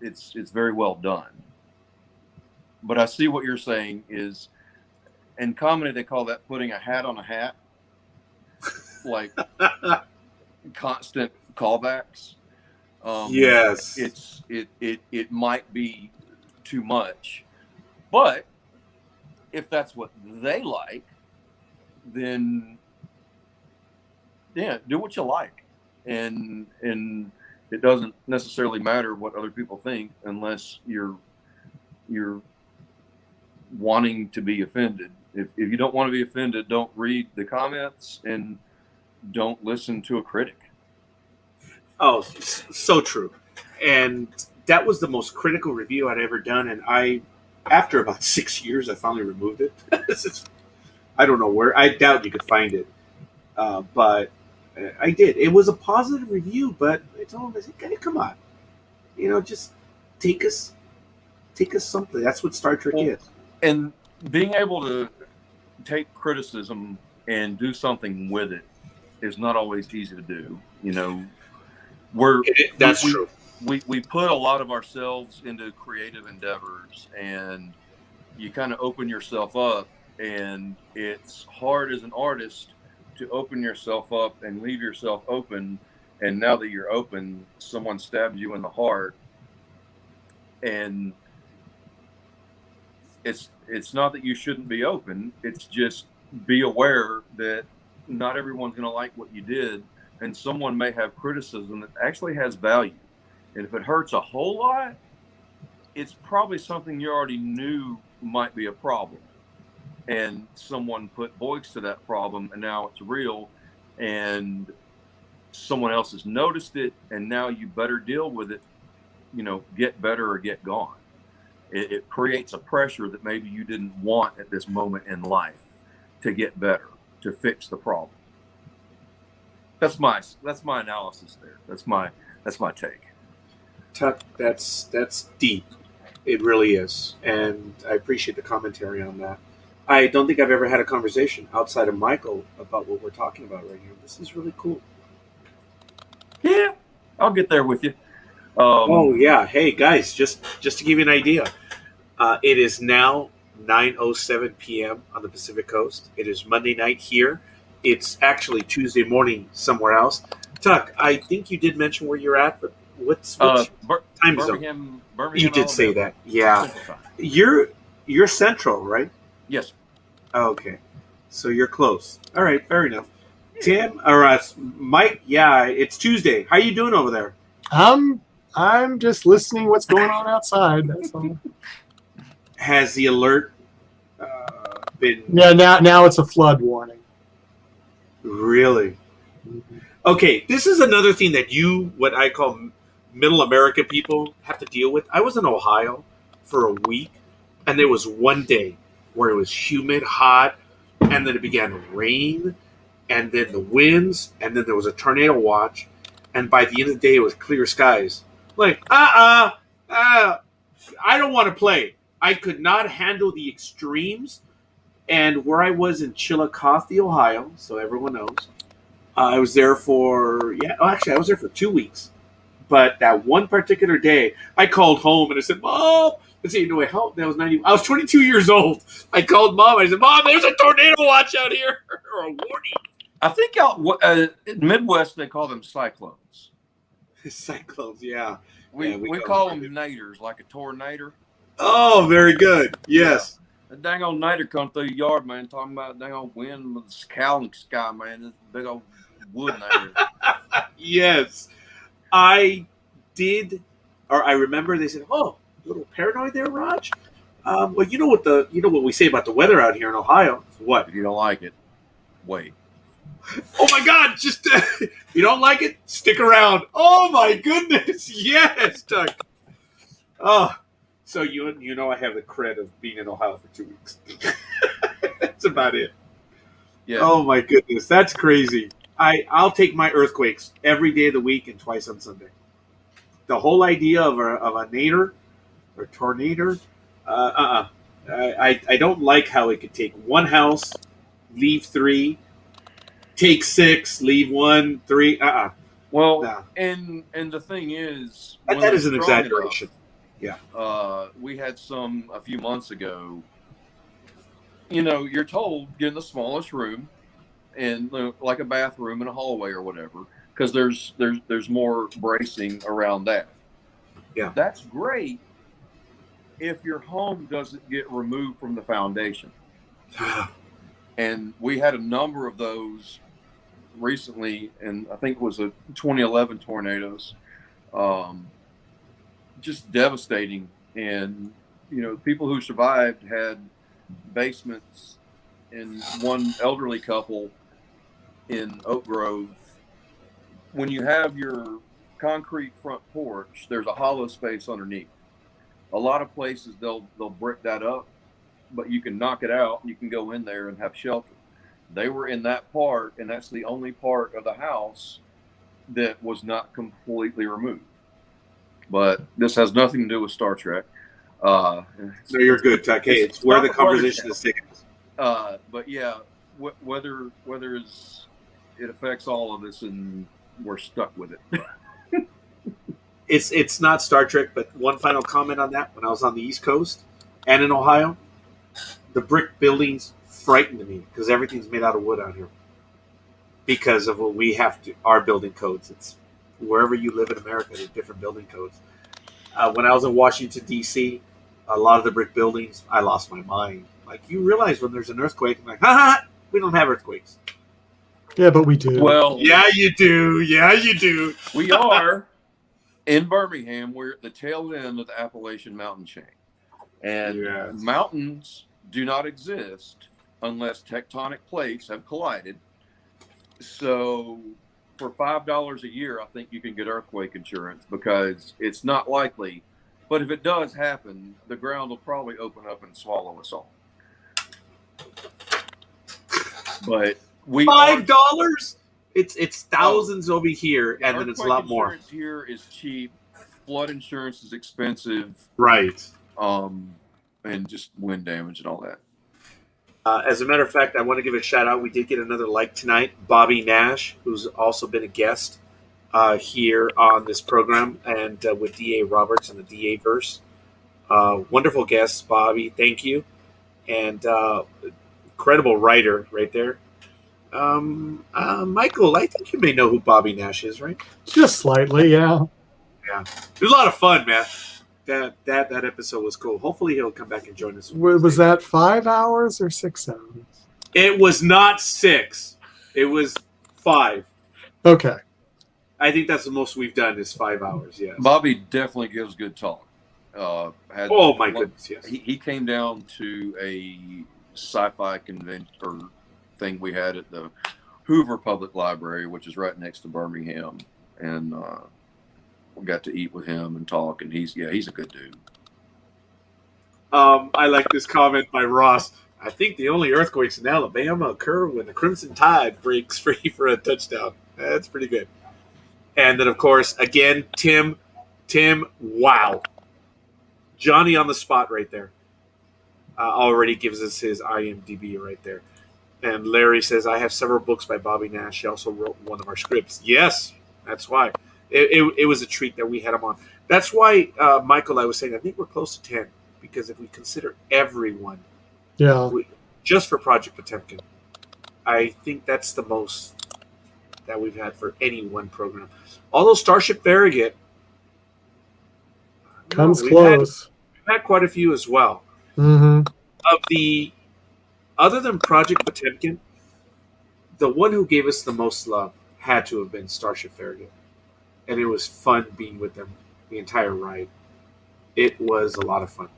it's very well done. But I see what you're saying is, in comedy they call that putting a hat on a hat, like constant callbacks. Yes, it might be too much, but if that's what they like, then yeah, do what you like, and it doesn't necessarily matter what other people think unless you're wanting to be offended. If you don't want to be offended, don't read the comments and don't listen to a critic. Oh, so true. And that was the most critical review I'd ever done. And after about 6 years, I finally removed it. I don't know where. I doubt you could find it. But I did. It was a positive review, but I told him, I said, "Hey, come on, just take us something." That's what Star Trek is. And being able to take criticism and do something with it is not always easy to do. That's we, true. we put a lot of ourselves into creative endeavors, and you kind of open yourself up, and it's hard as an artist to open yourself up and leave yourself open. And now that you're open, someone stabs you in the heart, and it's not that you shouldn't be open. It's just be aware that not everyone's going to like what you did, and someone may have criticism that actually has value. And if it hurts a whole lot, it's probably something you already knew might be a problem, and someone put voice to that problem, and now it's real, and someone else has noticed it, and now you better deal with it. Get better or get gone. It creates a pressure that maybe you didn't want at this moment in life to get better, to fix the problem. That's my analysis there. That's my take. Tuck, that's deep. It really is, and I appreciate the commentary on that. I don't think I've ever had a conversation outside of Michael about what we're talking about right here. This is really cool. Yeah, I'll get there with you. Oh yeah, hey guys, just to give you an idea, it is now 9:07 p.m. on the Pacific Coast. It is Monday night here. It's actually Tuesday morning somewhere else. Tuck, I think you did mention where you're at, but what's time zone? Birmingham, You did Alabama. say that, yeah. You're central, right? Yes. Okay, so you're close. All right, fair enough. Tim, or Mike, yeah, it's Tuesday. How you doing over there? I'm just listening what's going on outside. That's all. Has the alert been? Yeah, now it's a flood warning. Really? Okay, this is another thing that what I call middle America people, have to deal with. I was in Ohio for a week, and there was one day where it was humid, hot, and then it began to rain, and then the winds, and then there was a tornado watch, and by the end of the day, it was clear skies. Like, I don't want to play. I could not handle the extremes. And where I was in Chillicothe, Ohio, so everyone knows, I was there I was there for 2 weeks. But that one particular day, I called home and I said, Mom, let's see, no, how that was 90. I was 22 years old. I called Mom. I said, Mom, there's a tornado watch out here, or a warning. I think out in Midwest they call them cyclones. Cyclones, yeah. We call them naders, like a tornado. Oh, very good. Yes. Yeah. The dang old nader come through your yard, man, talking about dang old wind with the scowling sky, man. This big old wood nader. Yes. I remember they said, "Oh, a little paranoid there, Raj." Well, you know what we say about the weather out here in Ohio. What? If you don't like it, wait. Oh my God! Just if you don't like it, stick around. Oh my goodness! Yes, Doug. Oh, so you know I have the cred of being in Ohio for 2 weeks. That's about it. Yeah. Oh my goodness, that's crazy. I'll take my earthquakes every day of the week and twice on Sunday. The whole idea of a nader or tornado, I don't like how it could take one house, leave 3, take 6, leave 1, 3. Well, no. and the thing is, that is an exaggeration. Yeah. We had some a few months ago. You're told get in the smallest room, and like a bathroom and a hallway or whatever, because there's more bracing around that. Yeah. That's great if your home doesn't get removed from the foundation. And we had a number of those recently, and I think it was a 2011 tornadoes. Just devastating. And, people who survived had basements, and one elderly couple in Oak Grove, when you have your concrete front porch, there's a hollow space underneath. A lot of places they'll brick that up, but you can knock it out and you can go in there and have shelter. They were in that part, and that's the only part of the house that was not completely removed. But this has nothing to do with Star Trek. No, you're good, Tuck. Hey, it's where the conversation is taking us. But yeah, weather is, it affects all of us, and we're stuck with it. it's not Star Trek, but one final comment on that. When I was on the East Coast and in Ohio, the brick buildings frightened me because everything's made out of wood out here. Because of what we have to, our building codes. It's wherever you live in America, there's different building codes. When I was in Washington D.C., a lot of the brick buildings, I lost my mind. Like you realize when there's an earthquake, I'm like, ha, we don't have earthquakes. Yeah, but we do. Well, Yeah, you do. Yeah, you do. we are in Birmingham. We're at the tail end of the Appalachian mountain chain. And Yes. mountains do not exist unless tectonic plates have collided. So for $5 a year, I think you can get earthquake insurance because it's not likely. But if it does happen, the ground will probably open up and swallow us all. But we $5? It's thousands over here, and then it's a lot more. Insurance here is cheap. Flood insurance is expensive. Right. And just wind damage and all that. As a matter of fact, I want to give a shout out. We did get another like tonight. Bobby Nash, who's also been a guest here on this program, and with D.A. Roberts and the D.A. verse. Wonderful guest, Bobby. Thank you. And incredible writer right there. Michael, I think you may know who Bobby Nash is, right? Just slightly, yeah. Yeah. It was a lot of fun, man. That episode was cool. Hopefully he'll come back and join us. Was that 5 hours or 6 hours? It was not 6. It was 5. Okay. I think that's the most we've done is 5 hours. Yes. Bobby definitely gives good talk. Oh my goodness! Yes. He came down to a sci-fi convention or thing we had at the Hoover Public Library, which is right next to Birmingham, and we got to eat with him and talk. And he's a good dude. I like this comment by Ross. I think the only earthquakes in Alabama occur when the Crimson Tide breaks free for a touchdown. That's pretty good. And then, of course, again, Tim, wow. Johnny on the spot right there. Already gives us his IMDb right there. And Larry says, I have several books by Bobby Nash. He also wrote one of our scripts. Yes, that's why. It was a treat that we had him on. That's why, Michael, I was saying, I think we're close to 10. Because if we consider everyone, just for Project Potemkin, I think that's the most that we've had for any one program. Although Starship Farragut comes close. We've had quite a few as well. Mm-hmm. Other than Project Potemkin, the one who gave us the most love had to have been Starship Farragut. And it was fun being with them the entire ride. It was a lot of fun.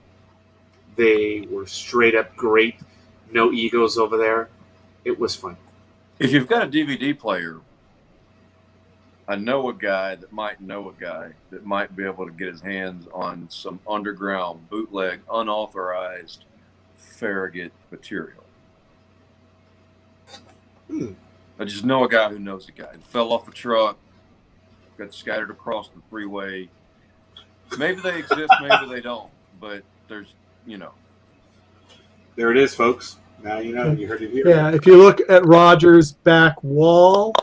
They were straight up great. No egos over there. It was fun. If you've got a DVD player, I know a guy that might know a guy that might be able to get his hands on some underground, bootleg, unauthorized Farragut material. I just know a guy who knows a guy. He fell off a truck, got scattered across the freeway. Maybe they exist, maybe they don't. But there's, There it is, folks. Now you know. You heard it here. Yeah, if you look at Roger's back wall,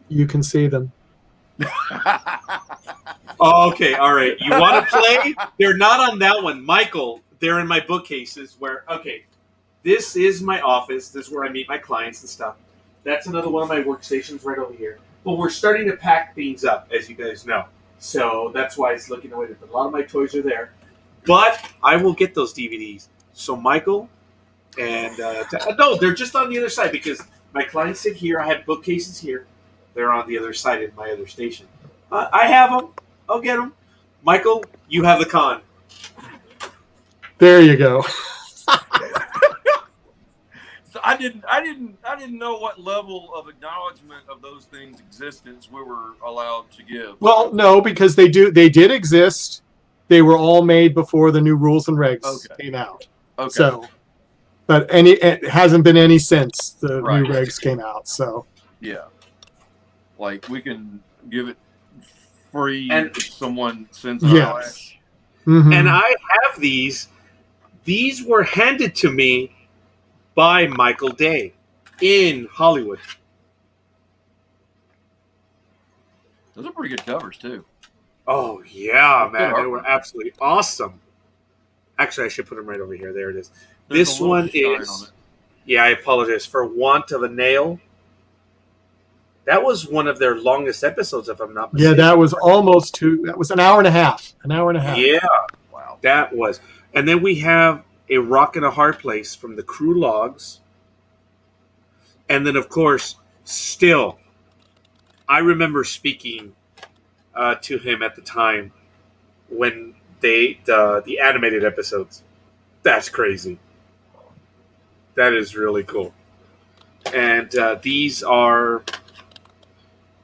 you can see them. Okay, all right. You want to play? They're not on that one. Michael, they're in my bookcases where, this is my office. This is where I meet my clients and stuff. That's another one of my workstations right over here. But we're starting to pack things up, as you guys know. So that's why it's looking away. A lot of my toys are there. But I will get those DVDs. So Michael and no, they're just on the other side because my clients sit here. I have bookcases here. They're on the other side in my other station. I have them. I'll get them. Michael, you have the con. There you go. So I didn't know what level of acknowledgement of those things' existence we were allowed to give. Well, no, because they did exist. They were all made before the new rules and regs came out. Okay. So, but it hasn't been any since the new regs came out. So yeah, like we can give it free if someone sends it. Yes. Mm-hmm. And I have these. These were handed to me by Michael Day in Hollywood. Those are pretty good covers too. Oh yeah, Good man, they artwork. were absolutely awesome. Actually, I should put them right over here. There it is. There's This a little one shine on is. it. Yeah, I apologize for want of a nail. That was one of their longest episodes, if I'm not Yeah, mistaken. that was almost two. That was an hour and a half. An hour and a half. Yeah, Wow. that was. And then we have A Rock and a Hard Place from the Crew Logs. And then, of course, still, I remember speaking to him at the time when the animated episodes. That's crazy. That is really cool. And these are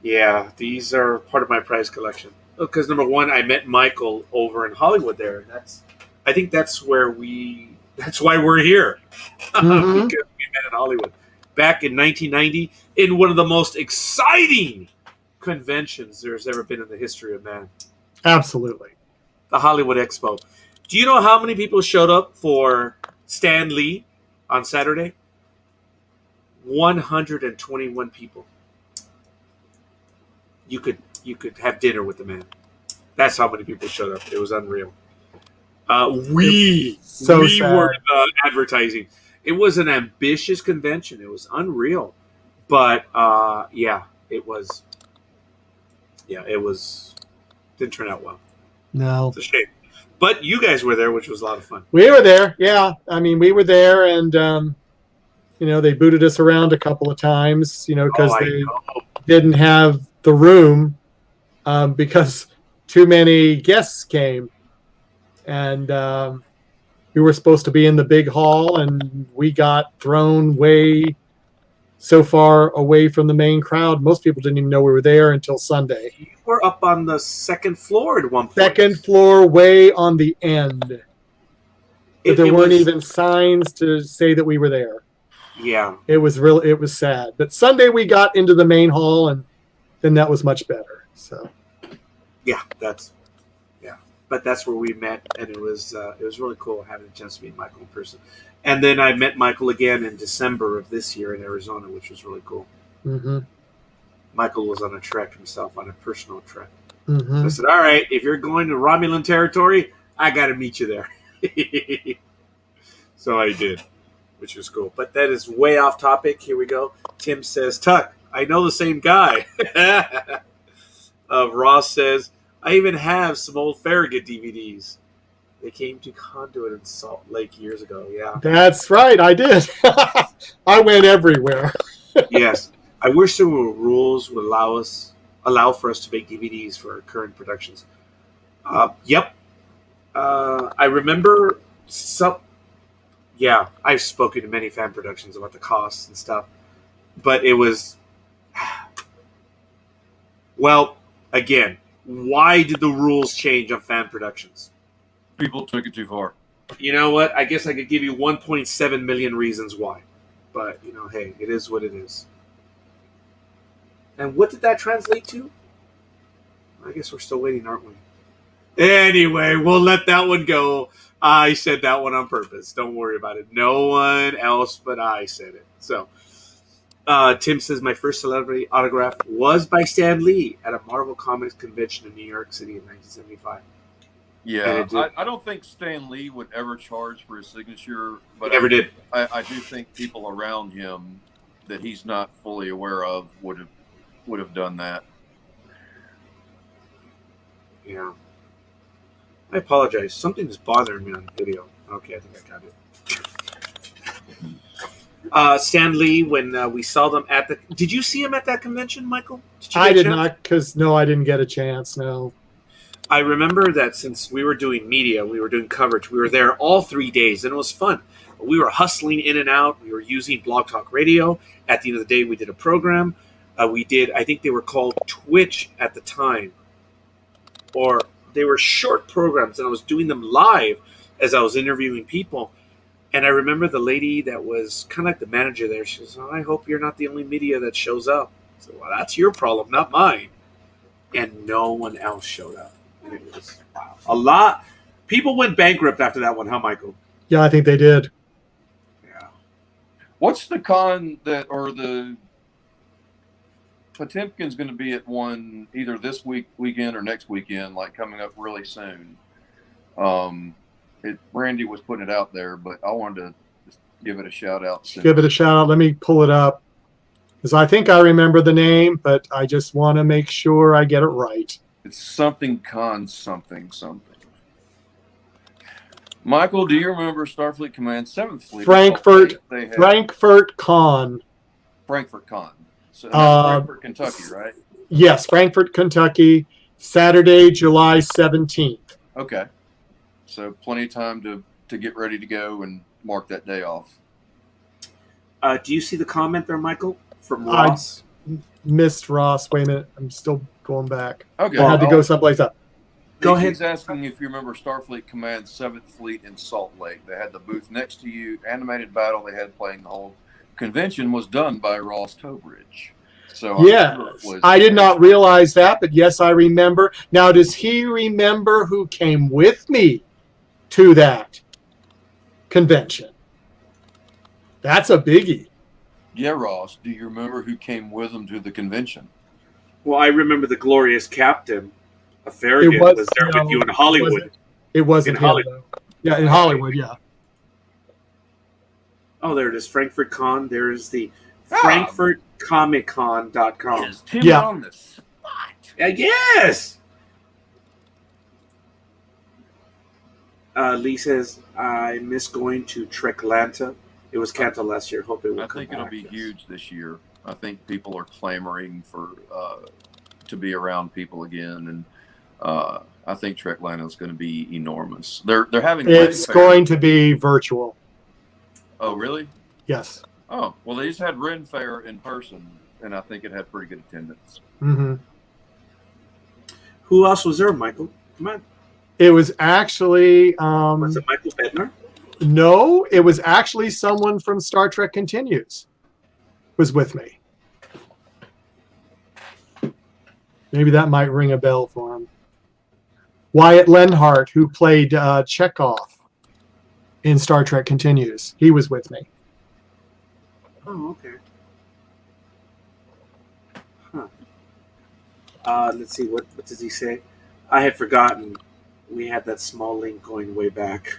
part of my prize collection. Because number one, I met Michael over in Hollywood there. I think that's why we're here. Mhm. Because we met in Hollywood. Back in 1990, in one of the most exciting conventions there's ever been in the history of man. Absolutely. The Hollywood Expo. Do you know how many people showed up for Stan Lee on Saturday? 121 people. You could have dinner with the man. That's how many people showed up. It was unreal. We sad. were advertising. It was an ambitious convention. It was unreal, but it was. Yeah, it was. Didn't turn out well. No. It's a shame. But you guys were there, which was a lot of fun. We were there. Yeah. I mean, we were there, and they booted us around a couple of times, because they didn't have the room because too many guests came, and we were supposed to be in the big hall, and we got thrown way so far away from the main crowd. Most people didn't even know we were there until Sunday. You were up on the second floor at one point. Second floor, way on the end. But there weren't even signs to say that we were there. Yeah. It was sad. But Sunday we got into the main hall, and then that was much better. So Yeah, but that's where we met, and it was really cool having a chance to meet Michael in person. And then I met Michael again in December of this year in Arizona, which was really cool. Mm-hmm. Michael was on a trek himself, on a personal trek. Mm-hmm. So I said, all right, if you're going to Romulan territory, I got to meet you there. So I did, which was cool. But that is way off topic. Here we go. Tim says, Tuck, I know the same guy. Ross says, I even have some old Farragut DVDs. They came to Conduit in Salt Lake years ago. Yeah. That's right. I did. I went everywhere. Yes. I wish there were rules would allow for us to make DVDs for our current productions. Yep. I remember some. Yeah, I've spoken to many fan productions about the costs and stuff, but it was. Well, again, why did the rules change on fan productions? People took it too far. You know what? I guess I could give you 1.7 million reasons why, but hey, it is what it is. And what did that translate to? I guess we're still waiting, aren't we? Anyway, we'll let that one go. I said that one on purpose. Don't worry about it. No one else but I said it. So, Tim says, my first celebrity autograph was by Stan Lee at a Marvel Comics convention in New York City in 1975. Yeah, I don't think Stan Lee would ever charge for his signature, but He never did. I do think people around him that he's not fully aware of would have done that. Yeah. I apologize. Something is bothering me on the video. Okay, I think I got it. Stan Lee, when we saw them at the... Did you see him at that convention, Michael? I did not, because, no, I didn't get a chance, no. I remember that since we were doing media, we were doing coverage, we were there all 3 days, and it was fun. We were hustling in and out. We were using Blog Talk Radio. At the end of the day, we did a program. We did, I think they were called Twitch at the time. Or they were short programs, and I was doing them live as I was interviewing people. And I remember the lady that was kind of like the manager there. She says, I hope you're not the only media that shows up. I said, well, that's your problem, not mine. And no one else showed up. And it was a lot. People went bankrupt after that one, huh, Michael? Yeah, I think they did. Yeah. What's the con that, or the Potemkin's going to be at one either this weekend or next weekend, like coming up really soon. Randy was putting it out there, but I wanted to just give it a shout out. Give it a shout out. Let me pull it up because I think I remember the name, but I just want to make sure I get it right. It's something con something. Michael, do you remember Starfleet Command 7th Fleet? Frankfurt Con. Frankfurt Con. So Frankfurt, Kentucky, right? Yes, Frankfurt, Kentucky, Saturday, July 17th. Okay. So plenty of time to get ready to go and mark that day off. Do you see the comment there, Michael, from Ross? I missed Ross. Wait a minute. I'm still going back. Okay. I had to go someplace up. Go ahead. He's asking if you remember Starfleet Command 7th Fleet in Salt Lake. They had the booth next to you, animated battle they had playing the whole convention was done by Ross Tobridge. So yeah, I did not realize that, but yes, I remember. Now, does he remember who came with me to that convention? That's a biggie. Yeah, Ross, do you remember who came with him to the convention? Well, I remember the glorious captain. A Farragut was there with you in Hollywood. It wasn't in Hollywood. Though. Yeah, in Hollywood, yeah. Oh, there it is. Frankfurt Con. There is the frankfurtcomiccon.com. Is Tim on the spot? Yes! Lee says, I miss going to Treklanta. It was canceled last year. Hope it will come I think back. it'll be huge this year. I think people are clamoring for to be around people again, and I think Treklanta is going to be enormous. They're having. It's going to be virtual. Oh, really? Yes. Oh, well, they just had Ren Fair in person, and I think it had pretty good attendance. Mm-hmm. Who else was there, Michael? Come on. It was actually. Was it Michael Bednar? No, it was actually someone from Star Trek Continues was with me. Maybe that might ring a bell for him. Wyatt Lenhart, who played Chekhov in Star Trek Continues, he was with me. Oh, okay. Let's see, what does he say? I had forgotten. We had that small link going way back.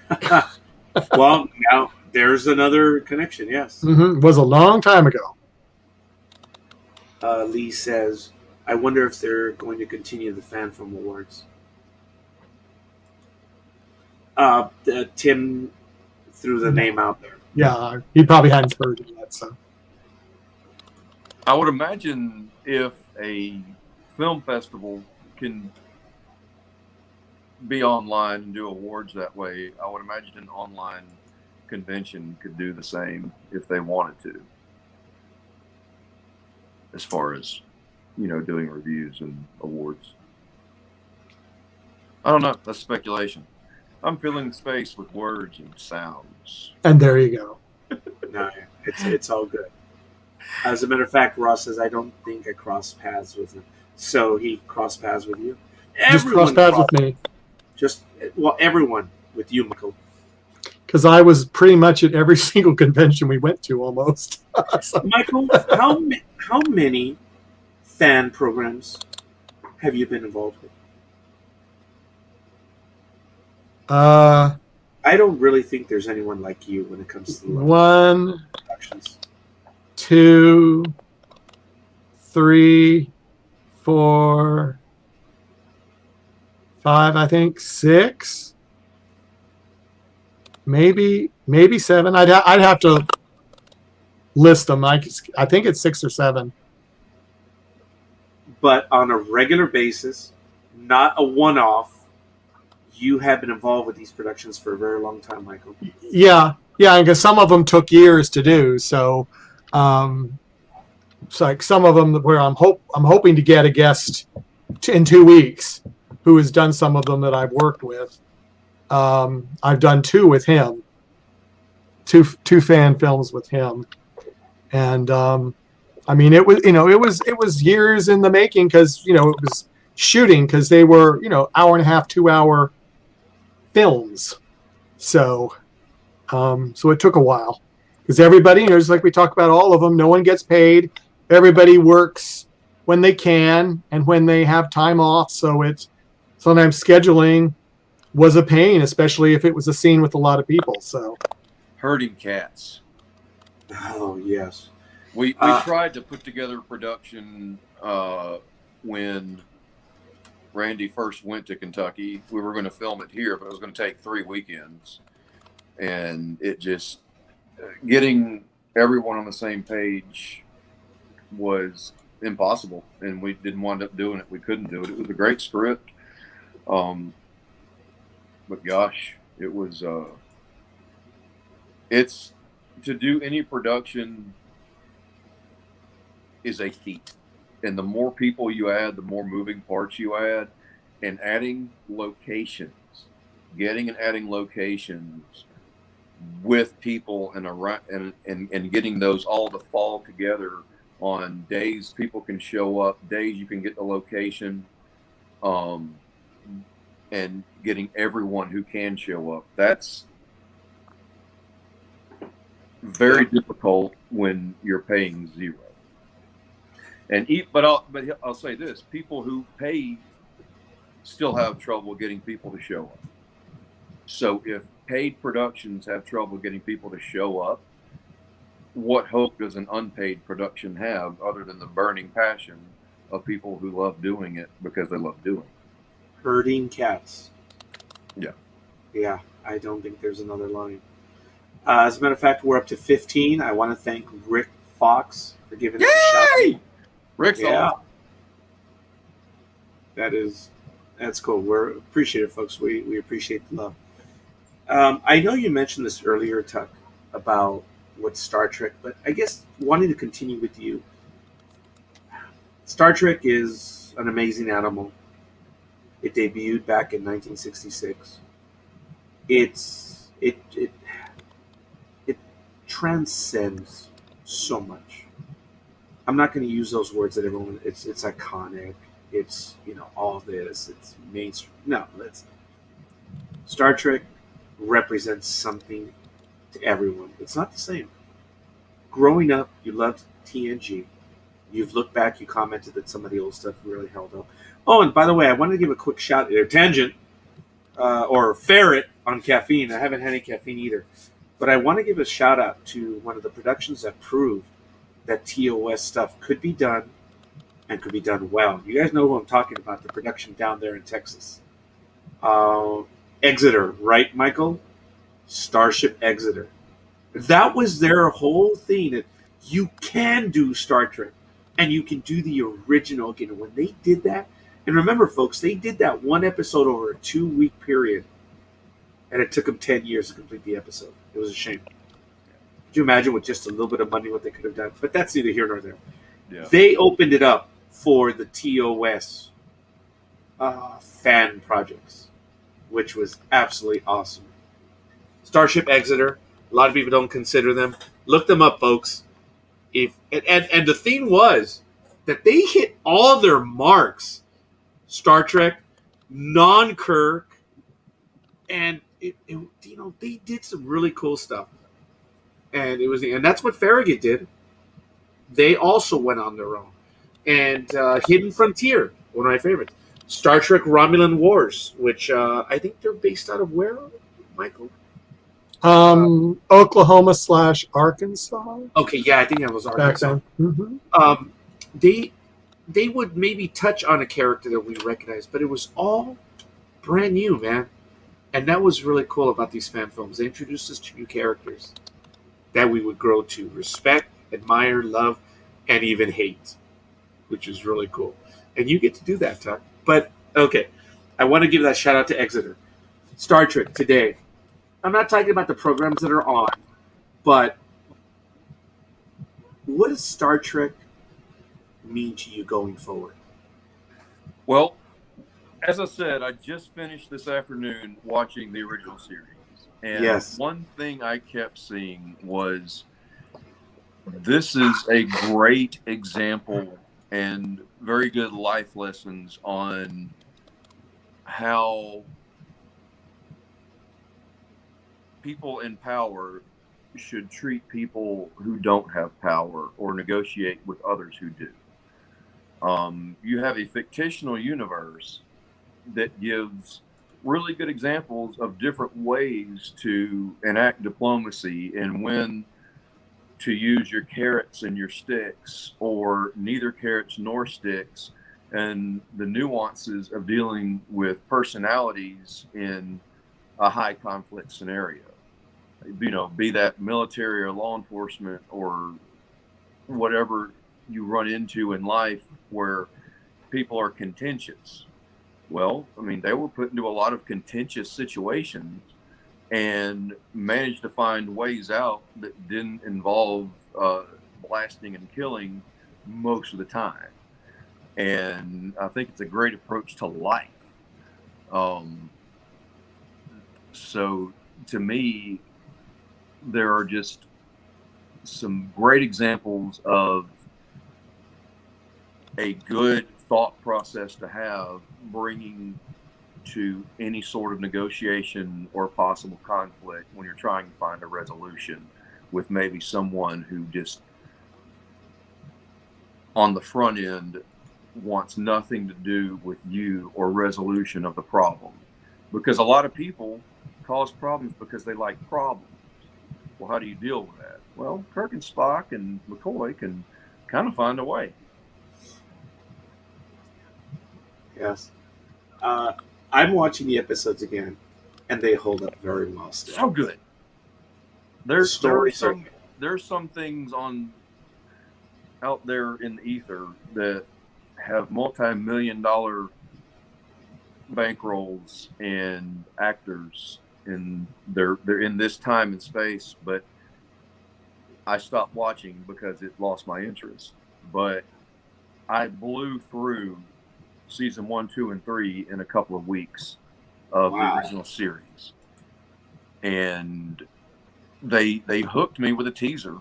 Well, now there's another connection, yes. Mm-hmm. It was a long time ago. Lee says, I wonder if they're going to continue the Fan Film Awards. Tim threw the name out there. Yeah, he probably hadn't heard it yet. So I would imagine if a film festival can be online and do awards that way, I would imagine an online convention could do the same if they wanted to. As far as, doing reviews and awards. I don't know. That's speculation. I'm filling space with words and sounds. And there you go. No, it's all good. As a matter of fact, Ross says, I don't think I crossed paths with him. So he crossed paths with you. Just crossed paths with me. Everyone with you, Michael. Because I was pretty much at every single convention we went to almost. So. Michael, how many fan programs have you been involved with? I don't really think there's anyone like you when it comes to 1, productions. 2, 3, 4, 5, I think 6, maybe 7. I'd have to list them. I think it's 6 or 7. But on a regular basis, not a one-off, you have been involved with these productions for a very long time, Michael. Yeah, because some of them took years to do. So, it's like some of them where I'm hoping to get a guest in 2 weeks who has done some of them that I've worked with. I've done 2 with him, two fan films with him, and it was years in the making because it was shooting because they were hour and a half, 2 hour films, so it took a while because everybody, just like we talked about, all of them, no one gets paid. Everybody works when they can and when they have time off. So it's sometimes scheduling was a pain, especially if it was a scene with a lot of people. So Herding cats. Oh yes. We Uh, tried to put together a production when Randy first went to Kentucky. We were going to film it here, but it was going to take 3 weekends, and it just getting everyone on the same page was impossible, and we didn't wind up doing it. We couldn't do it. It was a great script, but gosh, it was. It's to do any production is a feat, and the more people you add, the more moving parts you add, and adding locations, getting and adding locations with people and around and getting those all to fall together on days people can show up, days you can get the location, um, and getting everyone who can show up. That's very difficult when you're paying zero. And but I'll say this: people who pay still have trouble getting people to show up. So if paid productions have trouble getting people to show up, what hope does an unpaid production have other than the burning passion of people who love doing it because they love doing it? herding cats. Yeah. Yeah, I don't think there's another line. As a matter of fact, we're up to 15. I want to thank Rick Fox for giving us a shout. Yay! Rick's Yeah, awesome. that's cool. We're appreciative, folks. We appreciate the love. I know you mentioned this earlier, Tuck, about what Star Trek, but I guess wanting to continue with you, Star Trek is an amazing animal. It debuted back in 1966. It transcends so much. I'm not going to use those words that everyone. It's iconic. It's all this. It's mainstream. No, let's. Star Trek represents something to everyone. It's not the same. Growing up, you loved TNG. You've looked back. You commented that some of the old stuff really held up. Oh, and by the way, I wanted to give a quick shout or tangent or ferret on caffeine. I haven't had any caffeine either, but I want to give a shout out to one of the productions that proved that TOS stuff could be done and could be done well. You guys know who I'm talking about, the production down there in Texas. Uh, Exeter, right, Michael? Starship Exeter. That was their whole thing, that you can do Star Trek and you can do the original again. When they did that, and remember, folks, they did that one episode over a 2-week period, and it took them 10 years to complete the episode. It was a shame. Could you imagine with just a little bit of money what they could have done? But that's neither here nor there. Yeah. They opened it up for the TOS fan projects, which was absolutely awesome. Starship Exeter. A lot of people don't consider them. Look them up, folks. If and the thing was that they hit all their marks. Star Trek, non-Kirk, and they did some really cool stuff. And that's what Farragut did. They also went on their own. And Hidden Frontier, one of my favorites. Star Trek Romulan Wars, which I think they're based out of where, Michael? Oklahoma / Arkansas. Okay, yeah, I think that was Back Arkansas. then. Mm-hmm. They would maybe touch on a character that we recognize, but it was all brand new, man. And that was really cool about these fan films. They introduced us to new characters that we would grow to respect, admire, love, and even hate, which is really cool. And you get to do that, Tuck. But, okay, I want to give that shout out to Exeter. Star Trek today. I'm not talking about the programs that are on, but what does Star Trek mean to you going forward? Well, as I said, I just finished this afternoon watching the original series. And Yes. one thing I kept seeing was this is a great example and very good life lessons on how people in power should treat people who don't have power or negotiate with others who do. You have a fictional universe that gives really good examples of different ways to enact diplomacy and when to use your carrots and your sticks, or neither carrots nor sticks, and the nuances of dealing with personalities in a high conflict scenario. Be that military or law enforcement or whatever you run into in life where people are contentious. Well, I mean, they were put into a lot of contentious situations and managed to find ways out that didn't involve blasting and killing most of the time. And I think it's a great approach to life. So to me, there are just some great examples of a good thought process to have, bringing to any sort of negotiation or possible conflict when you're trying to find a resolution with maybe someone who just on the front end wants nothing to do with you or resolution of the problem. Because a lot of people cause problems because they like problems. Well, how do you deal with that? Well, Kirk and Spock and McCoy can kind of find a way. Yes. I'm watching the episodes again, and they hold up very well still. So good. There's some things out there in the ether that have multi-million-dollar bankrolls and actors, and they're in this time and space, but I stopped watching because it lost my interest. But I blew through season 1, 2, and 3 in a couple of weeks of the original series, and they hooked me with a teaser,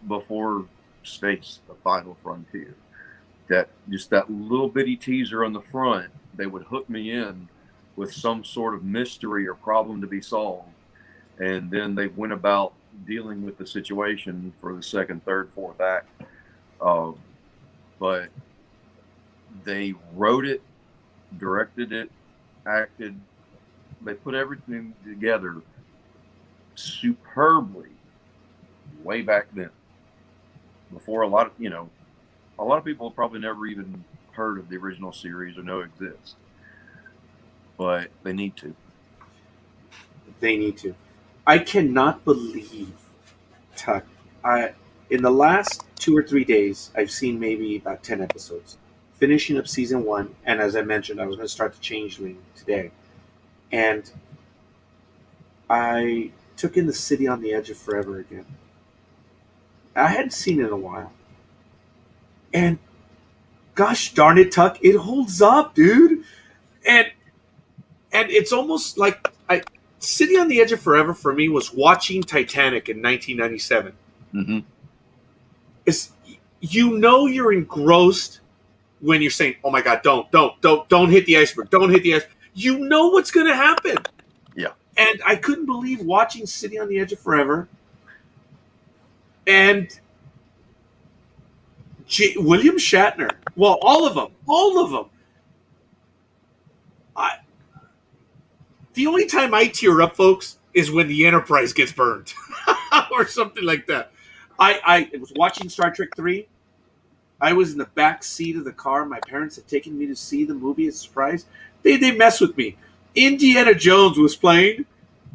before Space, the Final Frontier. That little bitty teaser on the front, they would hook me in with some sort of mystery or problem to be solved, and then they went about dealing with the situation for the second, third, fourth act. But they wrote it, directed it, acted. They put everything together superbly way back then. Before a lot of people probably never even heard of the original series or know it exists. But they need to. They need to. I cannot believe, Tuck. In the last 2 or 3 days, I've seen maybe about 10 episodes. Finishing up season 1, and as I mentioned, I was going to start the Changeling today. And I took in The City on the Edge of Forever again. I hadn't seen it in a while. And gosh darn it, Tuck, it holds up, dude. And it's almost like City on the Edge of Forever for me was watching Titanic in 1997. Mm-hmm. You're engrossed when you're saying, "Oh my God, don't hit the iceberg, don't hit the iceberg." You know what's going to happen. Yeah. And I couldn't believe watching City on the Edge of Forever. And William Shatner. Well, all of them. The only time I tear up, folks, is when the Enterprise gets burned or something like that. I was watching Star Trek 3. I was in the back seat of the car. My parents had taken me to see the movie as a surprise. They messed with me. Indiana Jones was playing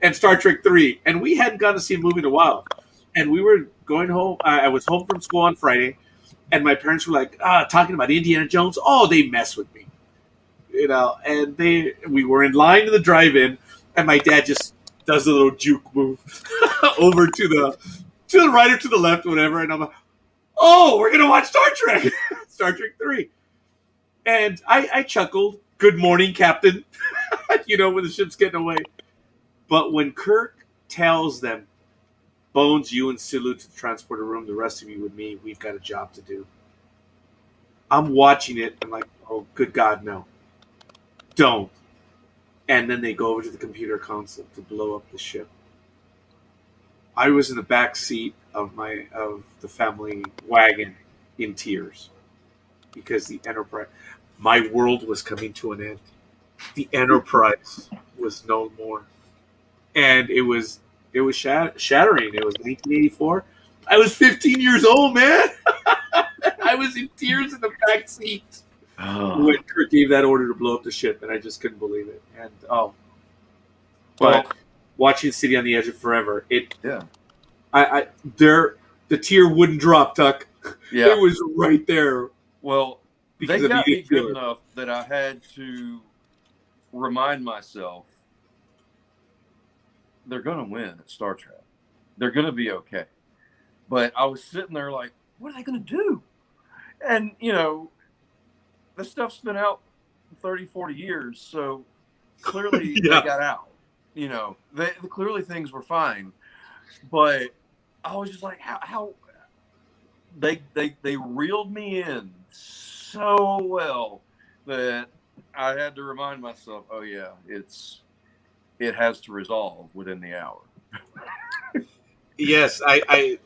and Star Trek 3, and we hadn't gone to see a movie in a while. And we were going home. I was home from school on Friday, and my parents were like, talking about Indiana Jones. Oh, they mess with me. And we were in line to the drive-in, and my dad just does a little juke move over to the right or to the left, whatever. And I'm like, oh, we're going to watch Star Trek, Star Trek 3. And I chuckled, good morning, Captain, when the ship's getting away. But when Kirk tells them, Bones, you and Sulu to the transporter room, the rest of you with me, we've got a job to do. I'm watching it. I'm like, oh, good God, no. Don't. And then they go over to the computer console to blow up the ship. I was in the back seat of the family wagon in tears. because the Enterprise, my world was coming to an end. The Enterprise was no more, and it was shattering. It was 1984. I was 15 years old, man. I was in tears in the back seat when Kirk gave that order to blow up the ship, and I just couldn't believe it. And but watching City on the Edge of Forever, the tear wouldn't drop, Tuck. Yeah. It was right there. Well, because they got me Edith good Keeler. enough that I had to remind myself they're going to win at Star Trek. They're going to be okay. But I was sitting there like, what are they going to do? And, this stuff's been out 30, 40 years, so clearly they got out. Clearly things were fine. But I was just like, how they reeled me in so well that I had to remind myself, oh yeah, it has to resolve within the hour. Yes, I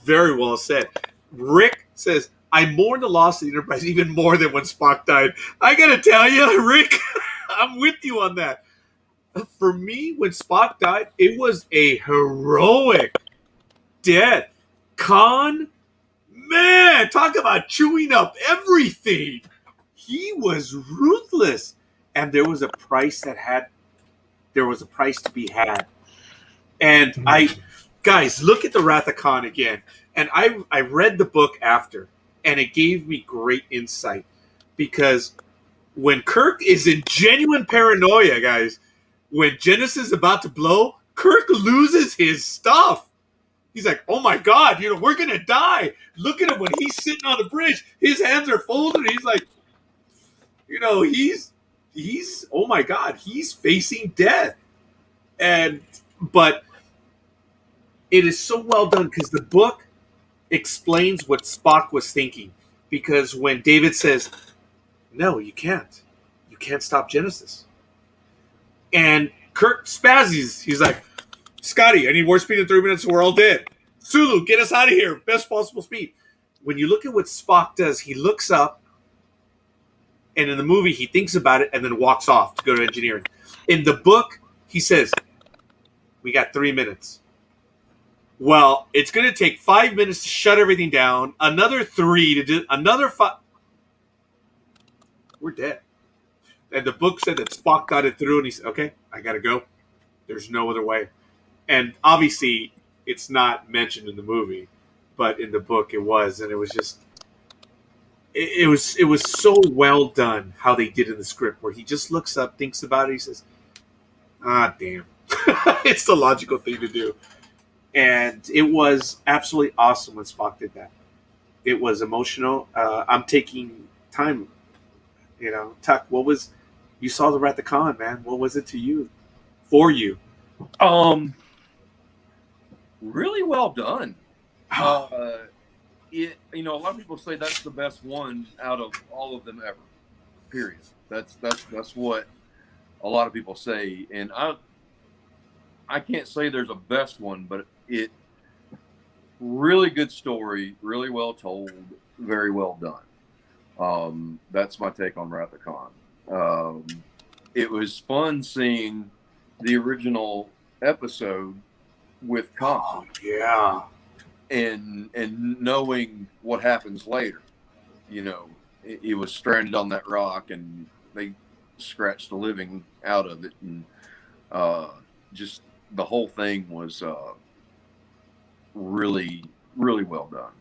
very well said. Rick says, I mourn the loss of the Enterprise even more than when Spock died. I gotta tell you, Rick, I'm with you on that. For me, when Spock died, it was a heroic death. Khan, man, talk about chewing up everything. He was ruthless, and there was a price to be had. And guys, look at the Wrath of Khan again. And I read the book after, and it gave me great insight, because when Kirk is in genuine paranoia, guys, when Genesis is about to blow, Kirk loses his stuff. He's like, oh my God, we're going to die. Look at him when he's sitting on the bridge. His hands are folded. He's like, he's oh my God, he's facing death. But it is so well done because the book explains what Spock was thinking. Because when David says, no, you can't stop Genesis. And Kirk spazzes. He's like, Scotty, I need more speed in 3 minutes or we're all dead. Sulu, get us out of here. Best possible speed. When you look at what Spock does, he looks up, and in the movie, he thinks about it and then walks off to go to engineering. In the book, he says, we got 3 minutes. Well, it's going to take 5 minutes to shut everything down, another 3 to do, another 5. We're dead. And the book said that Spock got it through, and he said, okay, I got to go. There's no other way. And obviously, it's not mentioned in the movie, but in the book it was, and it was just, it was so well done how they did in the script, where he just looks up, thinks about it, he says, damn. It's the logical thing to do. And it was absolutely awesome when Spock did that. It was emotional. I'm taking time, Tuck, you saw the Wrath of Khan, man. What was it to you? For you? Really well done. A lot of people say that's the best one out of all of them ever. Period. That's what a lot of people say, and I can't say there's a best one, but it really good story, really well told, very well done. That's my take on Wrath of Khan. It was fun seeing the original episode with Khan. Yeah. And knowing what happens later. He was stranded on that rock and they scratched the living out of it, and just the whole thing was really, really well done.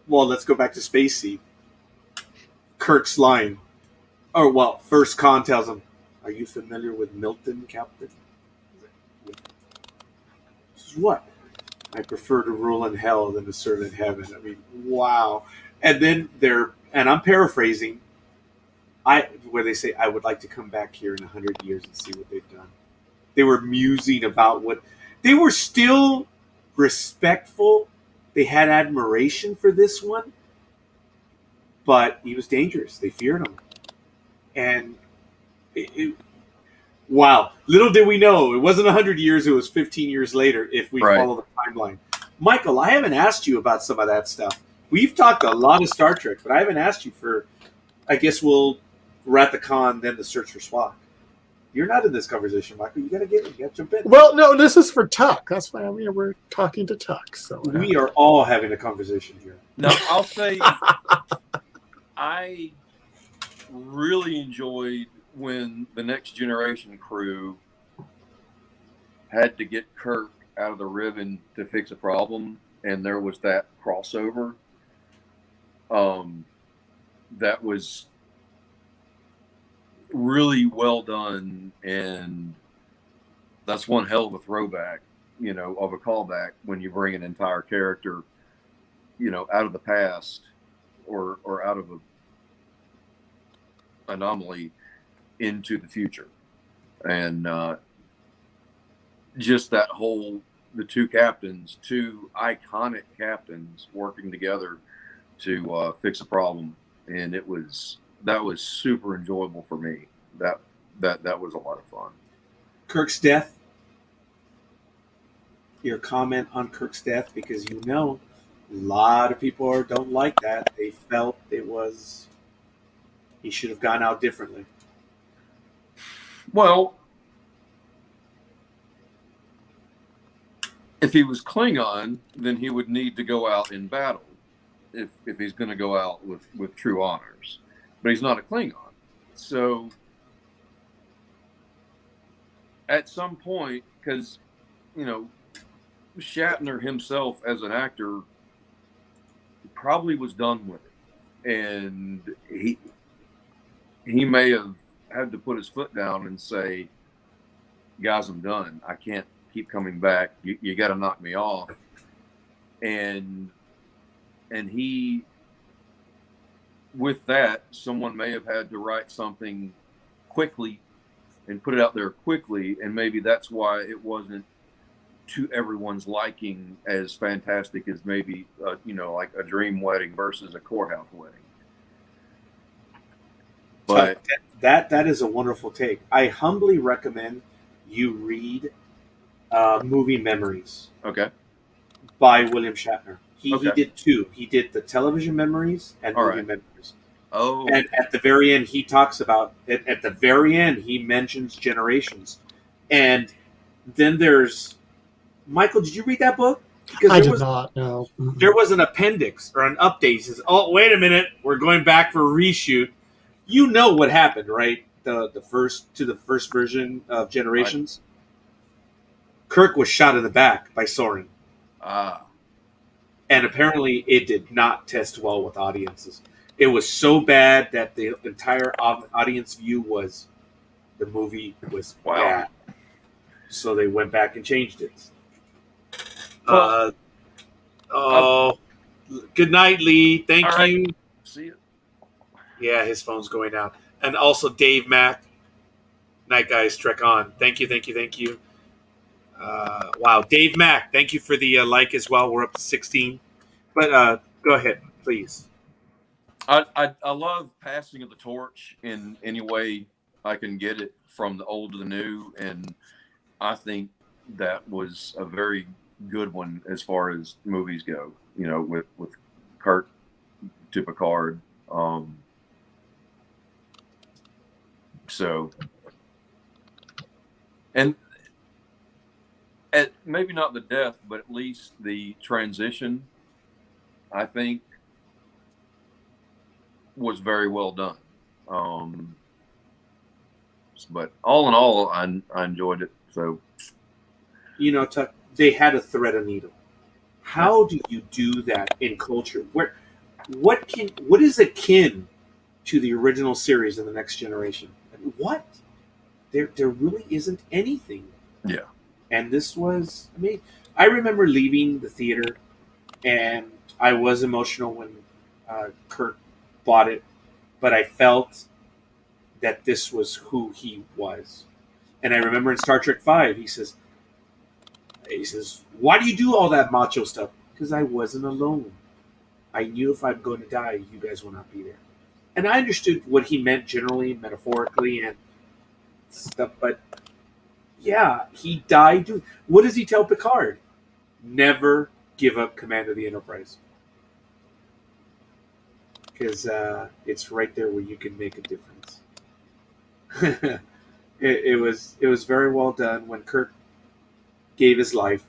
Well, let's go back to Spacey. Kirk's line. Oh, well, first Khan tells him, are you familiar with Milton, Captain? This is what? I prefer to rule in hell than to serve in heaven. I mean, wow. And then and I'm paraphrasing, where they say, I would like to come back here in 100 years and see what they've done. They were musing about they were still respectful. They had admiration for this one, but he was dangerous. They feared him. And wow. Little did we know, it wasn't 100 years, it was 15 years later if we follow the timeline. Michael, I haven't asked you about some of that stuff. We've talked a lot of Star Trek, but I haven't asked you for. I guess we're at the con, then the search for Spock. You're not in this conversation, Michael. You gotta get it. You gotta jump in. Well, no, this is for Tuck. That's why we're talking to Tuck. So We are all having a conversation here. No, I'll say I really enjoyed when the Next Generation crew had to get Kirk out of the ribbon to fix a problem, and there was that crossover. That was really well done, and that's one hell of a throwback, of a callback when you bring an entire character, out of the past or out of a anomaly into the future. And just that the two iconic captains working together to fix a problem, and that was super enjoyable for me. That was a lot of fun. Kirk's death. Your comment on Kirk's death, because a lot of people don't like that. They felt he should have gone out differently. Well, if he was Klingon, then he would need to go out in battle if he's going to go out with true honors. But he's not a Klingon. So at some point, because, Shatner himself as an actor probably was done with it. And he may have had to put his foot down and say, guys, I'm done. I can't keep coming back. You got to knock me off. And he, with that, someone may have had to write something quickly and put it out there quickly. And maybe that's why it wasn't to everyone's liking as fantastic as maybe, like a dream wedding versus a courthouse wedding. But that is a wonderful take. I humbly recommend you read Movie Memories. Okay. By William Shatner. He did two. He did the television memories and movie memories. Oh. And at the very end, he talks about it. At the very end, he mentions generations. And then there's Michael. Did you read that book? Because I did not. No. There was an appendix or an update. He says, "Oh, wait a minute, we're going back for a reshoot." You know what happened, right? The first version of Generations. Kirk was shot in the back by Soren. And apparently it did not test well with audiences. It was so bad that the entire audience view was the movie was bad. So they went back and changed it. Good night, Lee. Thank you. See you. Yeah, his phone's going out. And also Dave Mack. Night guys, Trek on. Thank you. Wow, Dave Mack, thank you for the like as well. We're up to 16. But go ahead, please. I love passing of the torch in any way I can get it, from the old to the new, and I think that was a very good one as far as movies go. With Kirk to Picard. So, and maybe not the death, but at least the transition, I think, was very well done. But all in all, I enjoyed it. So, Tuck, they had to thread a needle. How do you do that in culture? What is akin to the original series in the Next Generation? What? There really isn't anything. Yeah. And this was, I remember leaving the theater, and I was emotional when Kirk bought it, but I felt that this was who he was. And I remember in Star Trek V, he says, "Why do you do all that macho stuff?" Because I wasn't alone. I knew if I'm going to die, you guys will not be there. And I understood what he meant generally, metaphorically, and stuff, but yeah, he died. What does he tell Picard? Never give up command of the Enterprise. because it's right there where you can make a difference. It was very well done. When Kirk gave his life,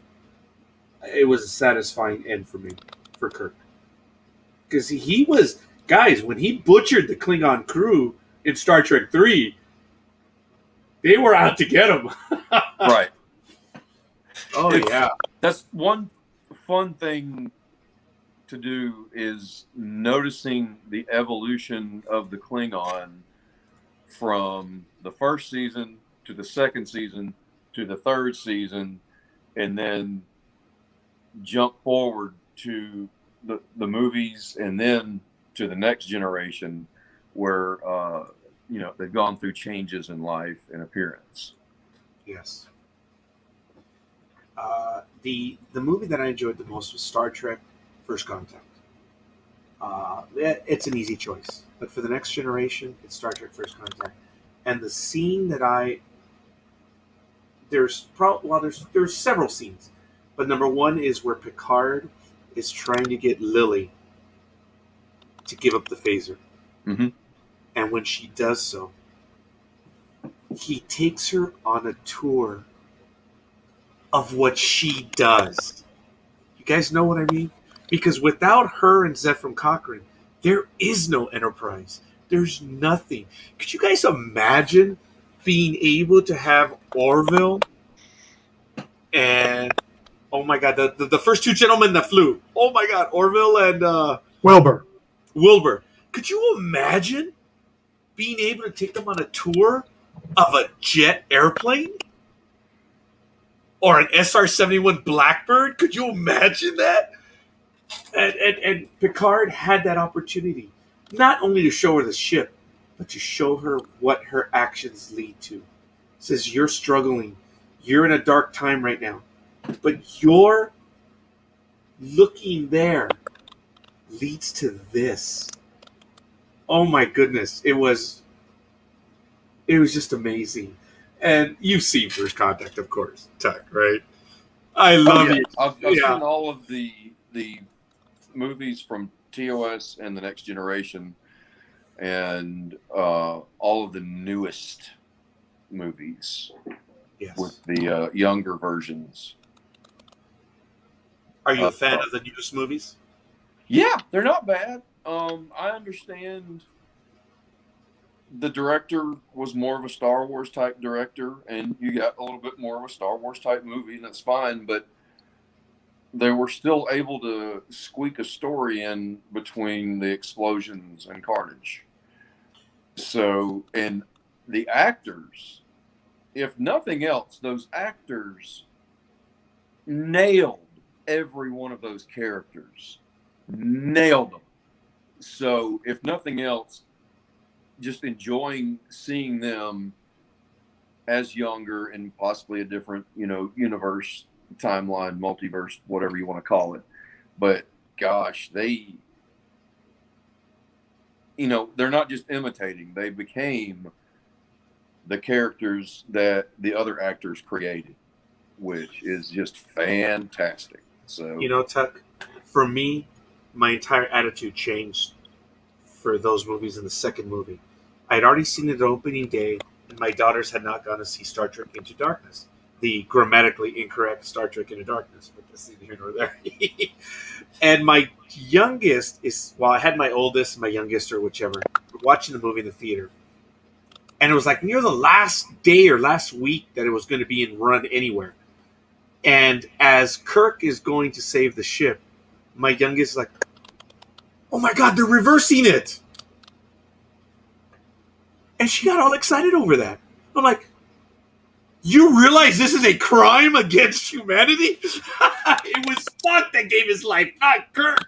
it was a satisfying end for me, for Kirk, because he was, guys, when he butchered the Klingon crew in Star Trek 3, they were out to get him. Right. Oh yeah. That's one fun thing to do, is noticing the evolution of the Klingon from the first season to the second season to the third season, and then jump forward to the movies, and then to the next generation, where they've gone through changes in life and appearance. Yes. The movie that I enjoyed the most was Star Trek: First Contact. It's an easy choice, but for the next generation, it's Star Trek: First Contact. And the scene that there's several scenes, but number one is where Picard is trying to get Lily to give up the phaser, Mm-hmm. and when she does so, he takes her on a tour of what she does. You guys know what I mean? Because without her and Zefram Cochrane, there is no Enterprise. There's nothing. Could you guys imagine being able to have Orville and, oh my God, the first two gentlemen that flew? Oh my God, Orville and Wilbur. Could you imagine being able to take them on a tour of a jet airplane? Or an SR-71 Blackbird? Could you imagine that? And Picard had that opportunity, not only to show her the ship, but to show her what her actions lead to. Says, you're struggling, you're in a dark time right now, but your looking there leads to this. Oh my goodness, it was just amazing. And you've seen First Contact, of course, Tuck, right? I love you. I've seen all of the movies from TOS and the Next Generation, and all of the newest movies with the younger versions. Are you a fan of the newest movies? Yeah, they're not bad. I understand the director was more of a Star Wars type director, and you got a little bit more of a Star Wars type movie, and that's fine, but they were still able to squeak a story in between the explosions and carnage. So, and the actors, if nothing else, those actors nailed every one of those characters. Nailed them. So, if nothing else, just enjoying seeing them as younger and possibly a different, universe, timeline, multiverse, whatever you want to call it. But gosh, they're not just imitating, they became the characters that the other actors created, which is just fantastic. So, Tuck, for me, my entire attitude changed for those movies in the second movie. I had already seen it opening day, and my daughters had not gone to see Star Trek Into Darkness, the grammatically incorrect Star Trek Into Darkness, but that's neither here nor there. And my youngest I had my oldest and my youngest, or whichever, watching the movie in the theater. And it was like near the last day or last week that it was going to be in run anywhere. And as Kirk is going to save the ship, my youngest is like, oh my God, they're reversing it. And she got all excited over that. I'm like, you realize this is a crime against humanity? It was Spock that gave his life, not Kirk.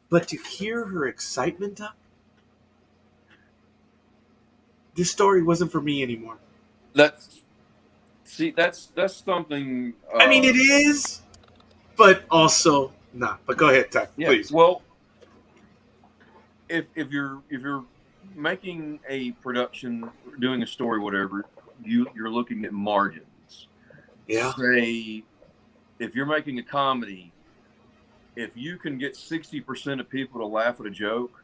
But to hear her excitement up, this story wasn't for me anymore. that's something. I mean, it is, but also not. But go ahead, Tuck, please. Well, if you're making a production, doing a story, whatever, you're looking at margins. Yeah. Say, if you're making a comedy, if you can get 60% of people to laugh at a joke,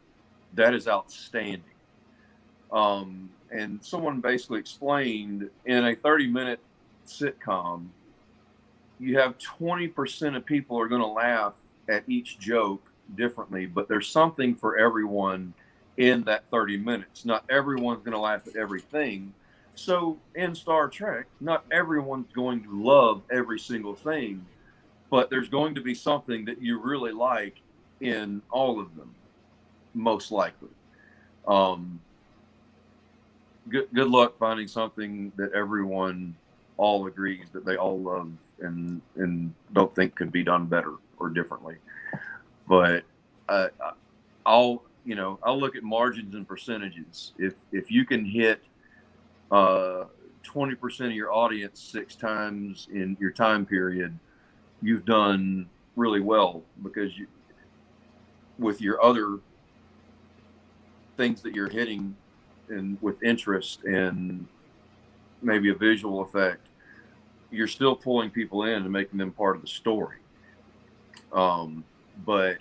that is outstanding. And someone basically explained in a 30-minute sitcom, you have 20% of people are going to laugh at each joke differently, but there's something for everyone in that 30 minutes. Not everyone's going to laugh at everything. So in Star Trek, not everyone's going to love every single thing, but there's going to be something that you really like in all of them, most likely. Good luck finding something that everyone all agrees that they all love and don't think could be done better or differently. But I'll look at margins and percentages. If you can hit 20% of your audience 6 times in your time period, you've done really well, because with your other things that you're hitting and with interest and maybe a visual effect, you're still pulling people in and making them part of the story. But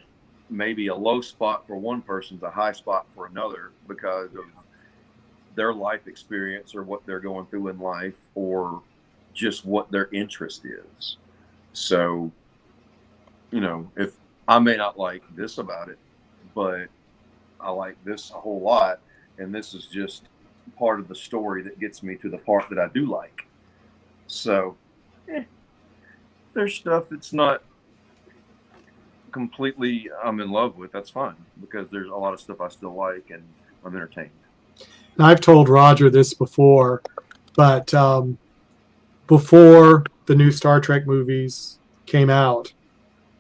maybe a low spot for one person's a high spot for another because of their life experience or what they're going through in life or just what their interest is. So, if I may not like this about it, but I like this a whole lot, and this is just part of the story that gets me to the part that I do like. So, there's stuff that's not completely I'm in love with. That's fine, because there's a lot of stuff I still like and I'm entertained. And I've told Roger this before, but before the new Star Trek movies came out,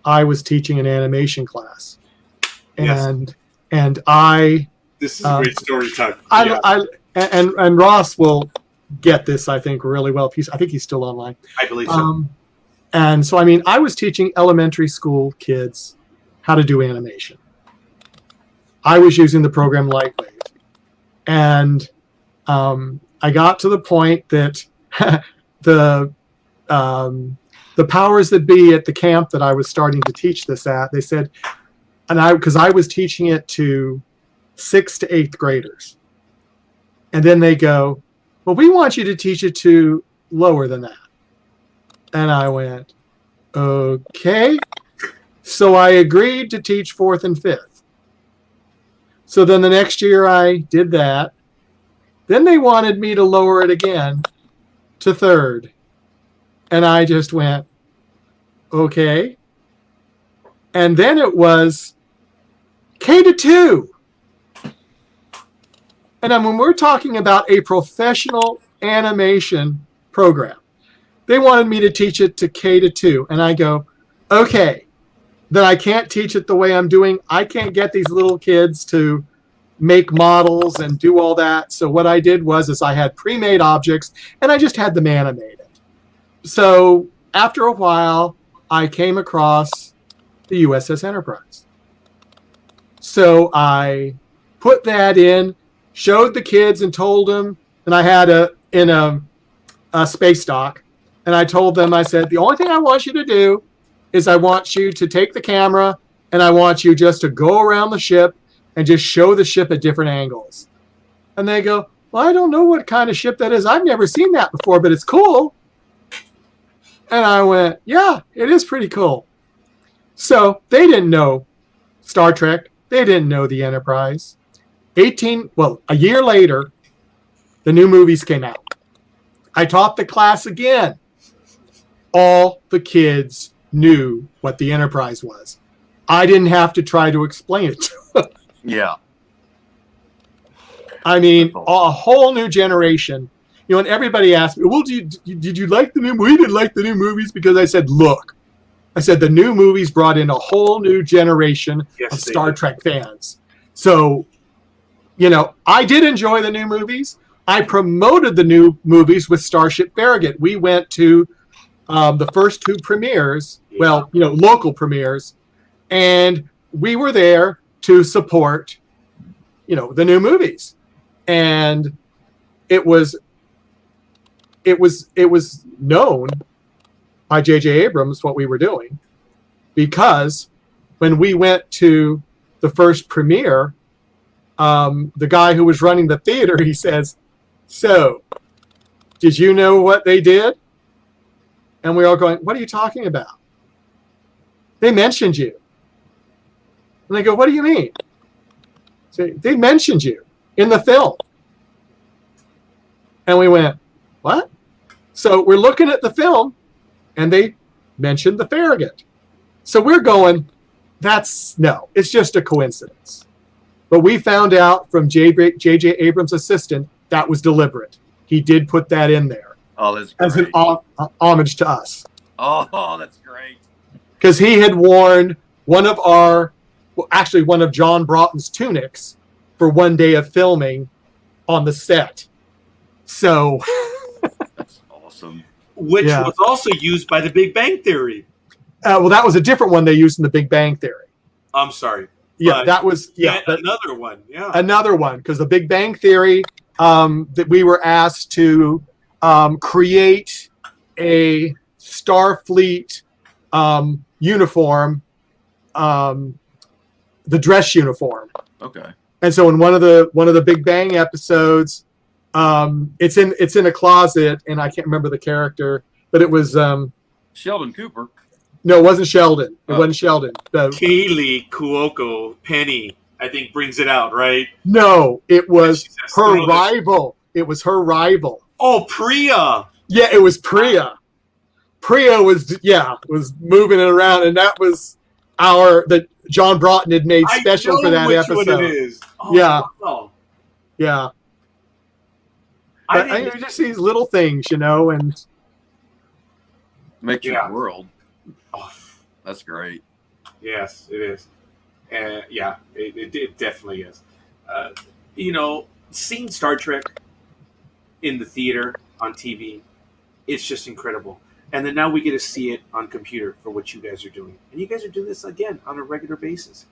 I was teaching an animation class, and I. This is a great story time. And Ross will get this, I think, really well. I think he's still online. I believe so. And so, I was teaching elementary school kids how to do animation. I was using the program Lightwave. And I got to the point that the powers that be at the camp that I was starting to teach this at, they said, because I was teaching it to 6th to 8th graders. And then they go, well, we want you to teach it to lower than that. And I went, okay. So I agreed to teach 4th and 5th. So then the next year I did that. Then they wanted me to lower it again to 3rd. And I just went, okay. And then it was K to 2. And then when we're talking about a professional animation program, they wanted me to teach it to K to 2. And I go, okay, then I can't teach it the way I'm doing. I can't get these little kids to make models and do all that. So what I did was I had pre-made objects and I just had them animated. So after a while, I came across the USS Enterprise. So I put that in, showed the kids and told them, and I had in a space dock, and I told them, I said, the only thing I want you to do is I want you to take the camera and I want you just to go around the ship and just show the ship at different angles. And they go, well, I don't know what kind of ship that is. I've never seen that before, but it's cool. And I went, yeah, it is pretty cool. So they didn't know Star Trek. They didn't know the Enterprise. A year later, the new movies came out. I taught the class again. All the kids knew what the Enterprise was. I didn't have to try to explain it to them. Yeah. A whole new generation. And everybody asked me, well, did you like the new movie? We didn't like the new movies because I said, look, the new movies brought in a whole new generation of Star Trek fans. So, I did enjoy the new movies. I promoted the new movies with Starship Farragut. We went to the first 2 premieres, local premieres, and we were there to support, the new movies. And it was known by J.J. Abrams what we were doing, because when we went to the first premiere, the guy who was running the theater, he says, "So, did you know what they did?" And we all going, "What are you talking about?" "They mentioned you." And I go, "What do you mean?" So, "They mentioned you in the film." And we went, "What?" So we're looking at the film, and they mentioned the Farragut. So we're going, it's just a coincidence. But we found out from J.J. Abrams' assistant that was deliberate. He did put that in there Oh, that's as an great. homage to us. Oh, that's great. Because he had worn one of John Broughton's tunics for one day of filming on the set. So, That's awesome. Which Yeah. was also used by the Big Bang Theory. well, that was a different one they used in the Big Bang Theory. I'm sorry. Yeah, But that was yet another one. Yeah. another one, because the Big Bang Theory, that we were asked to create a Starfleet uniform, the dress uniform. Okay. And so in one of the Big Bang episodes, it's in a closet, and I can't remember the character, but it was Sheldon Cooper. no, it wasn't Sheldon. It wasn't Sheldon. Kaylee Cuoco Penny, I think, brings it out, right? No, it was She says, her "Throw this." rival. It was her rival. Oh, Priya. Yeah, it was Priya. Priya was moving it around, and that was that John Broughton had made special for that What episode. it is. Oh, Yeah. wow. Yeah, I but didn't- just these little things, and Makes Yeah. your world. oh, That's great. yes, it is. Yeah, it definitely is. Seeing Star Trek in the theater on TV, it's just incredible. And then now we get to see it on computer for what you guys are doing. And you guys are doing this again on a regular basis.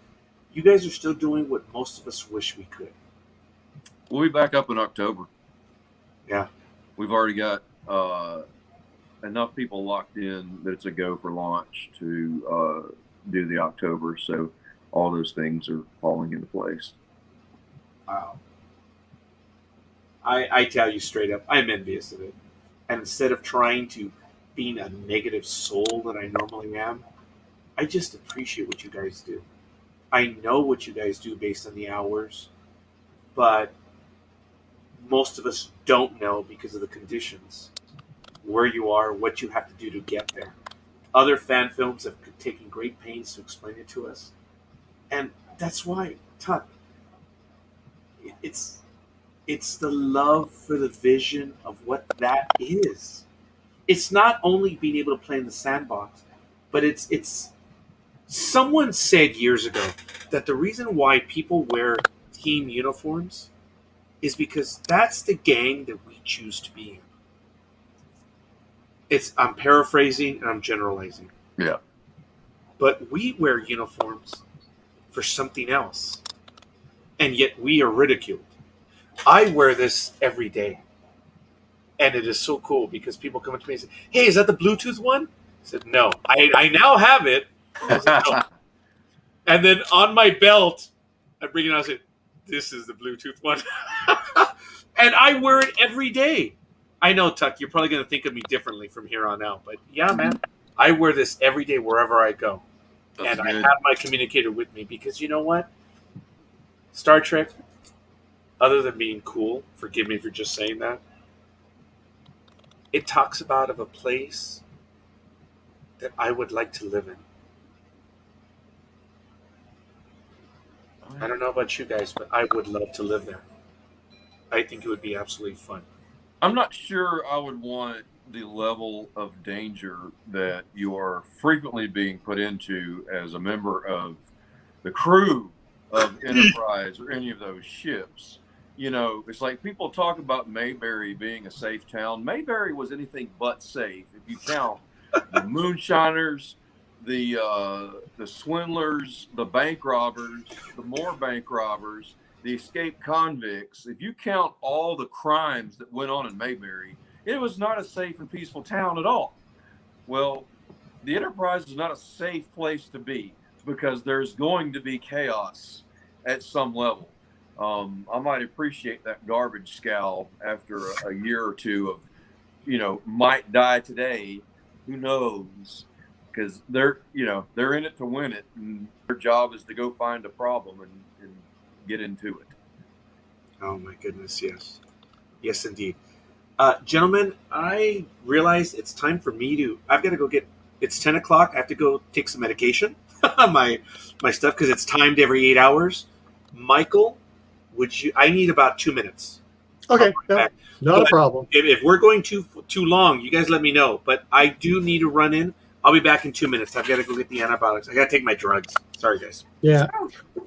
You guys are still doing what most of us wish we could. We'll be back up in October. Yeah. We've already got enough people locked in that it's a go for launch to do the October. So all those things are falling into place. Wow. I tell you straight up, I'm envious of it. And instead of trying to being a negative soul that I normally am, I just appreciate what you guys do. I know what you guys do based on the hours, but most of us don't know because of the conditions, where you are, what you have to do to get there. Other fan films have taken great pains to explain it to us. And that's why, Tuck, it's the love for the vision of what that is. It's not only being able to play in the sandbox, but it's someone said years ago that the reason why people wear team uniforms is because that's the gang that we choose to be in. I'm paraphrasing and I'm generalizing. Yeah. But we wear uniforms for something else. And yet we are ridiculed. I wear this every day. And it is so cool because people come up to me and say, "Hey, is that the Bluetooth one?" I said, "No. I now have it." I said, "No." And then on my belt, I bring it out and say, "This is the Bluetooth one." And I wear it every day. I know, Tuck, you're probably going to think of me differently from here on out. But yeah, man, I wear this every day wherever I go. That's and good. I have my communicator with me because you know what? Star Trek, other than being cool, forgive me for just saying that, it talks about of a place that I would like to live in. I don't know about you guys, but I would love to live there. I think it would be absolutely fun. I'm not sure I would want the level of danger that you are frequently being put into as a member of the crew of Enterprise or any of those ships. It's like people talk about Mayberry being a safe town. Mayberry was anything but safe if you count the moonshiners, the swindlers, the bank robbers, the more bank robbers, the escaped convicts. If you count all the crimes that went on in Mayberry, it was not a safe and peaceful town at all. Well, the Enterprise is not a safe place to be because there's going to be chaos at some level. I might appreciate that garbage scowl after a year or two of, might die today. Who knows? Because they're in it to win it, and their job is to go find a problem and get into it. Oh my goodness, yes. Yes, indeed. Gentlemen, I realize it's time for me to. I've got to go get. It's 10 o'clock. I have to go take some medication, my stuff, because it's timed every 8 hours. Michael, would you? I need about 2 minutes. Okay, not But a problem. If we're going too long, you guys let me know. But I do need to run in. I'll be back in 2 minutes. I've got to go get the antibiotics. I got to take my drugs. Sorry, guys. Yeah.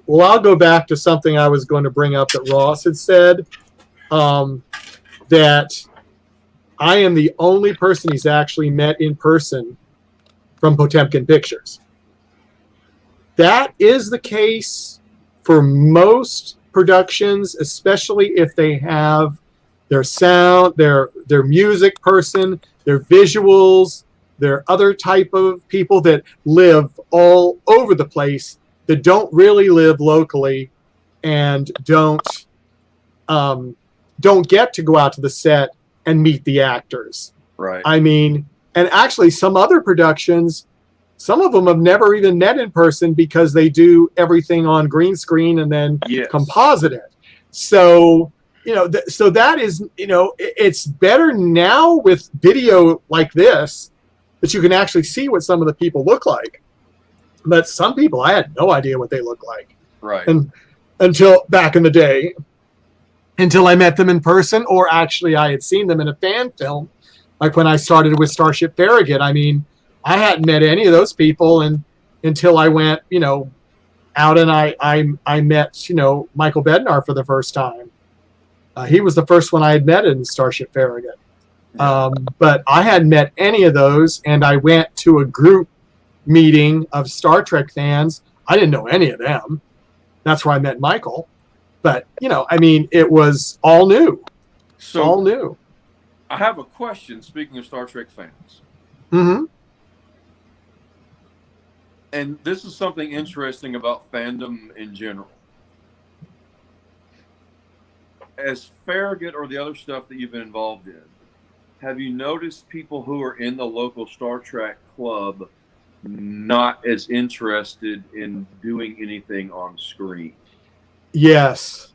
Well, I'll go back to something I was going to bring up that Ross had said, that I am the only person he's actually met in person from Potemkin Pictures. That is the case for most productions, especially if they have their sound, their music person, their visuals, their other type of people that live all over the place that don't really live locally and don't get to go out to the set and meet the actors. Right. I mean, and actually some other productions, some of them have never even met in person because they do everything on green screen and then composite it. So, so that is, it's better now with video like this that you can actually see what some of the people look like. But some people, I had no idea what they look like. Right. And until back in the day, until I met them in person, or actually I had seen them in a fan film, like when I started with Starship Farragut. I mean, I hadn't met any of those people until I went, out and I met, Michael Bednar for the first time. He was the first one I had met in Starship Farragut. But I hadn't met any of those, and I went to a group meeting of Star Trek fans. I didn't know any of them. That's where I met Michael. But, it was all new. So all new. I have a question, speaking of Star Trek fans. Mm-hmm. And this is something interesting about fandom in general. As Farragut or the other stuff that you've been involved in, have you noticed people who are in the local Star Trek club not as interested in doing anything on screen? Yes.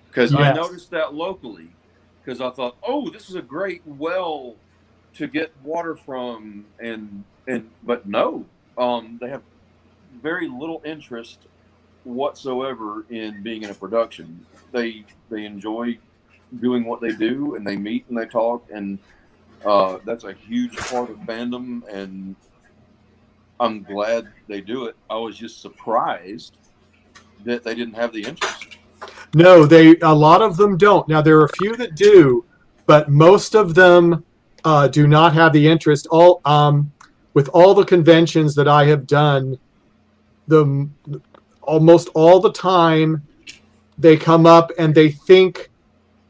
Because I noticed that locally, because I thought, oh, this is a great well to get water from, but no, they have very little interest whatsoever in being in a production. They enjoy doing what they do, and they meet and they talk, and that's a huge part of fandom, and I'm glad they do it. I was just surprised that they didn't have the interest. No, a lot of them don't. Now there are a few that do, but most of them do not have the interest. With all the conventions that I have done, almost all the time they come up and they think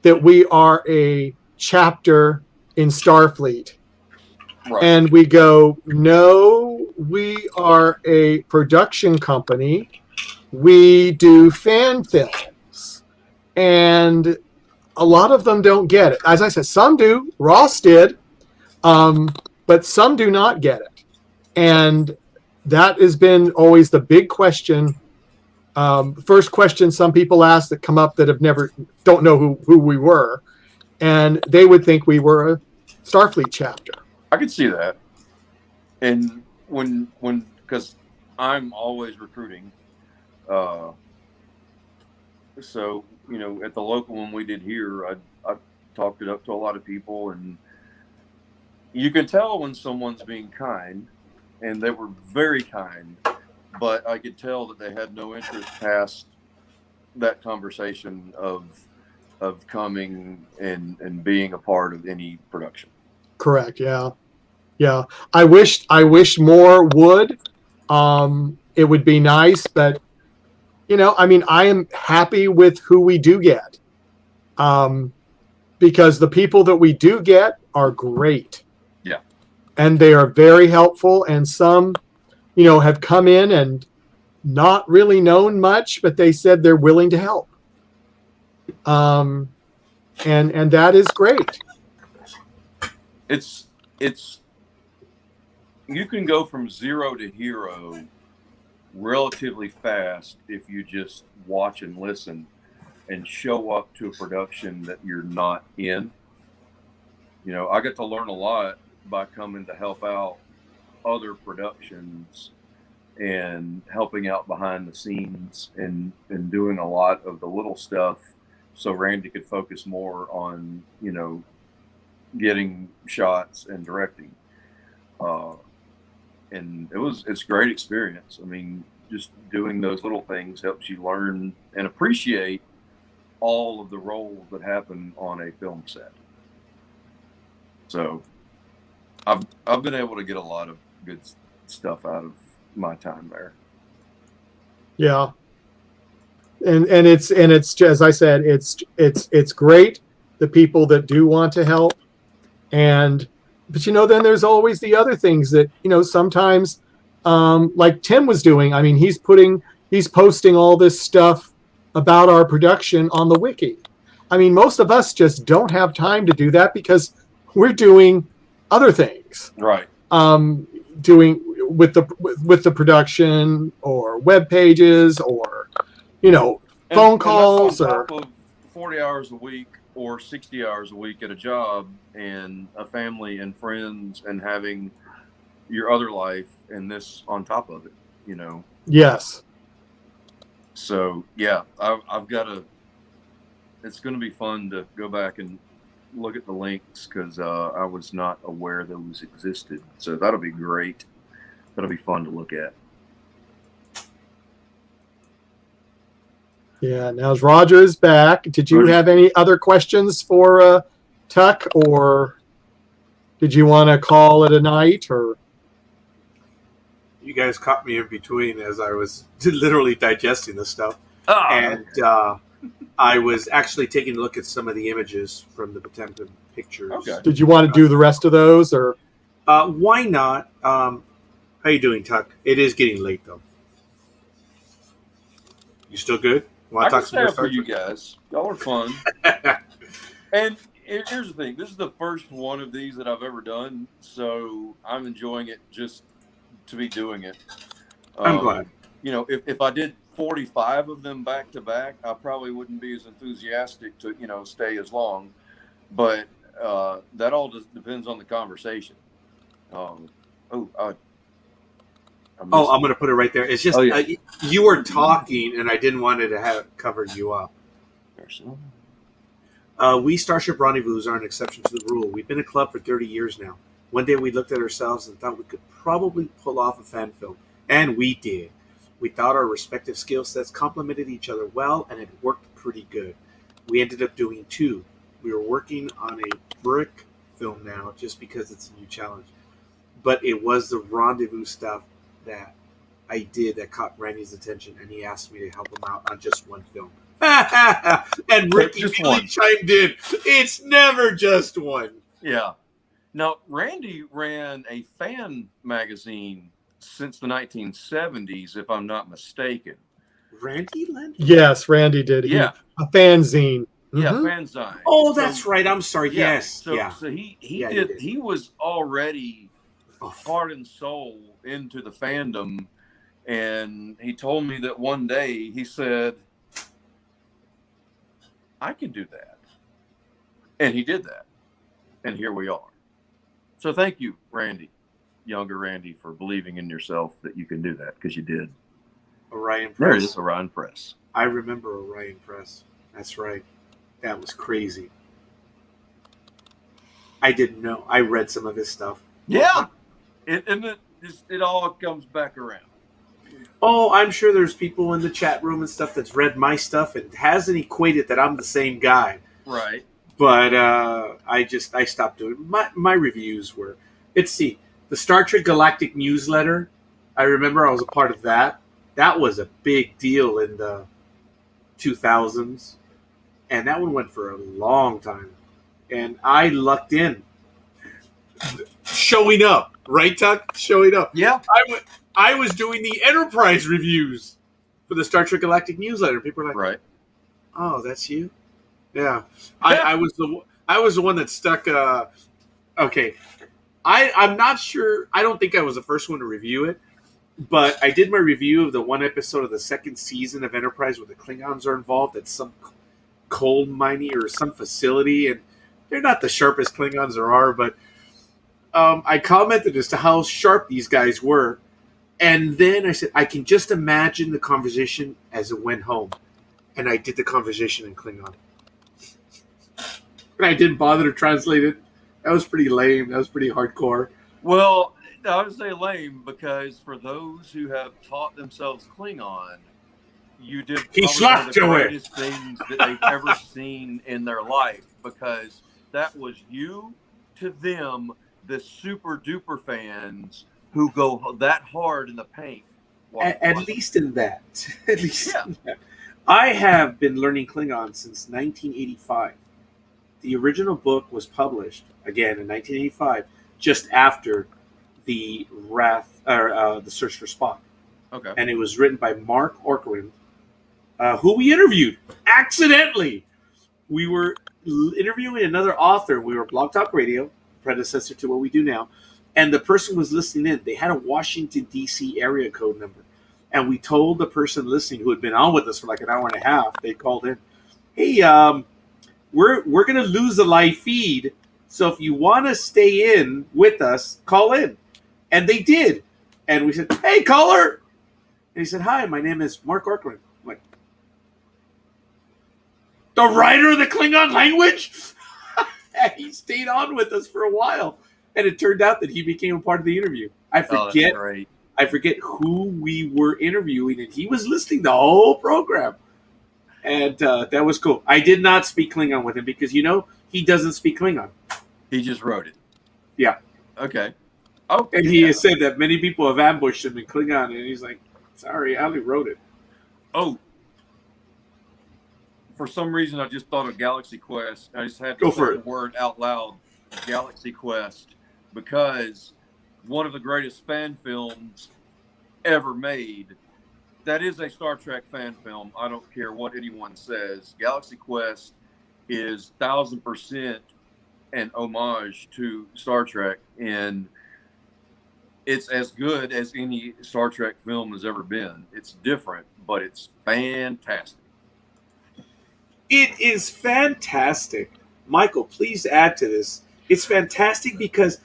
that we are a chapter in Starfleet. Right. And we go, no, we are a production company. We do fan films. And a lot of them don't get it. As I said, some do. Ross did. But some do not get it. And that has been always the big question. First question some people ask that come up that don't know who we were. And they would think we were a Starfleet chapter. I could see that. And because I'm always recruiting. So, at the local one we did here, I talked it up to a lot of people, and you can tell when someone's being kind, and they were very kind, but I could tell that they had no interest past that conversation of coming and being a part of any production. Correct. Yeah. I wish more would. It would be nice, but I am happy with who we do get, because the people that we do get are great. Yeah, and they are very helpful. And some, have come in and not really known much, but they said they're willing to help. and that is great. It's you can go from zero to hero relatively fast if you just watch and listen and show up to a production that you're not in. You know, I get to learn a lot by coming to help out other productions and helping out behind the scenes and doing a lot of the little stuff so Randy could focus more on, you know, getting shots and directing. And it's a great experience. I mean, just doing those little things helps you learn and appreciate all of the roles that happen on a film set. So I've been able to get a lot of good stuff out of my time there. Yeah. And it's as I said, it's great, the people that do want to help. But you know, then there's always the other things that, you know, sometimes like Tim was doing. I mean, he's posting all this stuff about our production on the wiki. I mean, most of us just don't have time to do that because we're doing other things. Right. Doing with the production or web pages or, you know, phone calls and that's on or top of 40 hours a week or 60 hours a week at a job and a family and friends and having your other life and this on top of it, you know? Yes. So yeah, I've got it's going to be fun to go back and look at the links because I was not aware those existed. So that'll be great. That'll be fun to look at. Yeah. Now as Roger is back, did you have any other questions for Tuck, or did you want to call it a night? Or You guys caught me in between as I was literally digesting this stuff. And I was actually taking a look at some of the images from the Potemkin Pictures. Okay. did you want to do the rest of those, or? Why not? How you doing, Tuck? It is getting late, though. You still good? I can stay up for you guys. Y'all are fun. And here's the thing. This is the first one of these that I've ever done, so I'm enjoying it just to be doing it. I'm glad. You know, if I did 45 of them back to back, I probably wouldn't be as enthusiastic to, you know, stay as long. But that all just depends on the conversation. I'm going to put it right there. It's just you were talking, and I didn't want it to have covered you up. We Starship Rendezvous are an exception to the rule. We've been a club for 30 years now. One day we looked at ourselves and thought we could probably pull off a fan film. And we did. We thought our respective skill sets complemented each other well, and it worked pretty good. We ended up doing 2. We were working on a brick film now just because it's a new challenge. But it was the Rendezvous stuff that I did that caught Randy's attention, and he asked me to help him out on just one film. And Ricky really chimed in. It's never just one. Yeah. Now, Randy ran a fan magazine since the 1970s, if I'm not mistaken. Randy? Yes, Randy did. Yeah. A fanzine. Yeah, fanzine. Oh, that's right. I'm sorry. Yeah. Yes. So he was already heart and soul into the fandom, and he told me that one day he said, I can do that. And he did that. And here we are. So thank you, Randy, younger Randy, for believing in yourself that you can do that, because you did. Orion Press. There it is, Orion Press. I remember Orion Press. That's right. That was crazy. I didn't know. I read some of his stuff. Yeah. It all comes back around. Oh, I'm sure there's people in the chat room and stuff that's read my stuff and hasn't equated that I'm the same guy. Right. But I stopped doing it. My reviews were, let's see, the Star Trek Galactic newsletter. I remember I was a part of that. That was a big deal in the 2000s. And that one went for a long time. And I lucked in. Showing up. Right, Tuck? Showing up. Yeah. I was doing the Enterprise reviews for the Star Trek Galactic newsletter. People were like, right. Oh, that's you? Yeah, I was the one that stuck. Okay, I'm not sure. I don't think I was the first one to review it, but I did my review of the one episode of the second season of Enterprise where the Klingons are involved at some coal mining or some facility, and they're not the sharpest Klingons there are, but I commented as to how sharp these guys were, and then I said I can just imagine the conversation as it went home, and I did the conversation in Klingon, and I didn't bother to translate it. That was pretty lame. That was pretty hardcore. Well, I would say lame because for those who have taught themselves Klingon, you did He probably one of slapped the to it. greatest things that they've ever seen in their life, because that was you to them, the super duper fans who go that hard in the paint. At least in that. At least Yeah. in that. I have been learning Klingon since 1985. The original book was published again in 1985, just after the the Search for Spock, Okay. and it was written by Mark Orkland, who we interviewed accidentally. We were interviewing another author. We were Blog Talk Radio, predecessor to what we do now, and the person was listening in. They had a Washington D.C. area code number, and we told the person listening, who had been on with us for like an hour and a half, they called in, "Hey, we're gonna lose the live feed, so if you want to stay in with us, call in." And they did. And we said, "Hey, caller." And he said, "Hi, my name is Mark Orkland." I'm like, the writer of the Klingon language? And he stayed on with us for a while. And it turned out that he became a part of the interview. I forget who we were interviewing, and he was listening the whole program. And that was cool. I did not speak Klingon with him because, he doesn't speak Klingon. He just wrote it. Yeah. Okay. Oh, And he has said that many people have ambushed him in Klingon, and he's like, "Sorry, I only wrote it." Oh. For some reason, I just thought of Galaxy Quest. I just had to Go say for the it. word out loud, Galaxy Quest, because one of the greatest fan films ever made. That is a Star Trek fan film. I don't care what anyone says. Galaxy Quest is 1,000% an homage to Star Trek, and it's as good as any Star Trek film has ever been. It's different, but it's fantastic. It is fantastic. Michael, please add to this. It's fantastic because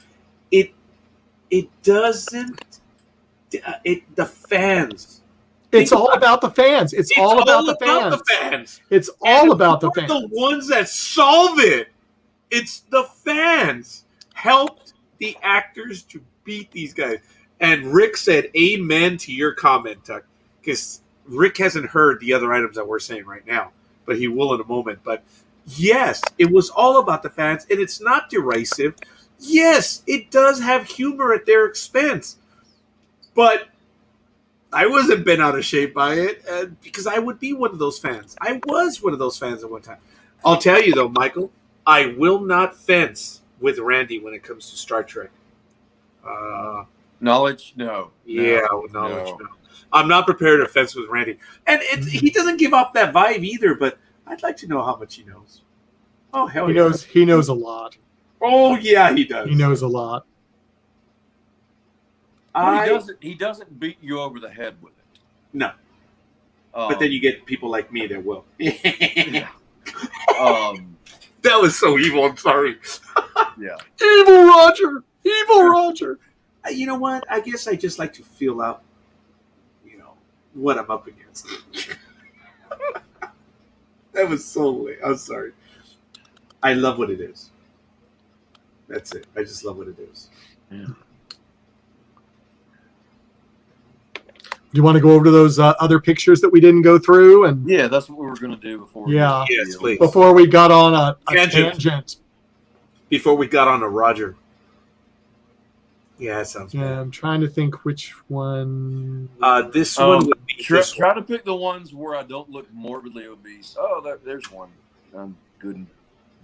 it doesn't the fans. It's all about the fans. It's all about the fans. It's all about the fans. The ones that solve it. It's the fans helped the actors to beat these guys. And Rick said, "Amen" to your comment, Tuck, because Rick hasn't heard the other items that we're saying right now, but he will in a moment. But yes, it was all about the fans, and it's not derisive. Yes, it does have humor at their expense, but I wasn't bent out of shape by it because I would be one of those fans. I was one of those fans at one time. I'll tell you, though, Michael, I will not fence with Randy when it comes to Star Trek. Knowledge? No. Yeah, knowledge. No. I'm not prepared to fence with Randy. And he doesn't give off that vibe either, but I'd like to know how much he knows. Oh, hell yeah. He knows a lot. Oh, yeah, he does. He knows a lot. He doesn't beat you over the head with it. No. But then you get people like me that will. That was so evil. I'm sorry. Yeah. Evil Roger. Evil Roger. You know what? I guess I just like to feel out, what I'm up against. That was so late. I'm sorry. I love what it is. That's it. I just love what it is. Yeah. Do you want to go over to those other pictures that we didn't go through? And Yeah, that's what we were going to do before. Yeah. Yes, please. Before we got on a tangent. Before we got on a Roger. Yeah, that sounds Yeah, bad. I'm trying to think which one. This one would be this Try one. to pick the ones where I don't look morbidly obese. Oh, there's one. I'm good. And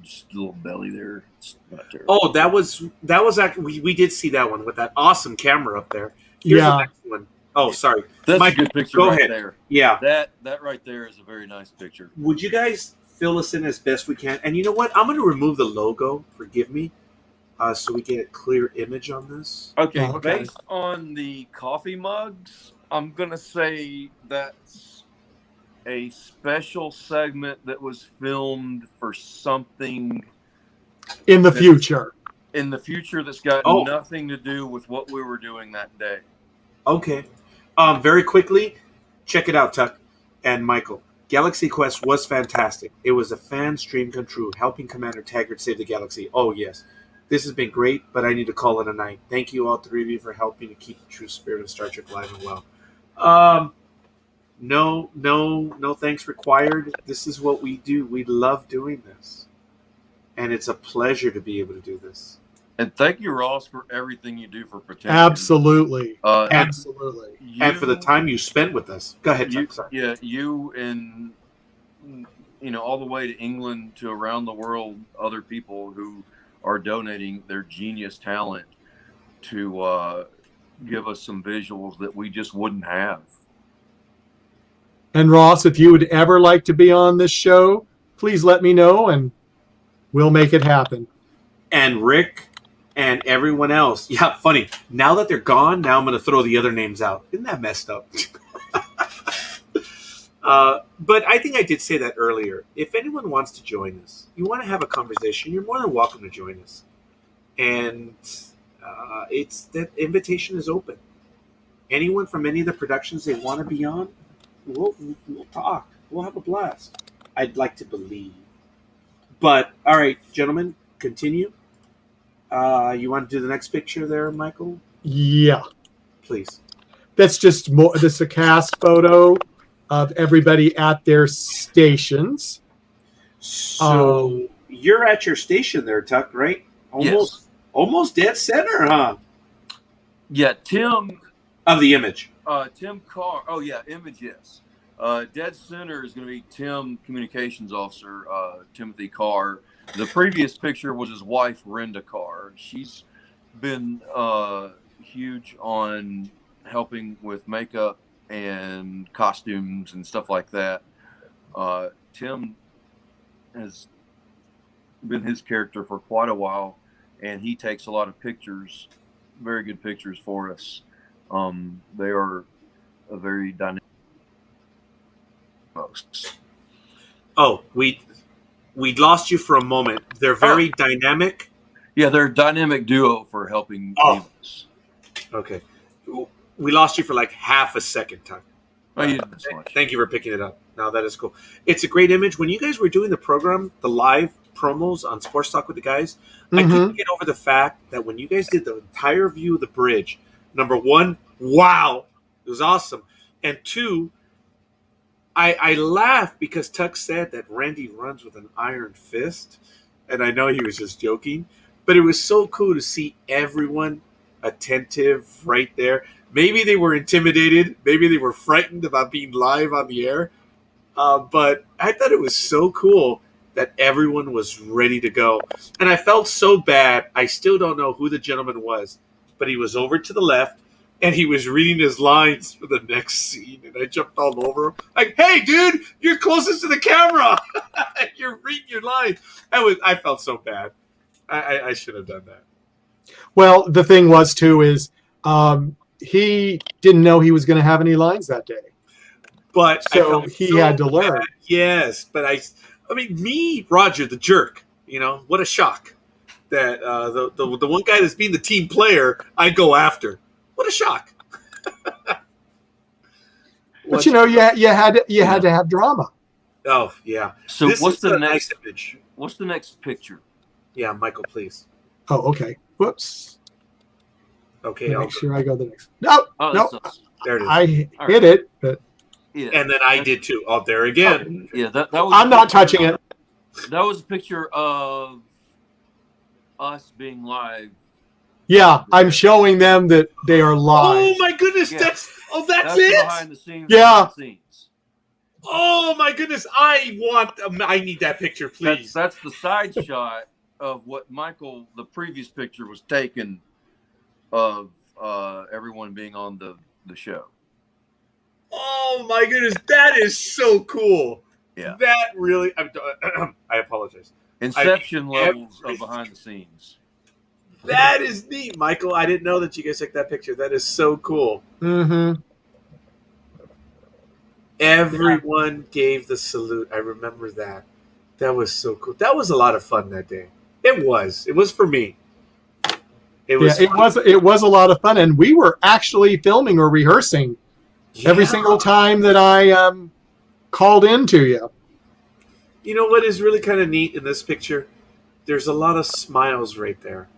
just a little belly there. It's not terrible. Oh, that was actually we did see that one with that awesome camera up there. Here's Yeah. the next one. Oh, sorry. That's Mike, a good picture go right ahead. there. Yeah. That right there is a very nice picture. Would you guys fill us in as best we can? And you know what? I'm going to remove the logo. Forgive me. So we get a clear image on this. Okay, Oh, okay. based on the coffee mugs, I'm gonna say that's a special segment that was filmed for something In the that's future. in the future that's got Oh. nothing to do with what we were doing that day. Okay. Very quickly, check it out, Tuck and Michael. Galaxy Quest was fantastic. It was a fan's dream come true, helping Commander Taggart save the galaxy. Oh, yes. This has been great, but I need to call it a night. Thank you, all three of you, for helping to keep the true spirit of Star Trek alive and well. No thanks required. This is what we do. We love doing this. And it's a pleasure to be able to do this. And thank you, Ross, for everything you do for Potemkin. Absolutely. And Absolutely. And for the time you spent with us. Go ahead, Tuck. Sorry. Yeah, you and all the way to England to around the world, other people who are donating their genius talent to give us some visuals that we just wouldn't have. And Ross, if you would ever like to be on this show, please let me know and we'll make it happen. And Rick and everyone else. Yeah, funny. Now that they're gone, now I'm going to throw the other names out. Isn't that messed up? But I think I did say that earlier. If anyone wants to join us, you want to have a conversation, you're more than welcome to join us. And it's that invitation is open. Anyone from any of the productions they want to be on, we'll talk. We'll have a blast. I'd like to believe. But all right, gentlemen, continue. You want to do the next picture there, Michael? Yeah. Please. That's just more. This is a cast photo of everybody at their stations. So you're at your station there, Tuck, right? Almost dead center, huh? Yeah, Tim Of the image. Tim Carr. Oh yeah, image, yes. Dead center is going to be Tim, communications officer Timothy Carr. The previous picture was his wife, Renda Carr. She's been huge on helping with makeup and costumes and stuff like that. Tim has been his character for quite a while, and he takes a lot of pictures, very good pictures for us. They are a very dynamic. Oh, we lost you for a moment. They're very dynamic. Yeah, they're a dynamic duo for helping Deimos. Okay. We lost you for like half a second, Tuck. Oh, you didn't miss much. Thank you for picking it up. Now that is cool. It's a great image. When you guys were doing the program, the live promos on Sports Talk with the guys, I couldn't get over the fact that when you guys did the entire view of the bridge, number one, wow, it was awesome. And two, I laughed because Tuck said that Randy runs with an iron fist. And I know he was just joking. But it was so cool to see everyone attentive right there. Maybe they were intimidated. Maybe they were frightened about being live on the air. But I thought it was so cool that everyone was ready to go. And I felt so bad. I still don't know who the gentleman was. But he was over to the left, and he was reading his lines for the next scene. And I jumped all over him. Like, hey, dude, you're closest to the camera. You're reading your lines. I felt so bad. I should have done that. Well, the thing was, too, is he didn't know he was going to have any lines that day. But so he had to learn. Yes, but I mean, me, Roger, the jerk, what a shock that the one guy that's being the team player, I go after. What a shock. But, you had to have drama. Oh, yeah. So this what's is the a next nice image. What's the next picture? Yeah, Michael, please. Oh, okay. Whoops. Okay, Make sure I go the next. No, there it is. I hit it, but yeah, and then I did too. Oh, there again. Yeah, that was. I'm not touching it. That was a picture of us being live. Yeah, I'm showing them that they are live. Oh my goodness, Yeah. that's That's it. behind the scenes. Yeah. Behind the scenes. Oh my goodness, I need that picture, please. That's the side shot of what Michael, the previous picture was taken of everyone being on the show. Oh my goodness, that is so cool. Yeah. That really. I apologize. Inception levels every- of behind the scenes. That is neat, Michael. I didn't know that you guys took that picture. That is so cool. Mm-hmm. Everyone gave the salute. I remember that. That was so cool. That was a lot of fun that day. It was. It was for me. It was. Yeah, it was a lot of fun, and we were actually filming or rehearsing every single time that I called in to you. You know what is really kind of neat in this picture? There's a lot of smiles right there.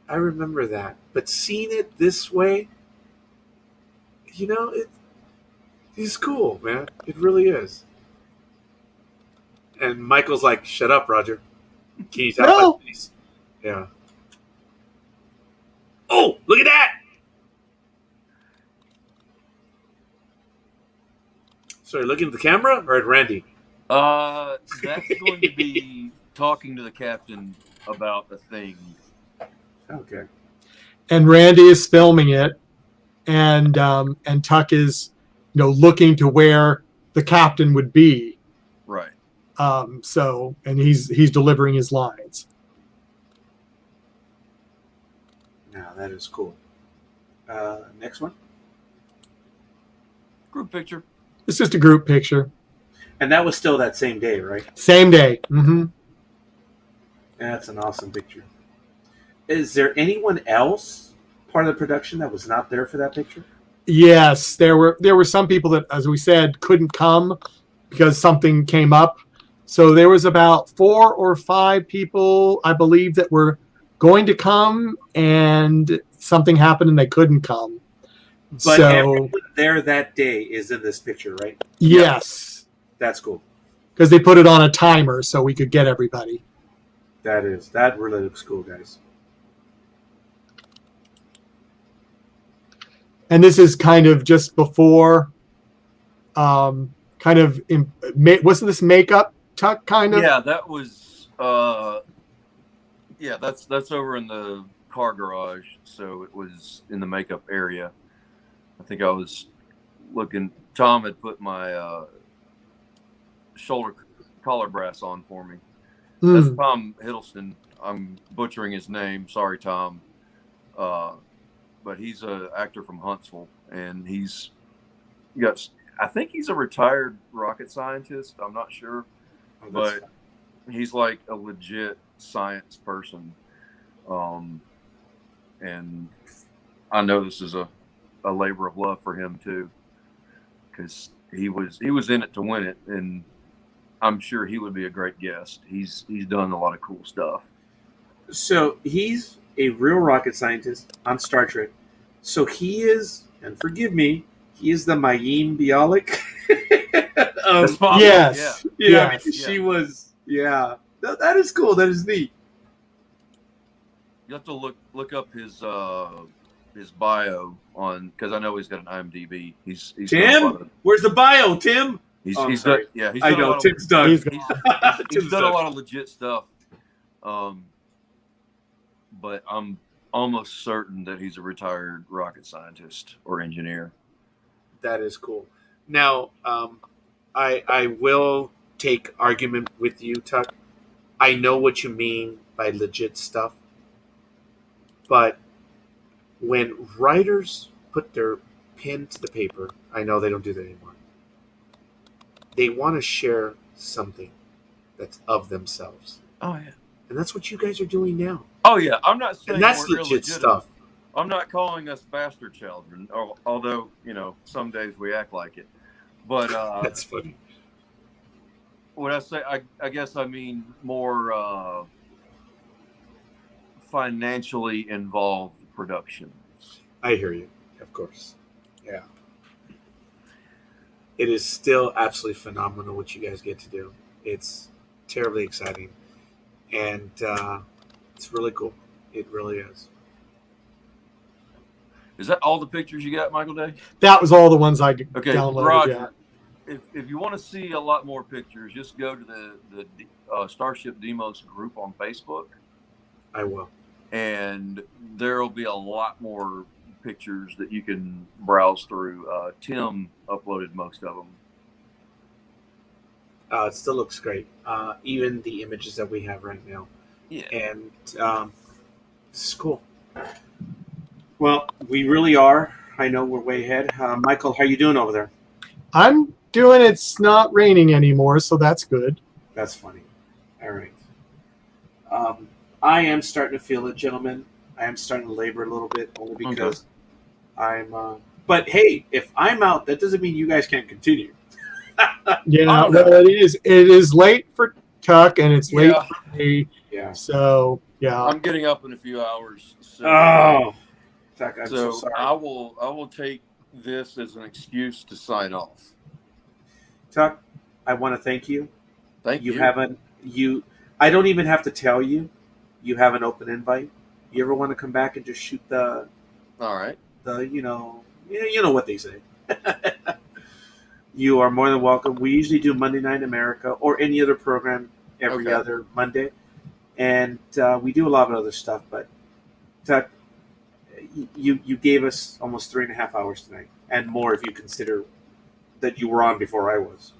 I remember that. But seeing it this way, it's cool, man. It really is. And Michael's like, "Shut up, Roger. Can you tell No. my face?" Yeah. Oh, look at that! Sorry, looking at the camera or at Randy? That's going to be talking to the captain about a thing. Okay. And Randy is filming it, and Tuck is, looking to where the captain would be. Right. So, and he's delivering his lines. Now that is cool. Next one. Group picture. It's just a group picture. And that was still that same day, right? Same day. Mm-hmm. That's an awesome picture. Is there anyone else part of the production that was not there for that picture? Yes, there were some people that, as we said, couldn't come because something came up. So there was about 4 or 5 people, I believe, that were going to come, and something happened and they couldn't come. But so everyone there that day is in this picture, right? yes, That's cool. because they put it on a timer so we could get everybody. That really looks cool, guys. And this is kind of just before, wasn't this makeup Tuck kind of? Yeah, that was. Yeah, that's over in the car garage. So it was in the makeup area. I think I was looking. Tom had put my shoulder collar brass on for me. That's Tom Hiddleston. I'm butchering his name. Sorry, Tom. But he's an actor from Huntsville, and I think he's a retired rocket scientist. I'm not sure, but he's like a legit science person. And I know this is a labor of love for him too, because he was in it to win it, and I'm sure he would be a great guest. He's done a lot of cool stuff. So he's a real rocket scientist on Star Trek. So he is, and forgive me, he is the Mayim Bialik. Yes. Yeah. I mean, she was. Yeah. That is cool. That is neat. You have to look up his bio on, because I know he's got an IMDb. He's Tim, where's the bio, Tim? He's sorry. done, yeah. He's I done know Tim's done. He's done a lot of legit stuff. But I'm almost certain that he's a retired rocket scientist or engineer. That is cool. Now, I will take argument with you, Tuck. I know what you mean by legit stuff, but when writers put their pen to the paper, I know they don't do that anymore. They want to share something that's of themselves. Oh yeah. And that's what you guys are doing now. Oh yeah, I'm not saying And that's we're legit stuff. I'm not calling us bastard children, although some days we act like it. But that's funny. When I say, I guess I mean more financially involved productions. I hear you, of course. Yeah. It is still absolutely phenomenal what you guys get to do. It's terribly exciting. And it's really cool. It really is. Is that all the pictures you got, Michael Day? That was all the ones I downloaded. Roger, if you want to see a lot more pictures, just go to the Starship Deimos group on Facebook. I will. And there will be a lot more pictures that you can browse through. Tim uploaded most of them. It still looks great. Even the images that we have right now. Yeah. And this is cool. Well, we really are. I know we're way ahead. Michael, how you doing over there? I'm doing. It's not raining anymore, so that's good. That's funny. All right. I am starting to feel it, gentlemen. I am starting to labor a little bit, only because I'm. But hey, if I'm out, that doesn't mean you guys can't continue. Yeah, Oh, no. well, it is. It is late for Tuck, and it's late for me. Yeah. So yeah, I'm getting up in a few hours. So, Oh, Tuck, I'm so so sorry. I will take this as an excuse to sign off. Tuck, I want to thank you. Thank you. I don't even have to tell you. You have an open invite. You ever want to come back and just shoot All right. you know what they say. You are more than welcome. We usually do Monday Night America or any other program every other Monday, and we do a lot of other stuff. But Tuck, you gave us almost 3.5 hours tonight, and more if you consider that you were on before I was.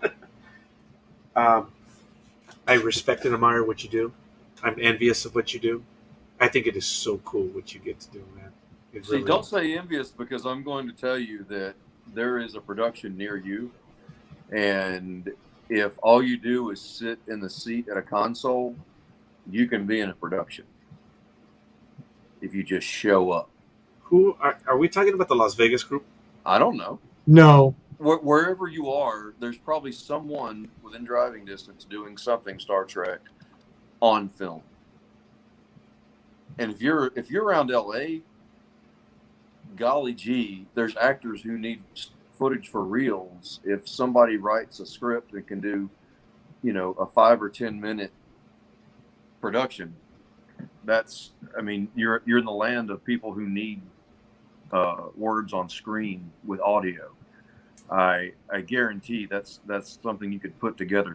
I respect and admire what you do. I'm envious of what you do. I think it is so cool what you get to do, man. It See, really don't is. say envious, because I'm going to tell you that there is a production near you. And if all you do is sit in the seat at a console, you can be in a production if you just show up. Who are we talking about? The Las Vegas group? I don't know. no. Wherever you are, there's probably someone within driving distance doing something Star Trek on film. And if you're around LA, golly gee, there's actors who need footage for reels. If somebody writes a script and can do, a 5 or 10 minute production, you're in the land of people who need words on screen with audio. I guarantee that's something you could put together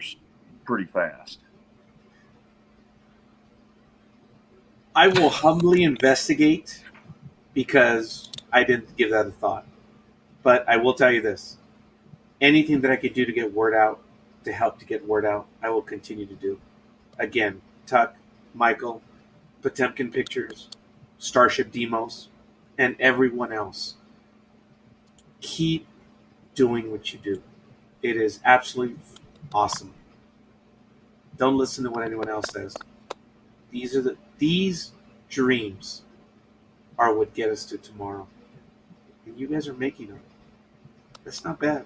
pretty fast. I will humbly investigate because I didn't give that a thought. But I will tell you this. Anything that I could do to get word out, to help to get word out, I will continue to do. Again, Tuck, Michael, Potemkin Pictures, Starship Deimos, and everyone else. Keep doing what you do. It is absolutely awesome. Don't listen to what anyone else says. These dreams are what get us to tomorrow. And you guys are making them. That's not bad.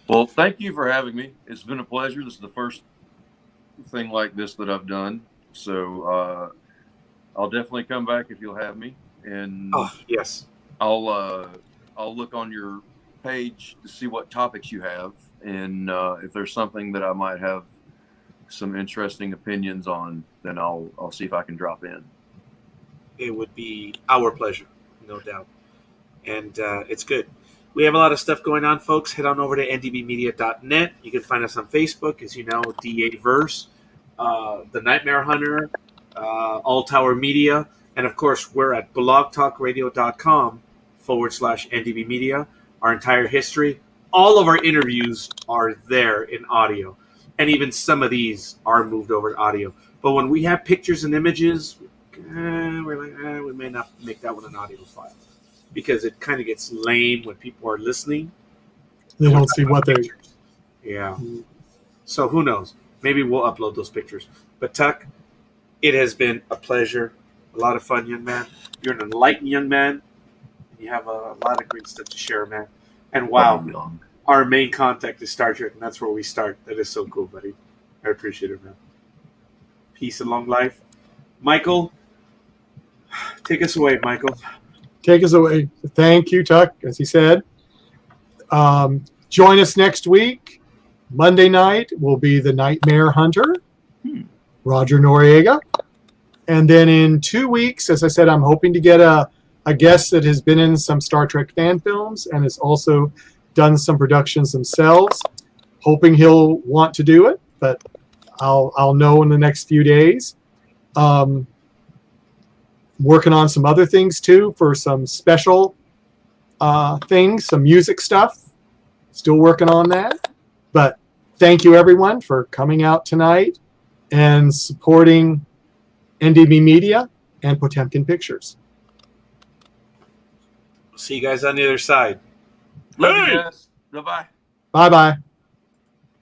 Well, thank you for having me. It's been a pleasure. This is the first thing like this that I've done. So I'll definitely come back if you'll have me. And Yes. I'll look on your page to see what topics you have, and if there's something that I might have some interesting opinions on, then I'll see if I can drop in. It would be our pleasure, no doubt. And it's good. We have a lot of stuff going on, folks. Head on over to ndbmedia.net. You can find us on Facebook, as you know, DA Verse, The Nightmare Hunter, All Tower Media, and of course, we're at blogtalkradio.com/NDB Media. Our entire history, all of our interviews are there in audio, and even some of these are moved over to audio. But when we have pictures and images, we're like, we may not make that one an audio file because it kind of gets lame when people are listening. They don't see what they're. Yeah. So who knows? Maybe we'll upload those pictures. But Tuck, it has been a pleasure, a lot of fun, young man. You're an enlightened young man. You have a lot of great stuff to share, man. And wow, our main contact is Star Trek, and that's where we start. That is so cool, buddy. I appreciate it, man. Peace and long life. Michael, take us away, Michael. Take us away. Thank you, Tuck, as he said. Join us next week. Monday night will be The Nightmare Hunter, Roger Noriega. And then in 2 weeks, as I said, I'm hoping to get a guest that has been in some Star Trek fan films and has also done some productions themselves. Hoping he'll want to do it, but I'll know in the next few days. working on some other things too for some special things, some music stuff. Still working on that. But thank you everyone for coming out tonight and supporting NDB Media and Potemkin Pictures. See you guys on the other side. Love you Hey! guys. Bye-bye. Bye-bye.